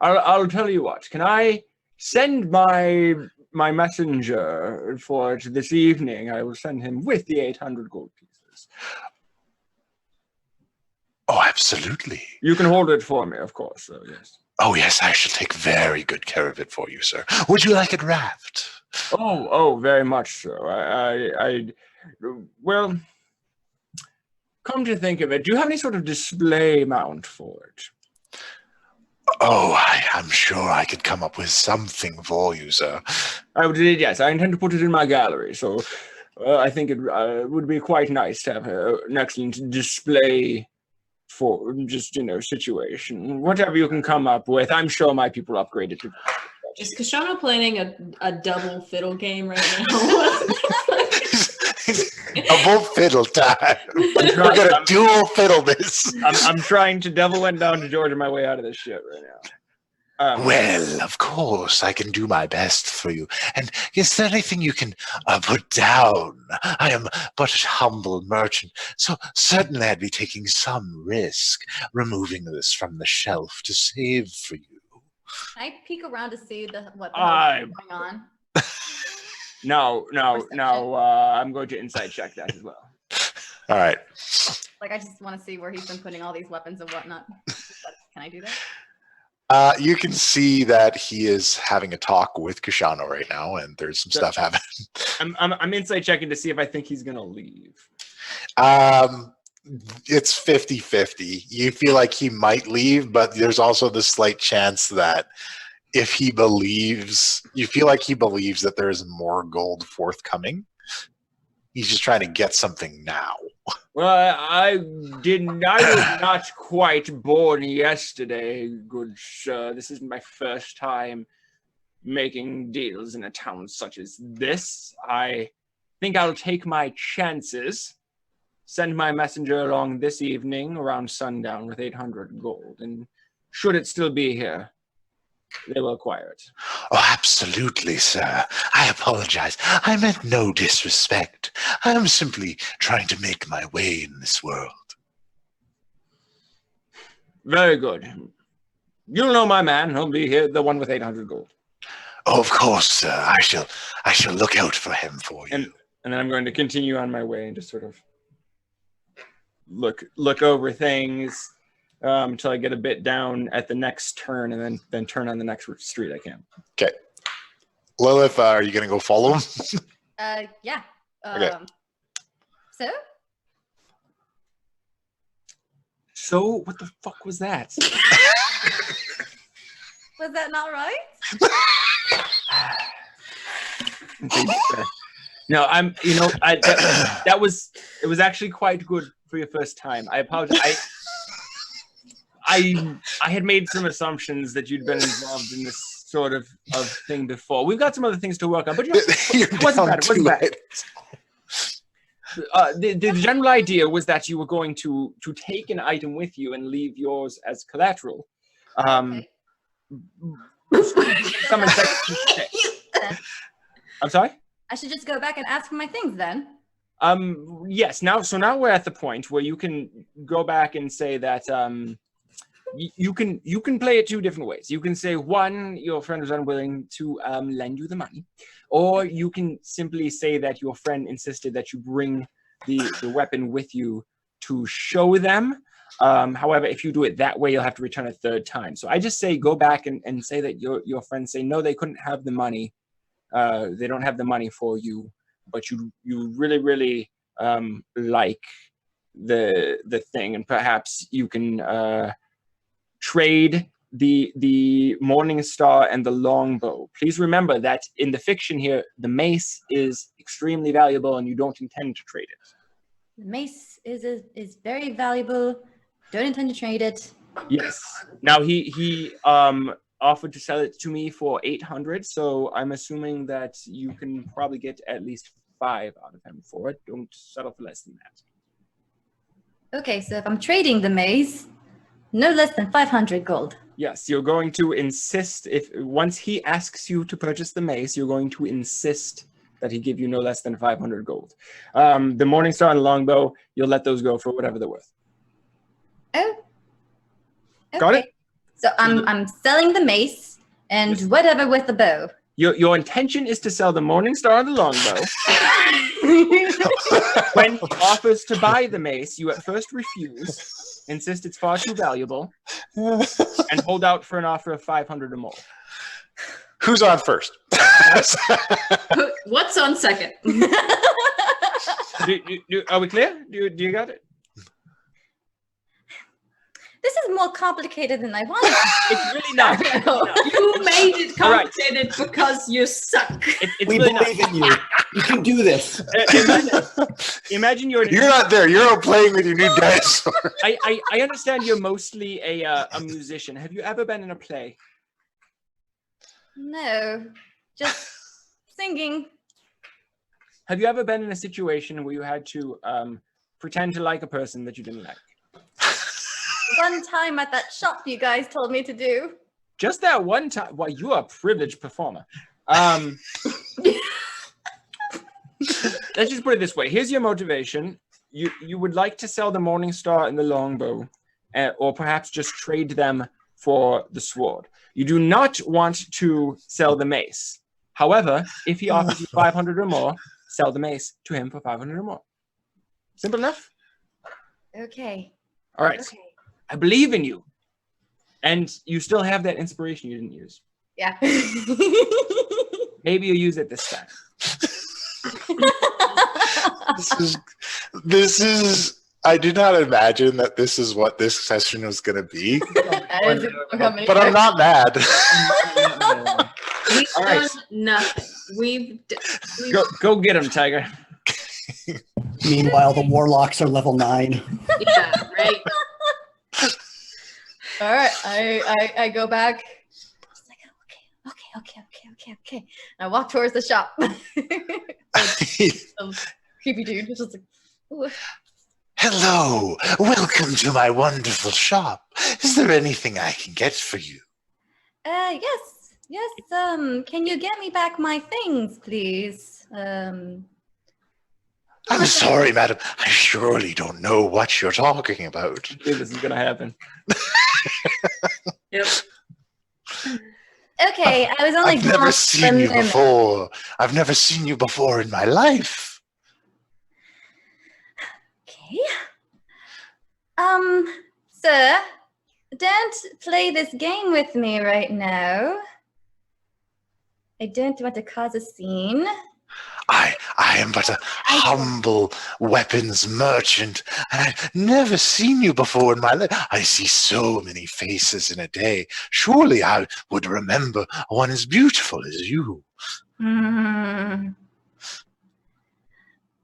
I'll tell you what. Can I send my messenger for it this evening? I will send him with the 800 gold pieces. Oh, absolutely. You can hold it for me, of course. So yes. Oh, yes, I shall take very good care of it for you, sir. Would you like it wrapped? Oh, very much so. Well, come to think of it, do you have any sort of display mount for it? Oh, I'm sure I could come up with something for you, sir. Yes, I intend to put it in my gallery, so I think it would be quite nice to have an excellent display for just, situation. Whatever you can come up with, I'm sure my people upgraded to. Is Kashana planning a double fiddle game right now? Double fiddle time. We're gonna dual fiddle this. I'm trying to devil went down to Georgia my way out of this shit right now. Well, of course, I can do my best for you. And is there anything you can put down? I am but a humble merchant, so certainly I'd be taking some risk removing this from the shelf to save for you. Can I peek around to see what is going on? No. I'm going to insight check that as well. All right. Like, I just want to see where he's been putting all these weapons and whatnot. Can I do that? You can see that he is having a talk with Kashano right now, and there's some stuff happening. I'm insight checking to see if I think he's gonna leave. It's 50-50. You feel like he might leave, but there's also the slight chance that if he believes, you feel like he believes that there's more gold forthcoming. He's just trying to get something now. Well, I was not quite born yesterday, good sir. This is my first time making deals in a town such as this. I think I'll take my chances. Send my messenger along this evening around sundown with 800 gold. And should it still be here, they will acquire it. Oh, absolutely, sir. I apologize. I meant no disrespect. I am simply trying to make my way in this world. Very good. You'll know my man. He'll be here, the one with 800 gold. Oh, of course, sir. I shall look out for him for you. And then I'm going to continue on my way and just sort of look over things until I get a bit down at the next turn, and then turn on the next street I can. Okay. Lilith, are you going to go follow him? Yeah. Okay. So? So, what the fuck was that? Was that not right? No, it was actually quite good for your first time. I apologize. I had made some assumptions that you'd been involved in this sort of thing before. We've got some other things to work on, but it wasn't bad. It wasn't bad. The general idea was that you were going to take an item with you and leave yours as collateral. Okay. I'm sorry? I should just go back and ask for my things then. Yes. Now we're at the point where you can go back and say that you can play it two different ways. You can say, one, your friend is unwilling to lend you the money, or you can simply say that your friend insisted that you bring the weapon with you to show them. However, if you do it that way, you'll have to return a third time. So I just say go back and say that your friends say no, they couldn't have the money. They don't have the money for you, but you really, really like the thing, and perhaps you can trade the Morning Star and the longbow. Please remember that in the fiction here, the mace is extremely valuable, and you don't intend to trade it. The mace is very valuable. Don't intend to trade it. Yes. Now he offered to sell it to me for 800, so I'm assuming that you can probably get at least 5 out of him for it. Don't settle for less than that. Okay, so if I'm trading the mace, no less than 500 gold. Yes, you're going to insist, once he asks you to purchase the mace, you're going to insist that he give you no less than 500 gold. The Morning Star and the longbow, you'll let those go for whatever they're worth. Oh. Okay. Got it? So I'm selling the mace and whatever with the bow. Your intention is to sell the Morning Star and the longbow. When he offers to buy the mace, you at first refuse, insist it's far too valuable, and hold out for an offer of 500 or more. Who's on first? What's on second? Are we clear? Do you got it? This is more complicated than I wanted. It's really not. You made it complicated because you suck. It's We really believe in you. You can do this. Imagine you're not there. You're out playing with your new dinosaur. I understand you're mostly a musician. Have you ever been in a play? No, just singing. Have you ever been in a situation where you had to pretend to like a person that you didn't like? One time at that shop you guys told me to do. Just that one time? Well, you are a privileged performer. Let's just put it this way. Here's your motivation. You would like to sell the Morning Star and the longbow, or perhaps just trade them for the sword. You do not want to sell the mace. However, if he offers you 500 or more, sell the mace to him for 500 or more. Simple enough? Okay. All right. Okay. I believe in you. And you still have that inspiration you didn't use. Yeah. Maybe you'll use it this time. This is I did not imagine that this is what this session was going to be. But I'm not mad. We've All right. done nothing. We've Go get him, Tiger. Meanwhile, the warlocks are level 9. yeah, right. All right, I go back. Just like, okay. And I walk towards the shop. Creepy dude. Just like, ooh. Hello, welcome to my wonderful shop. Is there anything I can get for you? Yes. Can you get me back my things, please? I'm sorry, madam. I surely don't know what you're talking about. I believe this is gonna happen. Yep. Okay, I was only I've never gone seen for a you minute. before. I've never seen you before in my life. Okay. Sir, don't play this game with me right now. I don't want to cause a scene. I am but a humble weapons merchant. I've never seen you before in my life. I see so many faces in a day. Surely I would remember one as beautiful as you.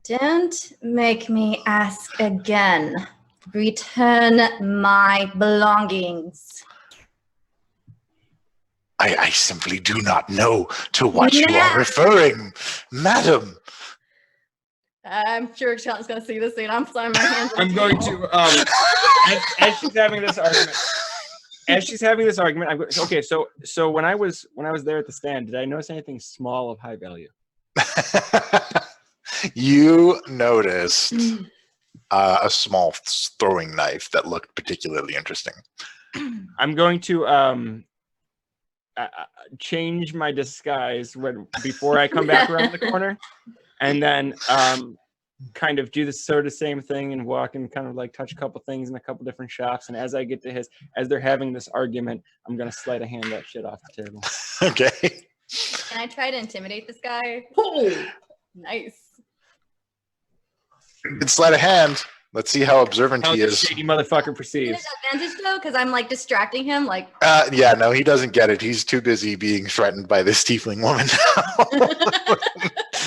Don't make me ask again. Return my belongings. I simply do not know to what you Yeah. are referring, madam. I'm sure Sean's gonna see this scene. I'm slamming my hands. on I'm the going table. to as she's having this argument. As she's having this argument, I'm going, okay. So when I was there at the stand, did I notice anything small of high value? You noticed a small throwing knife that looked particularly interesting. I'm going to change my disguise before I come back around the corner, and then kind of do the sort of same thing and walk and kind of like touch a couple things in a couple different shops. And as I get to as they're having this argument, I'm gonna sleight of hand that shit off the table. Okay. Can I try to intimidate this guy? Oh, Nice. It's sleight of hand. Let's see how observant How he this is. shady motherfucker Is perceives. it advantage though? Because I'm like distracting him. Like, Yeah, no, he doesn't get it. He's too busy being threatened by this tiefling woman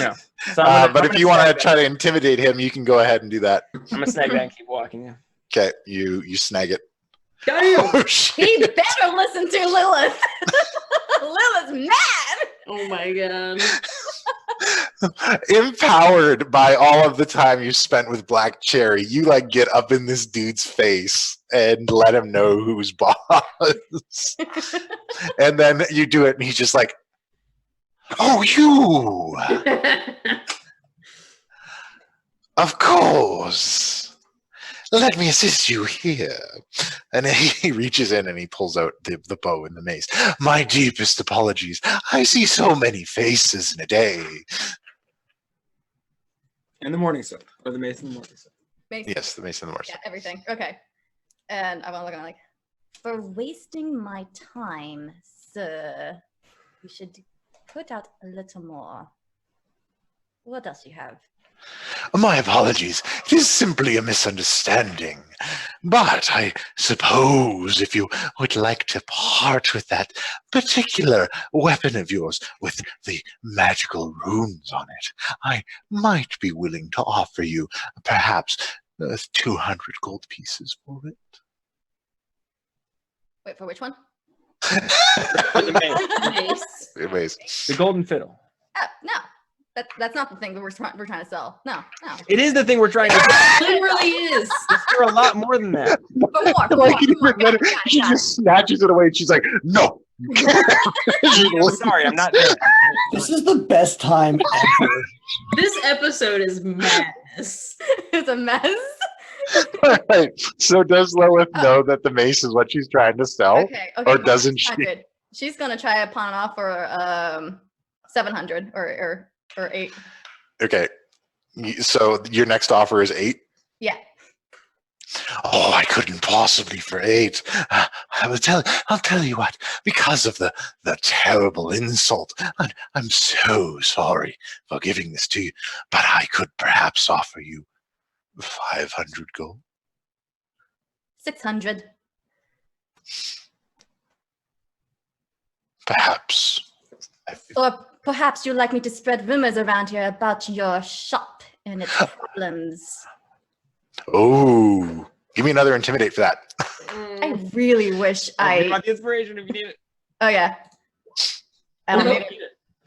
No. So I'm but if you want to snag try to intimidate him, you can go ahead and do that. I'm gonna snag that and keep walking. Yeah. Okay, you snag it. got you. Oh, shit. he better listen to Lilith. Lilith's mad. Oh my god. Empowered by all of the time you spent with Black Cherry, you like get up in this dude's face and let him know who's boss. And then you do it and he's just like, oh, you! Of course. Let me assist you here. And he reaches in and he pulls out the bow and the mace. My deepest apologies. I see so many faces in a day. In the morning, sir. Or the mace in the morning, sir. Mason. Yes, the mace and the morse. Yeah, everything. Okay. And I'm looking like, for wasting my time, sir, you should put out a little more. What else do you have? My apologies. It is simply a misunderstanding. But I suppose if you would like to part with that particular weapon of yours with the magical runes on it, I might be willing to offer you perhaps 200 gold pieces for it. Wait, for which one? For the mace. Nice. Anyways, The golden fiddle. Oh, no. That's not the thing that we're trying to sell. No. It is the thing we're trying to do. It really is. It's for a lot more than that. For more. she just snatches it away and she's like, no. I'm sorry, I'm not there. This is the best time ever. This episode is madness. It's a mess. Right. So does Lilith know that the mace is what she's trying to sell? Okay. Or doesn't she? 100. She's gonna try to pawn it off for 700 or 8. Okay. So your next offer is 8? Yeah. Oh, I couldn't possibly for 8. I'll tell you what, because of the terrible insult, I'm so sorry for giving this to you, but I could perhaps offer you 500 gold. 600. Perhaps. Or perhaps you'd like me to spread rumors around here about your shop and its problems. Oh, give me another intimidate for that. I really wish I I. got the inspiration if you need it. Oh yeah. I don't need it.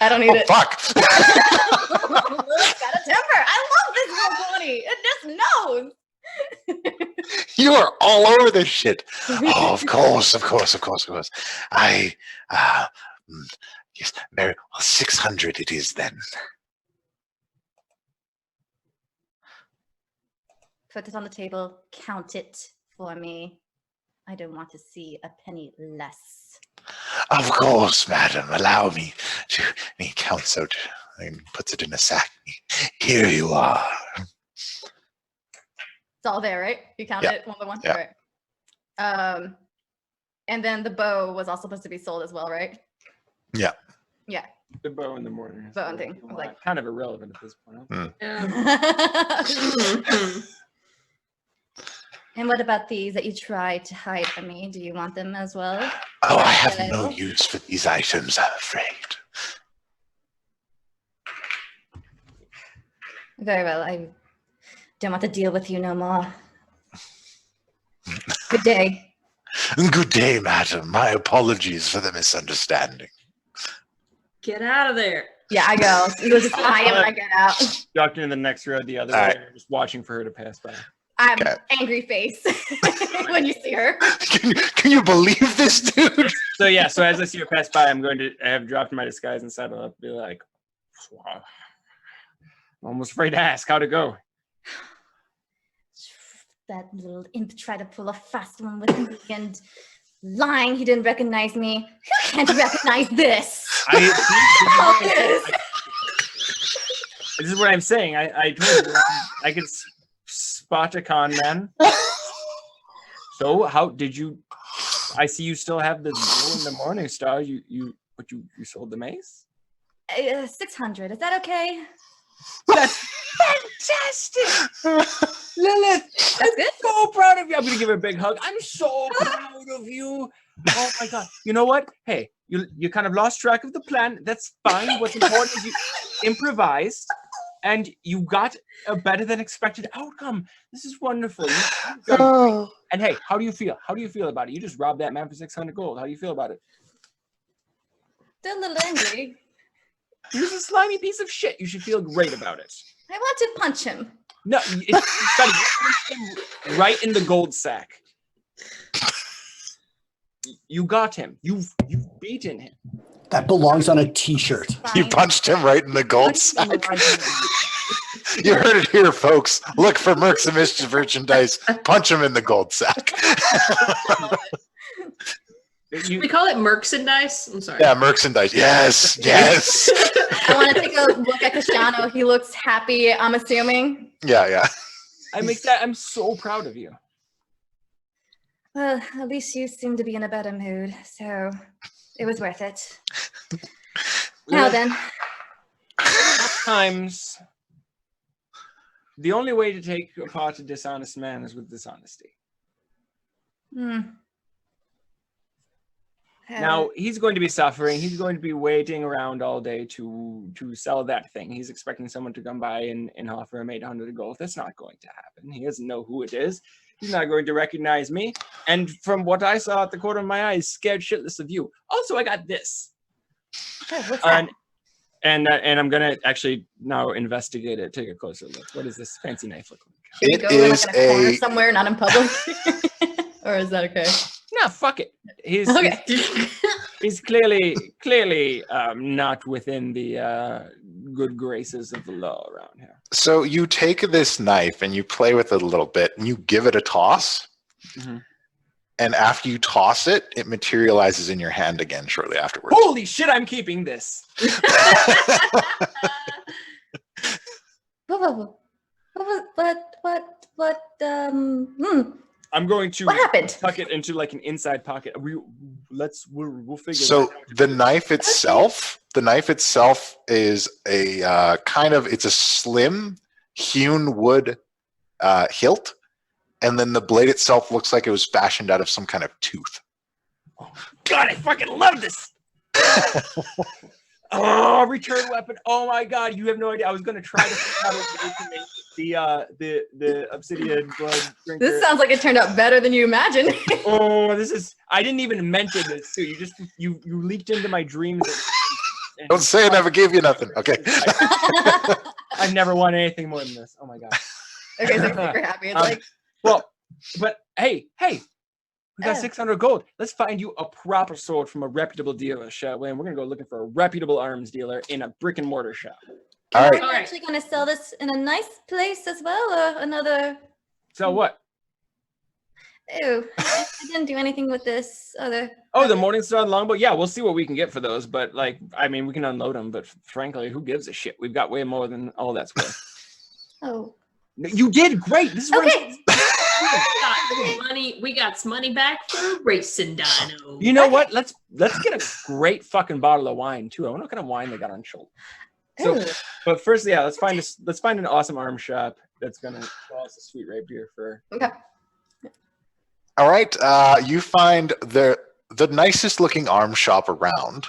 I don't need Oh, it. fuck. Lily's got a temper. I love this little pony. It just knows. You are all over this shit. Oh, of course. Yes, very well. 600 it is then. Put it on the table. Count it for me. I don't want to see a penny less. Of course, madam. Allow me to. And he counts out and puts it in a sack. Here you are. It's all there, right? You count Yeah. it one by one? Yeah. All right. And then the bow was also supposed to be sold as well, right? Yeah. Yeah. The bow in the morning. Bow and thing. Like kind of irrelevant at this point. Huh? Yeah. And what about these that you tried to hide from me? Do you want them as well? Oh, I have no Hello? use for these items, I'm afraid. Very well. I don't want to deal with you no more. Good day. Good day, madam. My apologies for the misunderstanding. Get out of there. Yeah, I go. You'll just hide him when I get out. Ducked into the next road the other All way, right. and just watching for her to pass by. I'm Okay. angry face when you see her. Can you believe this, dude? So yeah, so as I see her pass by, I have dropped my disguise and saddle up, be like, wow. I'm almost afraid to ask how'd it go. That little imp tried to pull a fast one with me and lying he didn't recognize me. Who can't recognize this? This is what I'm saying. I told you I could spot a con man. So how did you? I see you still have the bow in the Morning Star. You sold the mace? 600. Is that okay? That's fantastic, Lilith. That's good. So proud of you. I'm gonna give her a big hug. I'm so proud of you. Oh my god. You know what? Hey, you kind of lost track of the plan. That's fine. What's important is you improvised and you got a better than expected outcome. This is wonderful. And hey, how do you feel? How do you feel about it? You just robbed that man for 600 gold. How do you feel about it? Still a little angry. You're a slimy piece of shit. You should feel great about it. I want to punch him. No, it's got him right in the gold sack. You got him. You've beaten him. That belongs on a t-shirt. You Fine. punched him right in the gold sack. You heard it here, folks. Look for Mercs of Mischief merchandise. Punch him in the gold sack. We call it merchandise. I'm sorry. Yeah, merchandise. Yes, yes. I want to take a look at Cristiano. He looks happy, I'm assuming. Yeah. I'm so proud of you. Well, at least you seem to be in a better mood, so it was worth it. Now then, Sometimes the only way to take apart a dishonest man is with dishonesty. Now he's going to be suffering. He's going to be waiting around all day to sell that thing. He's expecting someone to come by and offer him 800 gold. That's not going to happen. He doesn't know who it is. He's not going to recognize me. And from what I saw at the corner of my eye, he's scared shitless of you. Also, I got this. what's that? And I'm gonna actually now investigate it. Take a closer look. What does this fancy knife look like? Can we It go in, is like in a corner a somewhere, not in public? Or is that okay? Nah, fuck it. He's Okay. he's clearly not within the good graces of the law around here. So you take this knife and you play with it a little bit and you give it a toss. Mhm. And after you toss it, it materializes in your hand again shortly afterwards. Holy shit! I'm keeping this. What? I'm going to What happened? tuck it into like an inside pocket. We'll figure. So that out. the knife itself is a it's a slim hewn wood hilt, and then the blade itself looks like it was fashioned out of some kind of tooth. God, I fucking love this. Oh, return weapon. Oh my god, you have no idea. I was gonna try to figure out a way to make the obsidian blood drinker. This sounds like it turned out better than you imagined. Oh, I didn't even mention this too. You leaked into my dreams. Don't say I never gave you nothing. Okay. I've never won anything more than this. Oh my god. Okay, so super happy. It's like, Well, but hey, we got Oh. 600 gold. Let's find you a proper sword from a reputable dealer, shall we? And we're gonna go looking for a reputable arms dealer in a brick and mortar shop. All are right. you actually going to sell this in a nice place as well, or another? So what? Ew, I didn't do anything with this other. Oh, the Morningstar longbow. Yeah, we'll see what we can get for those. But like, I mean, we can unload them. But frankly, who gives a shit? We've got way more than all that's worth. Oh, You did great. This is what I'm okay. We got some money back for racing dino. You know what? Let's get a great fucking bottle of wine too. I wonder what kind of wine they got on shoulder. So, Ooh. but first, yeah, let's find an awesome arm shop that's gonna sell us a sweet rapier for. Okay. All right. You find the nicest looking arm shop around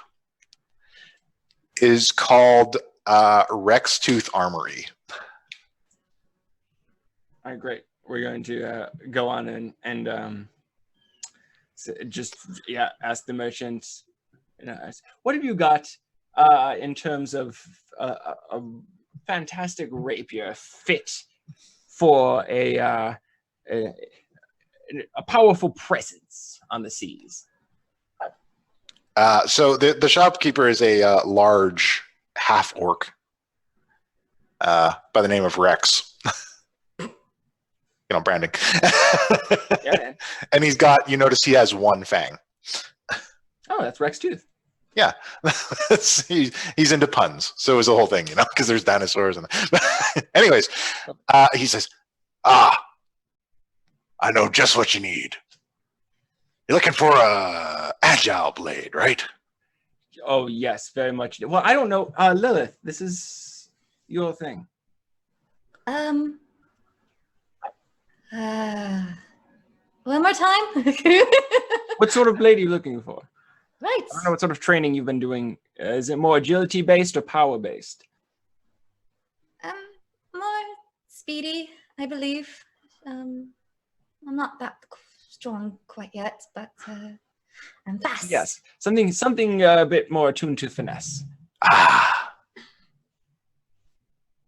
is called Rex Tooth Armory. All right, great. We're going to go on and ask the merchants. What have you got in terms of a fantastic rapier fit for a powerful presence on the seas? So the shopkeeper is a large half orc by the name of Rex. Branding. Yeah. And he's got, you notice he has one fang. Oh, that's Rex Tooth. Yeah. he's into puns. So is the whole thing, because there's dinosaurs. Anyways, he says, I know just what you need. You're looking for a agile blade, right? Oh, yes, very much. Well, I don't know. Lilith, this is your thing. One more time. What sort of blade are you looking for? Right. I don't know what sort of training you've been doing. Is it more agility based or power based? More speedy, I believe. I'm not that strong quite yet, but I'm fast. Yes, something a bit more attuned to finesse. I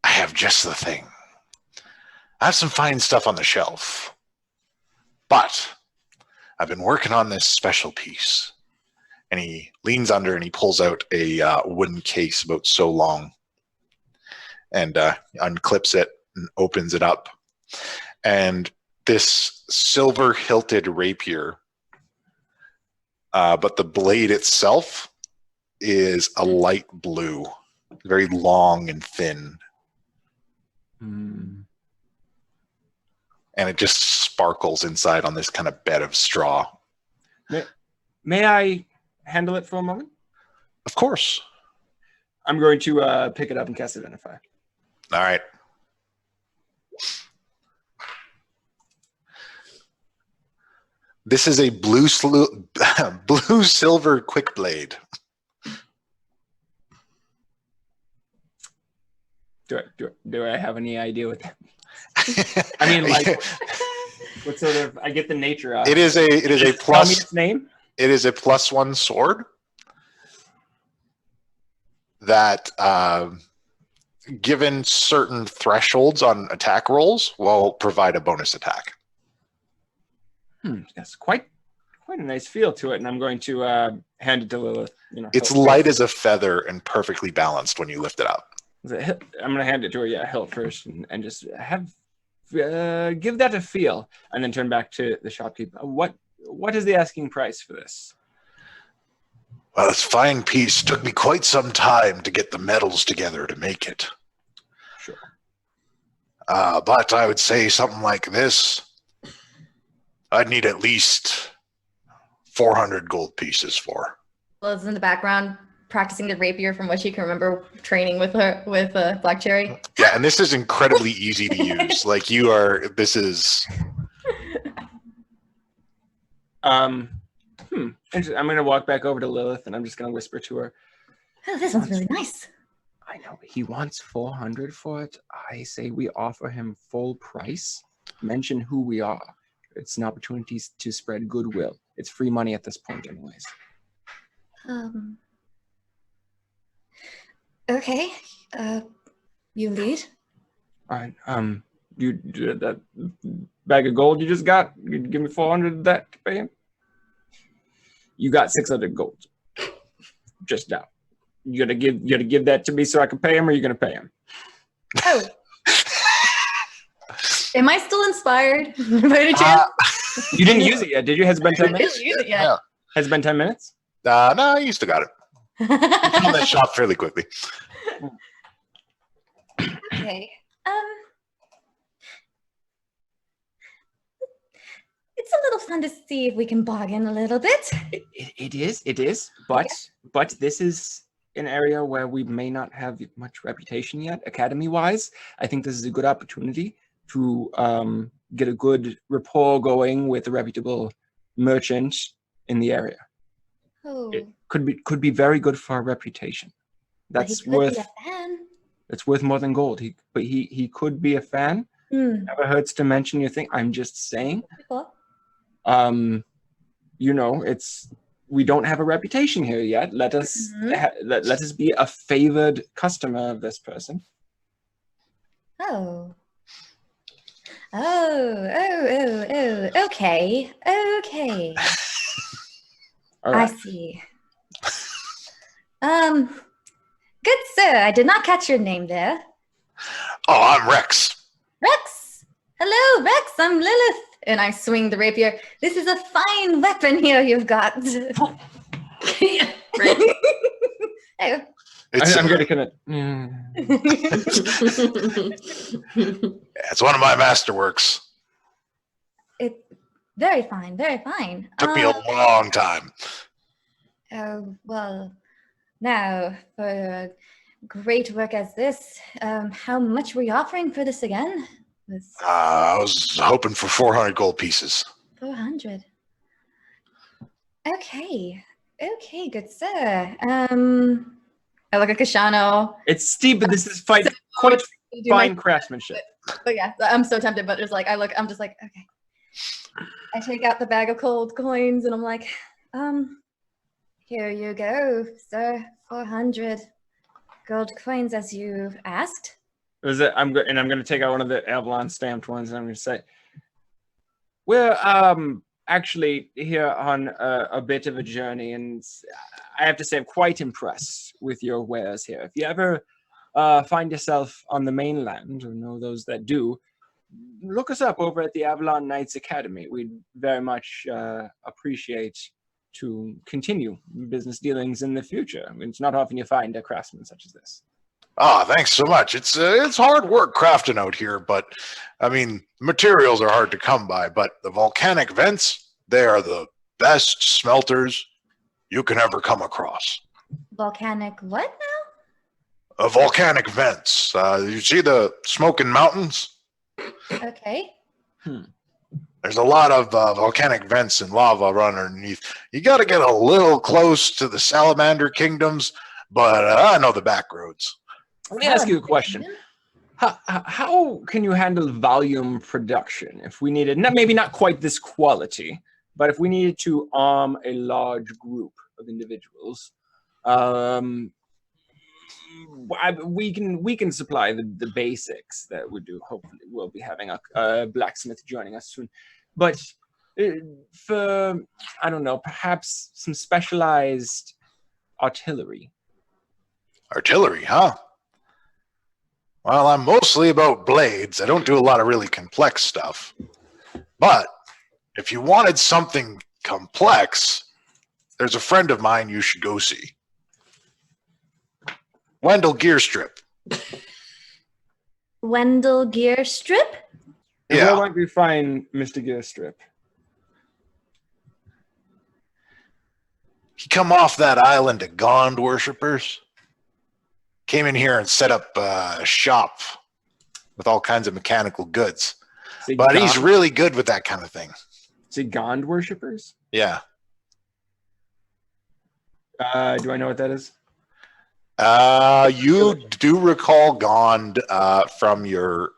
have just the thing. I have some fine stuff on the shelf, but I've been working on this special piece. And he leans under and he pulls out a wooden case about so long and unclips it and opens it up. And this silver hilted rapier, but the blade itself is a light blue, very long and thin. Hmm. And it just sparkles inside on this kind of bed of straw. May I handle it for a moment? Of course. I'm going to pick it up and cast Identify. All right. This is a blue silver quick blade. Do I have any idea what that means? I mean, like, what sort of? I get the nature of it is a Just plus. Tell me its name. It is a +1 sword that, given certain thresholds on attack rolls, will provide a bonus attack. That's quite a nice feel to it, and I'm going to hand it to Lilith. It's light as a feather and perfectly balanced when you lift it up. I'm going to hand it to her. Yeah, hilt first, and just have give that a feel, and then turn back to the shopkeeper. What is the asking price for this? Well, this fine piece took me quite some time to get the metals together to make it. Sure. But I would say something like this, I'd need at least 400 gold pieces for. Lilith's in the background practicing the rapier from what she can remember training with Black Cherry. Yeah, and this is incredibly easy to use. Like this is. I'm going to walk back over to Lilith, and I'm just going to whisper to her. Oh, this one's really nice. I know, but he wants 400 for it. I say we offer him full price. Mention who we are. It's an opportunity to spread goodwill. It's free money at this point, anyways. Okay. You lead? All right. That bag of gold you just got, you give me 400 of that to pay him. You got 600 gold. Just now. You gotta give that to me so I can pay him, or you gonna pay him? Oh. Am I still inspired by any chance? You didn't use it yet, did you? Has it been 10 minutes? Didn't use it yet. Yeah. Has it been 10 minutes? No, you still got it. You found that shop fairly quickly. Okay. It's a little fun to see if we can bargain a little bit. It is. But this is an area where we may not have much reputation yet, academy-wise. I think this is a good opportunity to get a good rapport going with a reputable merchant in the area. Oh, It could be very good for our reputation. but he That's could be worth a fan. it's worth more than gold. He could be a fan. Never hurts to mention your thing. I'm just saying. Cool. We don't have a reputation here yet. Let us let us be a favored customer of this person. Oh. Okay. Okay. All I right. see. Good sir, I did not catch your name there. Oh, I'm Rex. Rex! Hello, Rex, I'm Lilith. And I swing the rapier. This is a fine weapon here you've got. Yeah, right. Oh. It's, I'm gonna kind of. it's one of my masterworks. Very fine, very fine. Took me a long time. Oh, well, now, for great work as this, how much were you offering for this again? I was hoping for 400 gold pieces. 400. Okay. Okay, good sir. I look at Kashano. It's steep, but this is quite Do my- fine craftsmanship. But yeah, I'm so tempted, but it's like, I'm just like, okay. I take out the bag of gold coins and I'm like, here you go, sir. 400 gold coins as you asked. I'm going to take out one of the Avalon stamped ones, and I'm going to say, we're actually here on a bit of a journey, and I have to say I'm quite impressed with your wares here. If you ever find yourself on the mainland, or know those that do, look us up over at the Avalon Knights Academy. We'd very much appreciate to continue business dealings in the future. I mean, it's not often you find a craftsman such as this. Ah, thanks so much. It's hard work crafting out here, but I mean, materials are hard to come by, but the volcanic vents, they are the best smelters you can ever come across. Volcanic what now? Volcanic vents. You see the smoking mountains? Okay. There's a lot of volcanic vents and lava run underneath. You got to get a little close to the salamander kingdoms, but I know the back roads. Let me ask you a question. How can you handle volume production if we needed, maybe not quite this quality, but if we needed to arm a large group of individuals, we can supply the basics that we do. Hopefully, we'll be having a blacksmith joining us soon. But for, I don't know, perhaps some specialized artillery. Artillery, huh? Well, I'm mostly about blades. I don't do a lot of really complex stuff. But if you wanted something complex, there's a friend of mine you should go see. Wendell Gearstrip. Wendell Gear Strip? And Yeah. where might we find Mr. Gearstrip? He come off that island of Gond worshippers. Came in here and set up a shop with all kinds of mechanical goods. But he's really good with that kind of thing. Say Gond worshippers? Yeah. Do I know what that is? You do recall Gond from your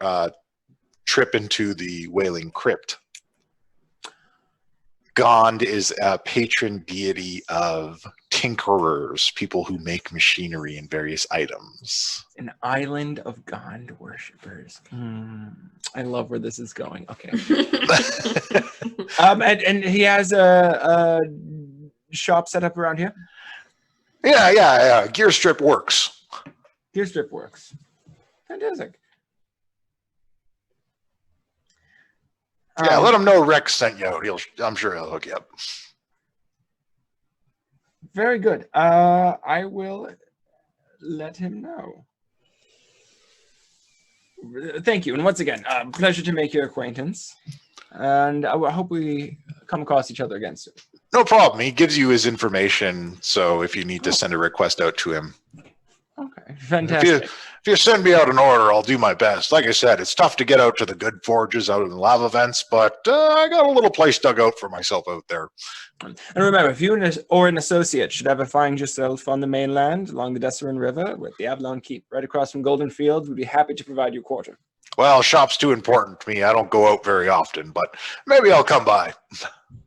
trip into the Wailing Crypt. Gond is a patron deity of tinkerers, people who make machinery and various items. An island of god worshippers. I love where this is going. Okay. And he has a shop set up around here. Yeah. Gear strip works. Gear strip works. Fantastic. Yeah, let him know Rex sent you out. I'm sure he'll hook you up. Very good. I will let him know. Thank you. And once again, pleasure to make your acquaintance. And I hope we come across each other again soon. No problem. He gives you his information, so if you need to send a request out to him. Okay, fantastic. If you send me out an order, I'll do my best. Like I said, it's tough to get out to the good forges out in the lava vents, but I got a little place dug out for myself out there. And remember, if you or an associate should ever find yourself on the mainland along the Desserin River with the Avalon Keep right across from Golden Fields, we'd be happy to provide you quarter. Well, shop's too important to me. I don't go out very often, but maybe I'll come by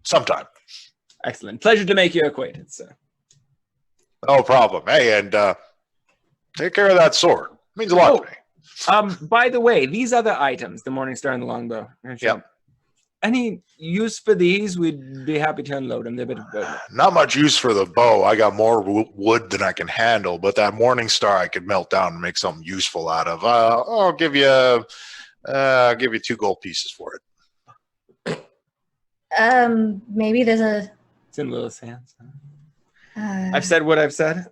sometime. Excellent. Pleasure to make your acquaintance, sir. No problem. Hey, and take care of that sword. It means a lot to me. By the way, these other items, the Morningstar and the longbow. Yep. Any use for these? We'd be happy to unload them. They're a bit of both. Not much use for the bow. I got more wood than I can handle, but that Morningstar I could melt down and make something useful out of. I'll give you 2 gold pieces for it. Maybe there's a. It's in Lilith's hands. I've said what I've said.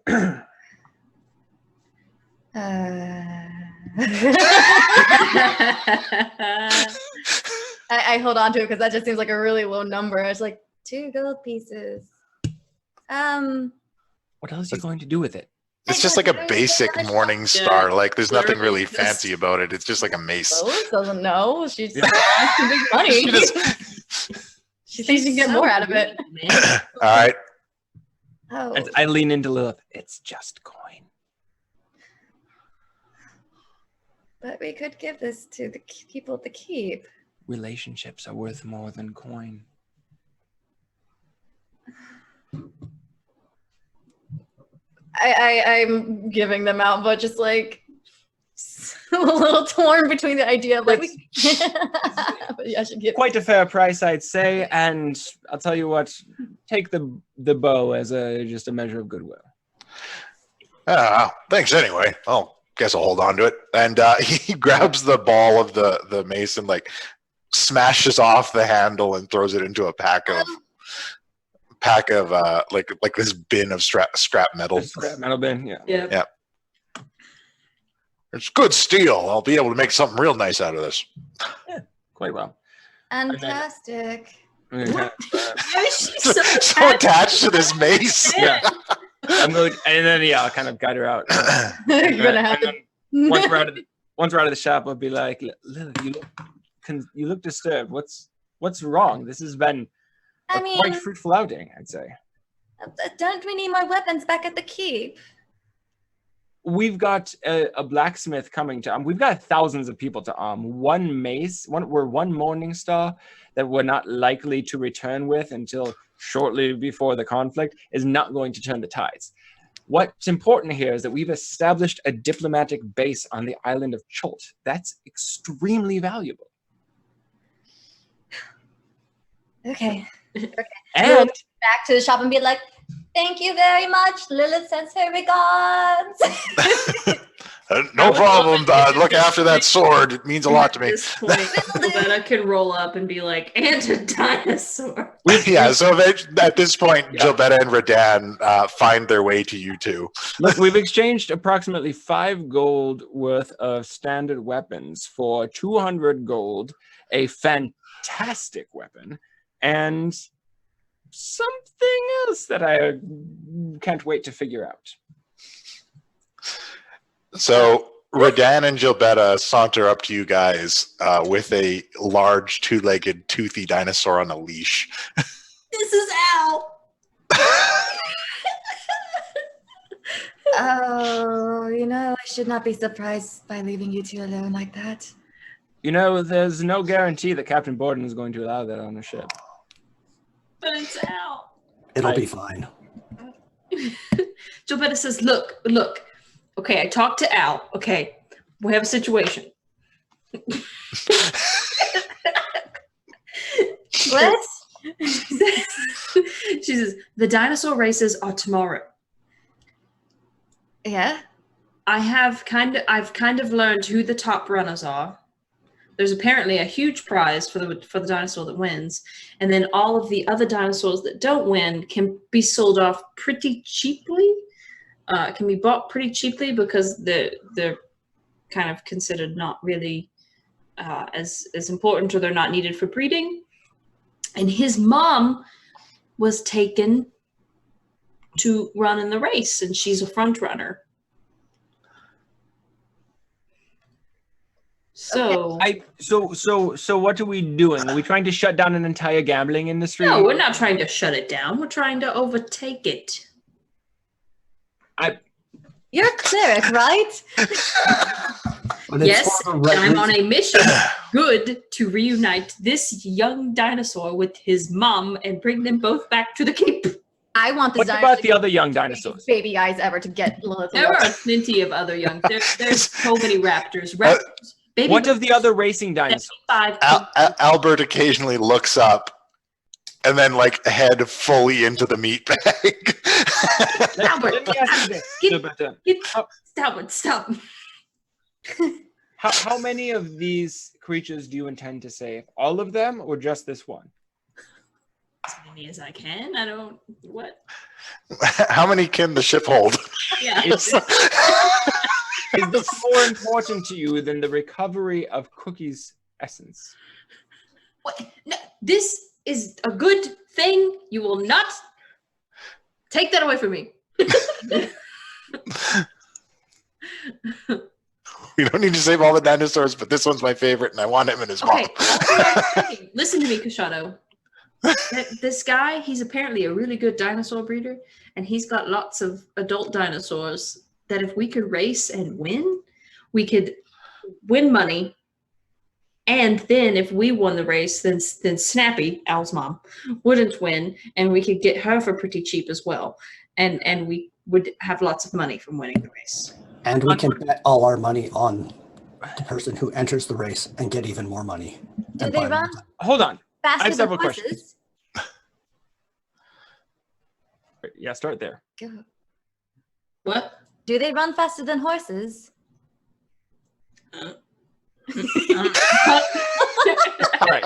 I hold on to it because that just seems like a really low number. It's like 2 gold pieces. What else are you going to do with it? It's just like a basic Morningstar. Yeah. Like there's nothing really fancy about it. It's just like a mace. Rose doesn't know. She's too big money. She thinks she can get more out of it. All right. Oh. I lean into Lilith. It's just coin. But we could give this to the people at the keep. Relationships are worth more than coin. I'm giving them out, but just like a little torn between the idea of like, but yeah, I should give quite a fair price, I'd say. And I'll tell you what, take the bow as just a measure of goodwill. Thanks anyway. Guess I'll hold on to it. And he grabs the ball of the mace and like smashes off the handle and throws it into a pack of like this bin of scrap metal. Scrap metal bin, yeah. Yeah. It's good steel. I'll be able to make something real nice out of this. Yeah, quite well. Fantastic. So attached to this mace. Yeah. I'm going, and then I'll kind of guide her out. You're gonna have to. Once we're out of the shop, I'll be like, Lily, you look disturbed. What's wrong? This has been quite fruitful outing, I'd say. Don't we need more weapons back at the keep? We've got a blacksmith coming to we've got thousands of people to one mace. We're one Morningstar that we're not likely to return with until shortly before the conflict is not going to turn the tides. What's important here is that we've established a diplomatic base on the island of Chult. That's extremely valuable. Okay. And we'll back to the shop and be like, thank you very much. Lilith sends her regards. No problem. Look after that sword. It means a lot to me. At this point, Gilbetta can roll up and be like, and a dinosaur. Yeah, so at this point, Gilbetta and Redan find their way to you two. Look, we've exchanged approximately 5 gold worth of standard weapons for 200 gold, a fantastic weapon, and something else that I can't wait to figure out. So Redan and Gilbetta saunter up to you guys with a large 2-legged toothy dinosaur on a leash. This is Al. Oh, I should not be surprised by leaving you two alone like that. There's no guarantee that Captain Borden is going to allow that on the ship. But it's Al. It'll be fine. Gilberta says, look. Okay, I talked to Al. Okay, we have a situation. What? She says, the dinosaur races are tomorrow. Yeah. I've kind of learned who the top runners are. There's apparently a huge prize for the dinosaur that wins, and then all of the other dinosaurs that don't win can be sold off pretty cheaply. Can be bought pretty cheaply because they're kind of considered not really as important, or they're not needed for breeding. And his mom was taken to run in the race, and she's a front runner. So So what are we doing? Are we trying to shut down an entire gambling industry? no, we're not trying to shut it down. We're trying to overtake it. You're a cleric, right? But it's Yes, for the and right I'm on reason. a mission good to reunite this young dinosaur with his mom and bring them both back to the cape. I want this What dinosaur about to the be other young the dinosaurs? baby eyes ever to get Lilith. There are plenty of other young. There's so many raptors. Raptors. Baby What of the other racing dinosaurs? 75. Albert occasionally looks up and then like head fully into the meat bag. Albert, Let me ask you this, Get- Gilberta. Stop. How many of these creatures do you intend to save? All of them or just this one? As many as I can. I don't. What? How many can the ship hold? Yeah. Is this more important to you than the recovery of Cookie's essence? What? No, this is a good thing. You will not take that away from me. We don't need to save all the dinosaurs, but this one's my favorite, and I want him and his mom. Okay. Listen to me, Kashado. This guy, he's apparently a really good dinosaur breeder, and he's got lots of adult dinosaurs that if we could race and win, we could win money. And then if we won the race, then Snappy, Al's mom, wouldn't win, and we could get her for pretty cheap as well. And we would have lots of money from winning the race. And we can bet all our money on the person who enters the race and get even more money. Do and they buy more run time. Hold on. faster than several horses? questions. Yeah, start there. Go. What? Do they run faster than horses? All right.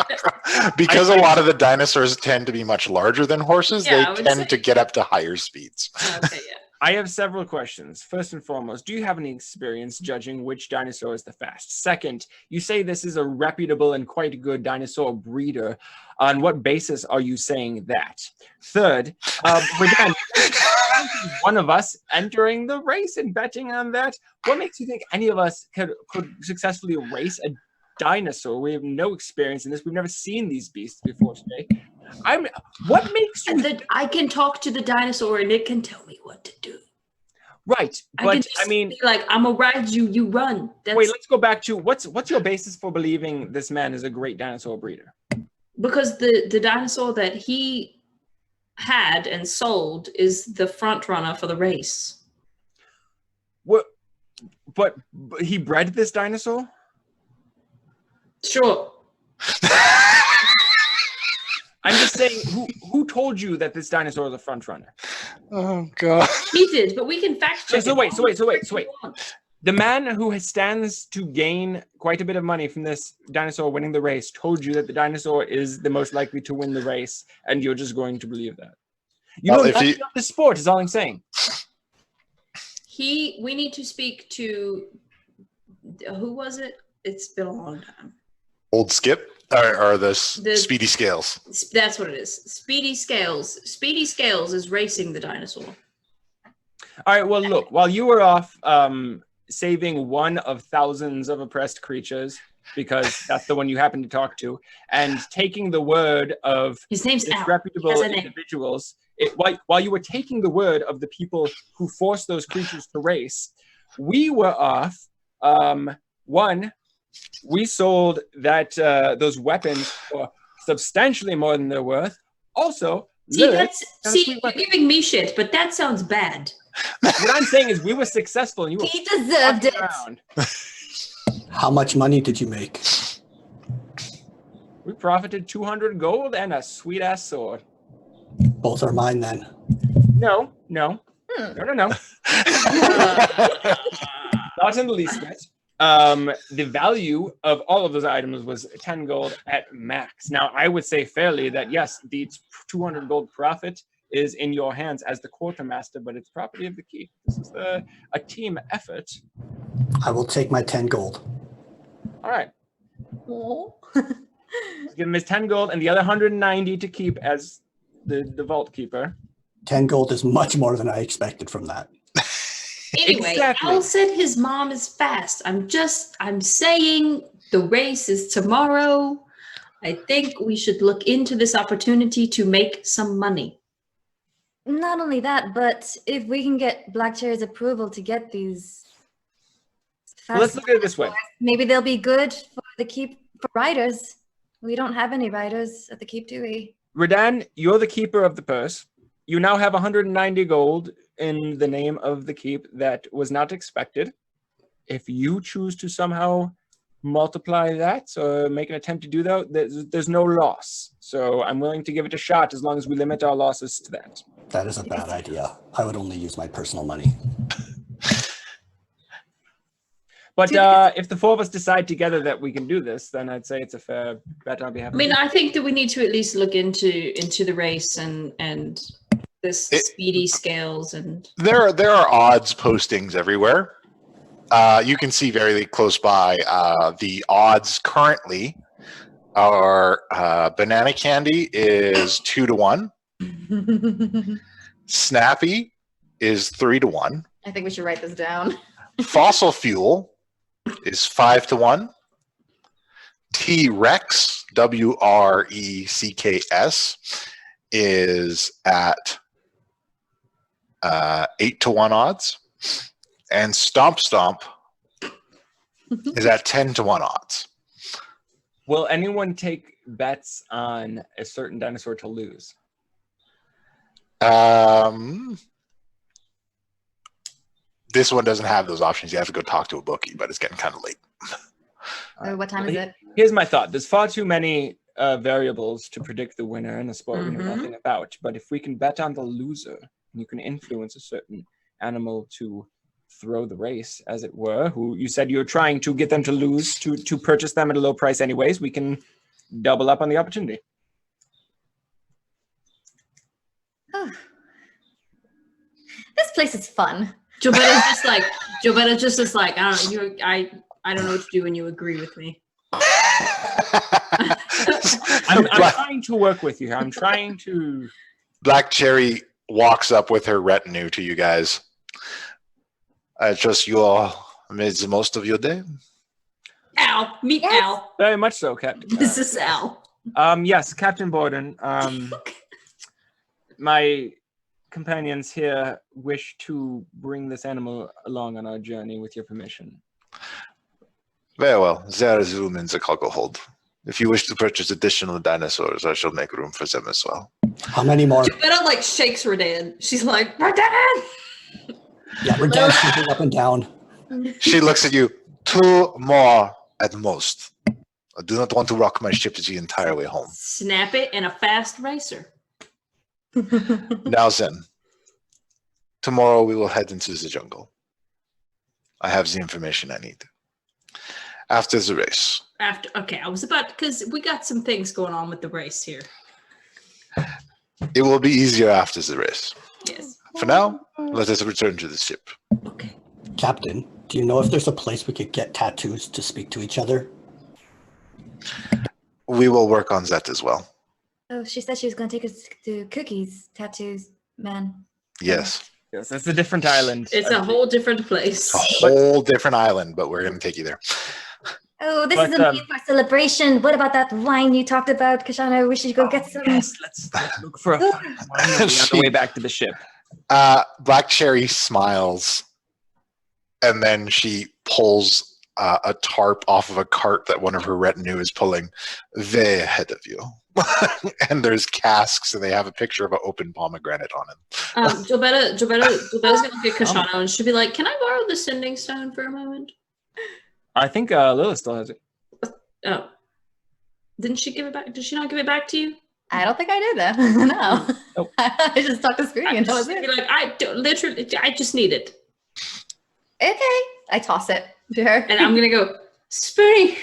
Because a lot of the dinosaurs tend to be much larger than horses, Yeah, I they would tend say- to get up to higher speeds. Okay, yeah. I have several questions. First and foremost, do you have any experience judging which dinosaur is the fastest? Second, you say this is a reputable and quite good dinosaur breeder. On what basis are you saying that? Third, again, one of us entering the race and betting on that. What makes you think any of us could successfully race a dinosaur? We have no experience in this. We've never seen these beasts before today. What makes you I can talk to the dinosaur and it can tell me what to do. right? I can But just I mean, be like, I'm gonna ride you, you run. That's wait, let's go back to what's your basis for believing this man is a great dinosaur breeder? because the dinosaur that he had and sold is the front runner for the race. What? But he bred this dinosaur? Sure. I'm just saying, who told you that this dinosaur is a front runner? Oh god. He did, but we can fact check. So it. wait. The man who stands to gain quite a bit of money from this dinosaur winning the race told you that the dinosaur is the most likely to win the race, and you're just going to believe that. You Well, know if nothing you- about the sport is all I'm saying. We need to speak to who was it? It's been a long time. Old Skip or the The- Speedy Scales. That's what it is. Speedy Scales. Speedy Scales is racing the dinosaur. All right, well, look, while you were off saving one of thousands of oppressed creatures, because that's the one you happen to talk to, and taking the word of His name's Al. disreputable He has a name. individuals, while you were taking the word of the people who forced those creatures to race, we were off. One, we sold those weapons for substantially more than they're worth. Also, See, Look, you're giving me shit, but that sounds bad. what I'm saying is we were successful and you were He deserved fucking it. around. How much money did you make? We profited 200 gold and a sweet ass sword. Both are mine then. No. Hmm. No. Not in the least bit. The value of all of those items was 10 gold at max. Now, I would say fairly that yes, the 200 gold profit is in your hands as the quartermaster, but it's property of the keep. This is a team effort. I will take my 10 gold. All right. Oh. Give him his 10 gold and the other 190 to keep as the vault keeper. 10 gold is much more than I expected from that. Anyway, Exactly. Al said his mom is fast. I'm saying the race is tomorrow. I think we should look into this opportunity to make some money. Not only that, but if we can get Black Cherry's approval to get these Well, let's look at it this way. maybe they'll be good for the keep for riders. We don't have any riders at the keep, do we? Redan, you're the keeper of the purse. You now have 190 gold in the name of the keep that was not expected. If you choose to somehow multiply that or make an attempt to do that, there's no loss. So I'm willing to give it a shot as long as we limit our losses to that. That is a bad idea. I would only use my personal money. But if the four of us decide together that we can do this, then I'd say it's a fair bet on behalf of I mean, I think that we need to at least look into the race and this speedy scales and There are odds postings everywhere. You can see very close by the odds currently are banana candy is 2-1. Snappy is 3-1. I think we should write this down. Fossil fuel is 5-1. T-Rex, WRECKS, is at 8-1 odds. And Stomp Stomp is at 10-1 odds. Will anyone take bets on a certain dinosaur to lose? This one doesn't have those options. You have to go talk to a bookie, but it's getting kind of late. What time is it? Here's my thought. There's far too many variables to predict the winner in a sport we know nothing about. But if we can bet on the loser, and you can influence a certain animal to throw the race, as it were, who you said you're trying to get them to lose, to purchase them at a low price anyways, we can double up on the opportunity. This place is fun. Jobetta's just like I don't know, I don't know what to do when you agree with me. I'm trying to work with you here. I'm trying to. Black Cherry walks up with her retinue to you guys. I trust you all made the most of your day. Al, meet Yes. Al. Very much so, Captain. This is Al. Yes, Captain Borden. My companions here wish to bring this animal along on our journey with your permission. Very well. There is room in the cargo hold. If you wish to purchase additional dinosaurs, I shall make room for them as well. How many more? Jobetta like shakes Redan. She's like, Redan! Yeah, we're dancing up and down. She looks at you. 2 more at most. I do not want to rock my ship the entire way home. Snap it and a fast racer. Now then, tomorrow we will head into the jungle. I have the information I need. After the race. Okay, I was about, because we got some things going on with the race here. It will be easier after the race. Yes. For now, let us return to the ship. Okay. Captain, do you know if there's a place we could get tattoos to speak to each other? We will work on that as well. Oh, she said she was going to take us to Cookies tattoos, man. Yes. Yes, that's a different island. It's a whole different place. A whole different island, but we're going to take you there. Oh, this But, is a meal for celebration. What about that wine you talked about, Kashana? We should go get some. Yes, let's look for a fine wine on the way back to the ship. Black Cherry smiles, and then she pulls a tarp off of a cart that one of her retinue is pulling way ahead of you. And there's casks, and they have a picture of an open pomegranate on it. Gilberta's gonna look at Kashana and she'll be like, "Can I borrow the sending stone for a moment?" I think Lilith still has it. Oh, didn't she give it back? Did she not give it back to you? I don't think I did that. No. Nope. I just talked to Spoonie and that was She'd be it. like, I just need it, Okay. I toss it to her. and I'm gonna go, Spoonie.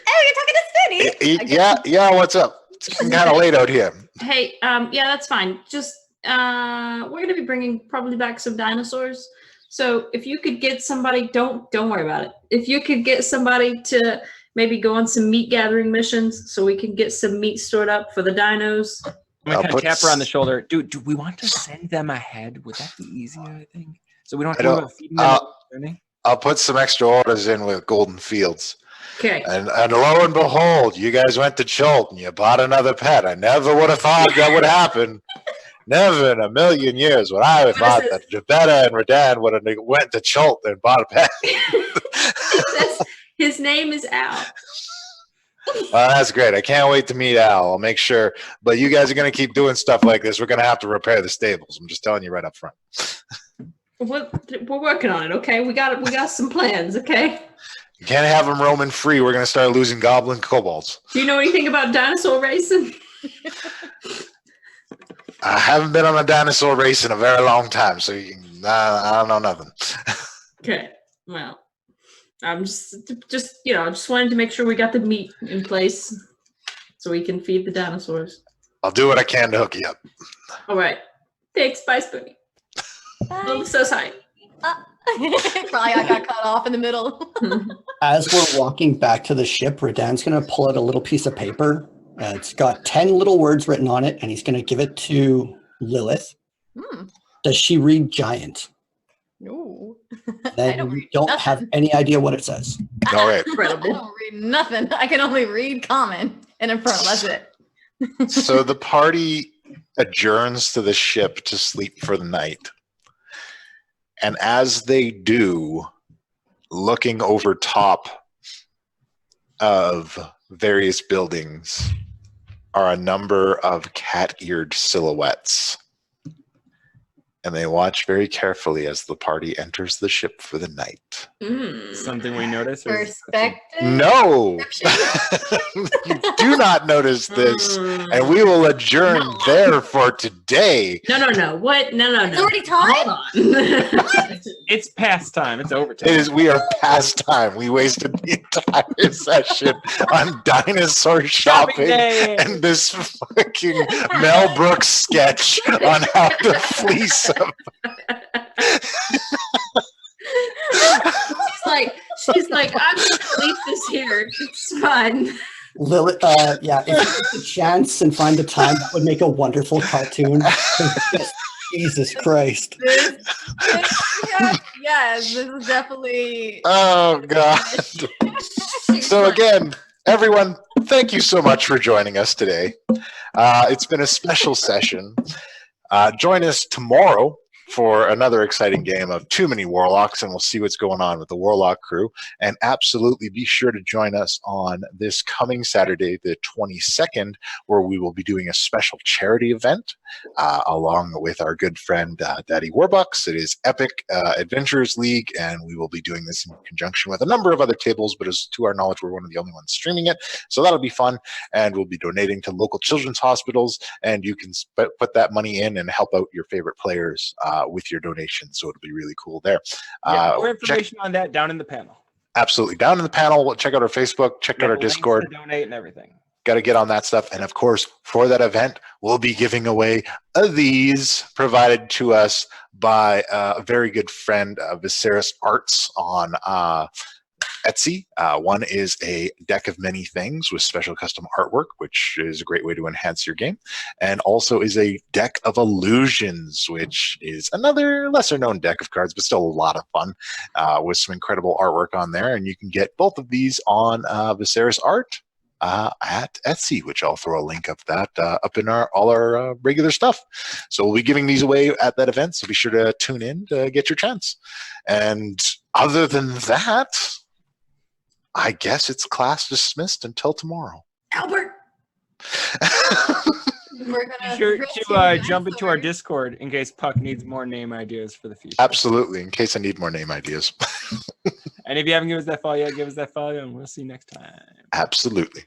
Hey, you're talking to Spoonie. Yeah, what's up? It's kind of late out here. Hey, yeah, that's fine. Just we're gonna be bringing probably back some dinosaurs. So if you could get somebody, don't worry about it. If you could get somebody to maybe go on some meat gathering missions, so we can get some meat stored up for the dinos. I'm gonna I'll kind put of tap her on the shoulder. Do we want to send them ahead? Would that be easier? I think so. We don't have I to worry don't- about feeding them. Journey? I'll put some extra orders in with Golden Fields. Okay. And lo and behold, you guys went to Cholt and you bought another pet. I never would have thought that would happen. Never in a million years would I have thought that Jabetta and Radan would have went to Cholt and bought a pet. His name is Al. Well, that's great. I can't wait to meet Al. I'll make sure. But you guys are going to keep doing stuff like this. We're going to have to repair the stables. I'm just telling you right up front. We're working on it. Okay, we got some plans. Okay. You can't have them roaming free. We're going to start losing goblin kobolds. Do you know anything about dinosaur racing? I haven't been on a dinosaur race in a very long time, so I don't know nothing. Okay. Well, I'm just wanted to make sure we got the meat in place so we can feed the dinosaurs. I'll do what I can to hook you up. All right. Thanks. Bye, Spoonie. I'm so sorry. Probably I got cut off in the middle. As we're walking back to the ship, Radan's going to pull out a little piece of paper. It's got 10 little words written on it, and he's going to give it to Lilith. Does she read giant? No. Then don't we read don't nothing. have any idea what it says. All right. I Incredible. don't read nothing. I can only read common and infernal. That's it. So the party adjourns to the ship to sleep for the night. And as they do, looking over top of various buildings are a number of cat-eared silhouettes. And they watch very carefully as the party enters the ship for the night. Something we notice. or is- Perspective. No! You do not notice this. And we will adjourn No. there for today. No. What? No. It's already time? Hold on. It's past time. It's overtime. It is. We are past time. We wasted the entire session on dinosaur shopping day. and this fucking Mel Brooks sketch on how to fleece them. She's like, I'm just gonna leave this here. It's fine. Lilith, yeah, if you get the chance and find the time, that would make a wonderful cartoon. Jesus Christ. Yes, this is definitely. Oh God. So again, everyone, thank you so much for joining us today. It's been a special session. Join us tomorrow for another exciting game of Too Many Warlocks, and we'll see what's going on with the Warlock crew. And absolutely be sure to join us on this coming Saturday, the 22nd, where we will be doing a special charity event along with our good friend Daddy Warbucks. It is Epic Adventures League, and we will be doing this in conjunction with a number of other tables, but as to our knowledge, we're one of the only ones streaming it. So that'll be fun, and we'll be donating to local children's hospitals, and you can put that money in and help out your favorite players with your donations. So it'll be really cool there. More information on that down in the panel. Absolutely. Down in the panel, check out our Facebook, check out our The links Discord. to donate and everything. Got to get on that stuff. And of course, for that event, we'll be giving away these provided to us by a very good friend, Viserys Arts on Etsy. One is a deck of many things with special custom artwork, which is a great way to enhance your game, and also is a deck of illusions, which is another lesser known deck of cards, but still a lot of fun with some incredible artwork on there. And you can get both of these on Viserys Art. at Etsy, which I'll throw a link of that up in all our regular stuff. So we'll be giving these away at that event, so be sure to tune in to get your chance. And other than that, I guess it's class dismissed until tomorrow. Albert. We're Be gonna sure race to your jump into our dinosaur. Discord in case Puck needs more name ideas for the future. Absolutely, in case I need more name ideas. And if you haven't given us that follow yet, give us that follow, and we'll see you next time. Absolutely.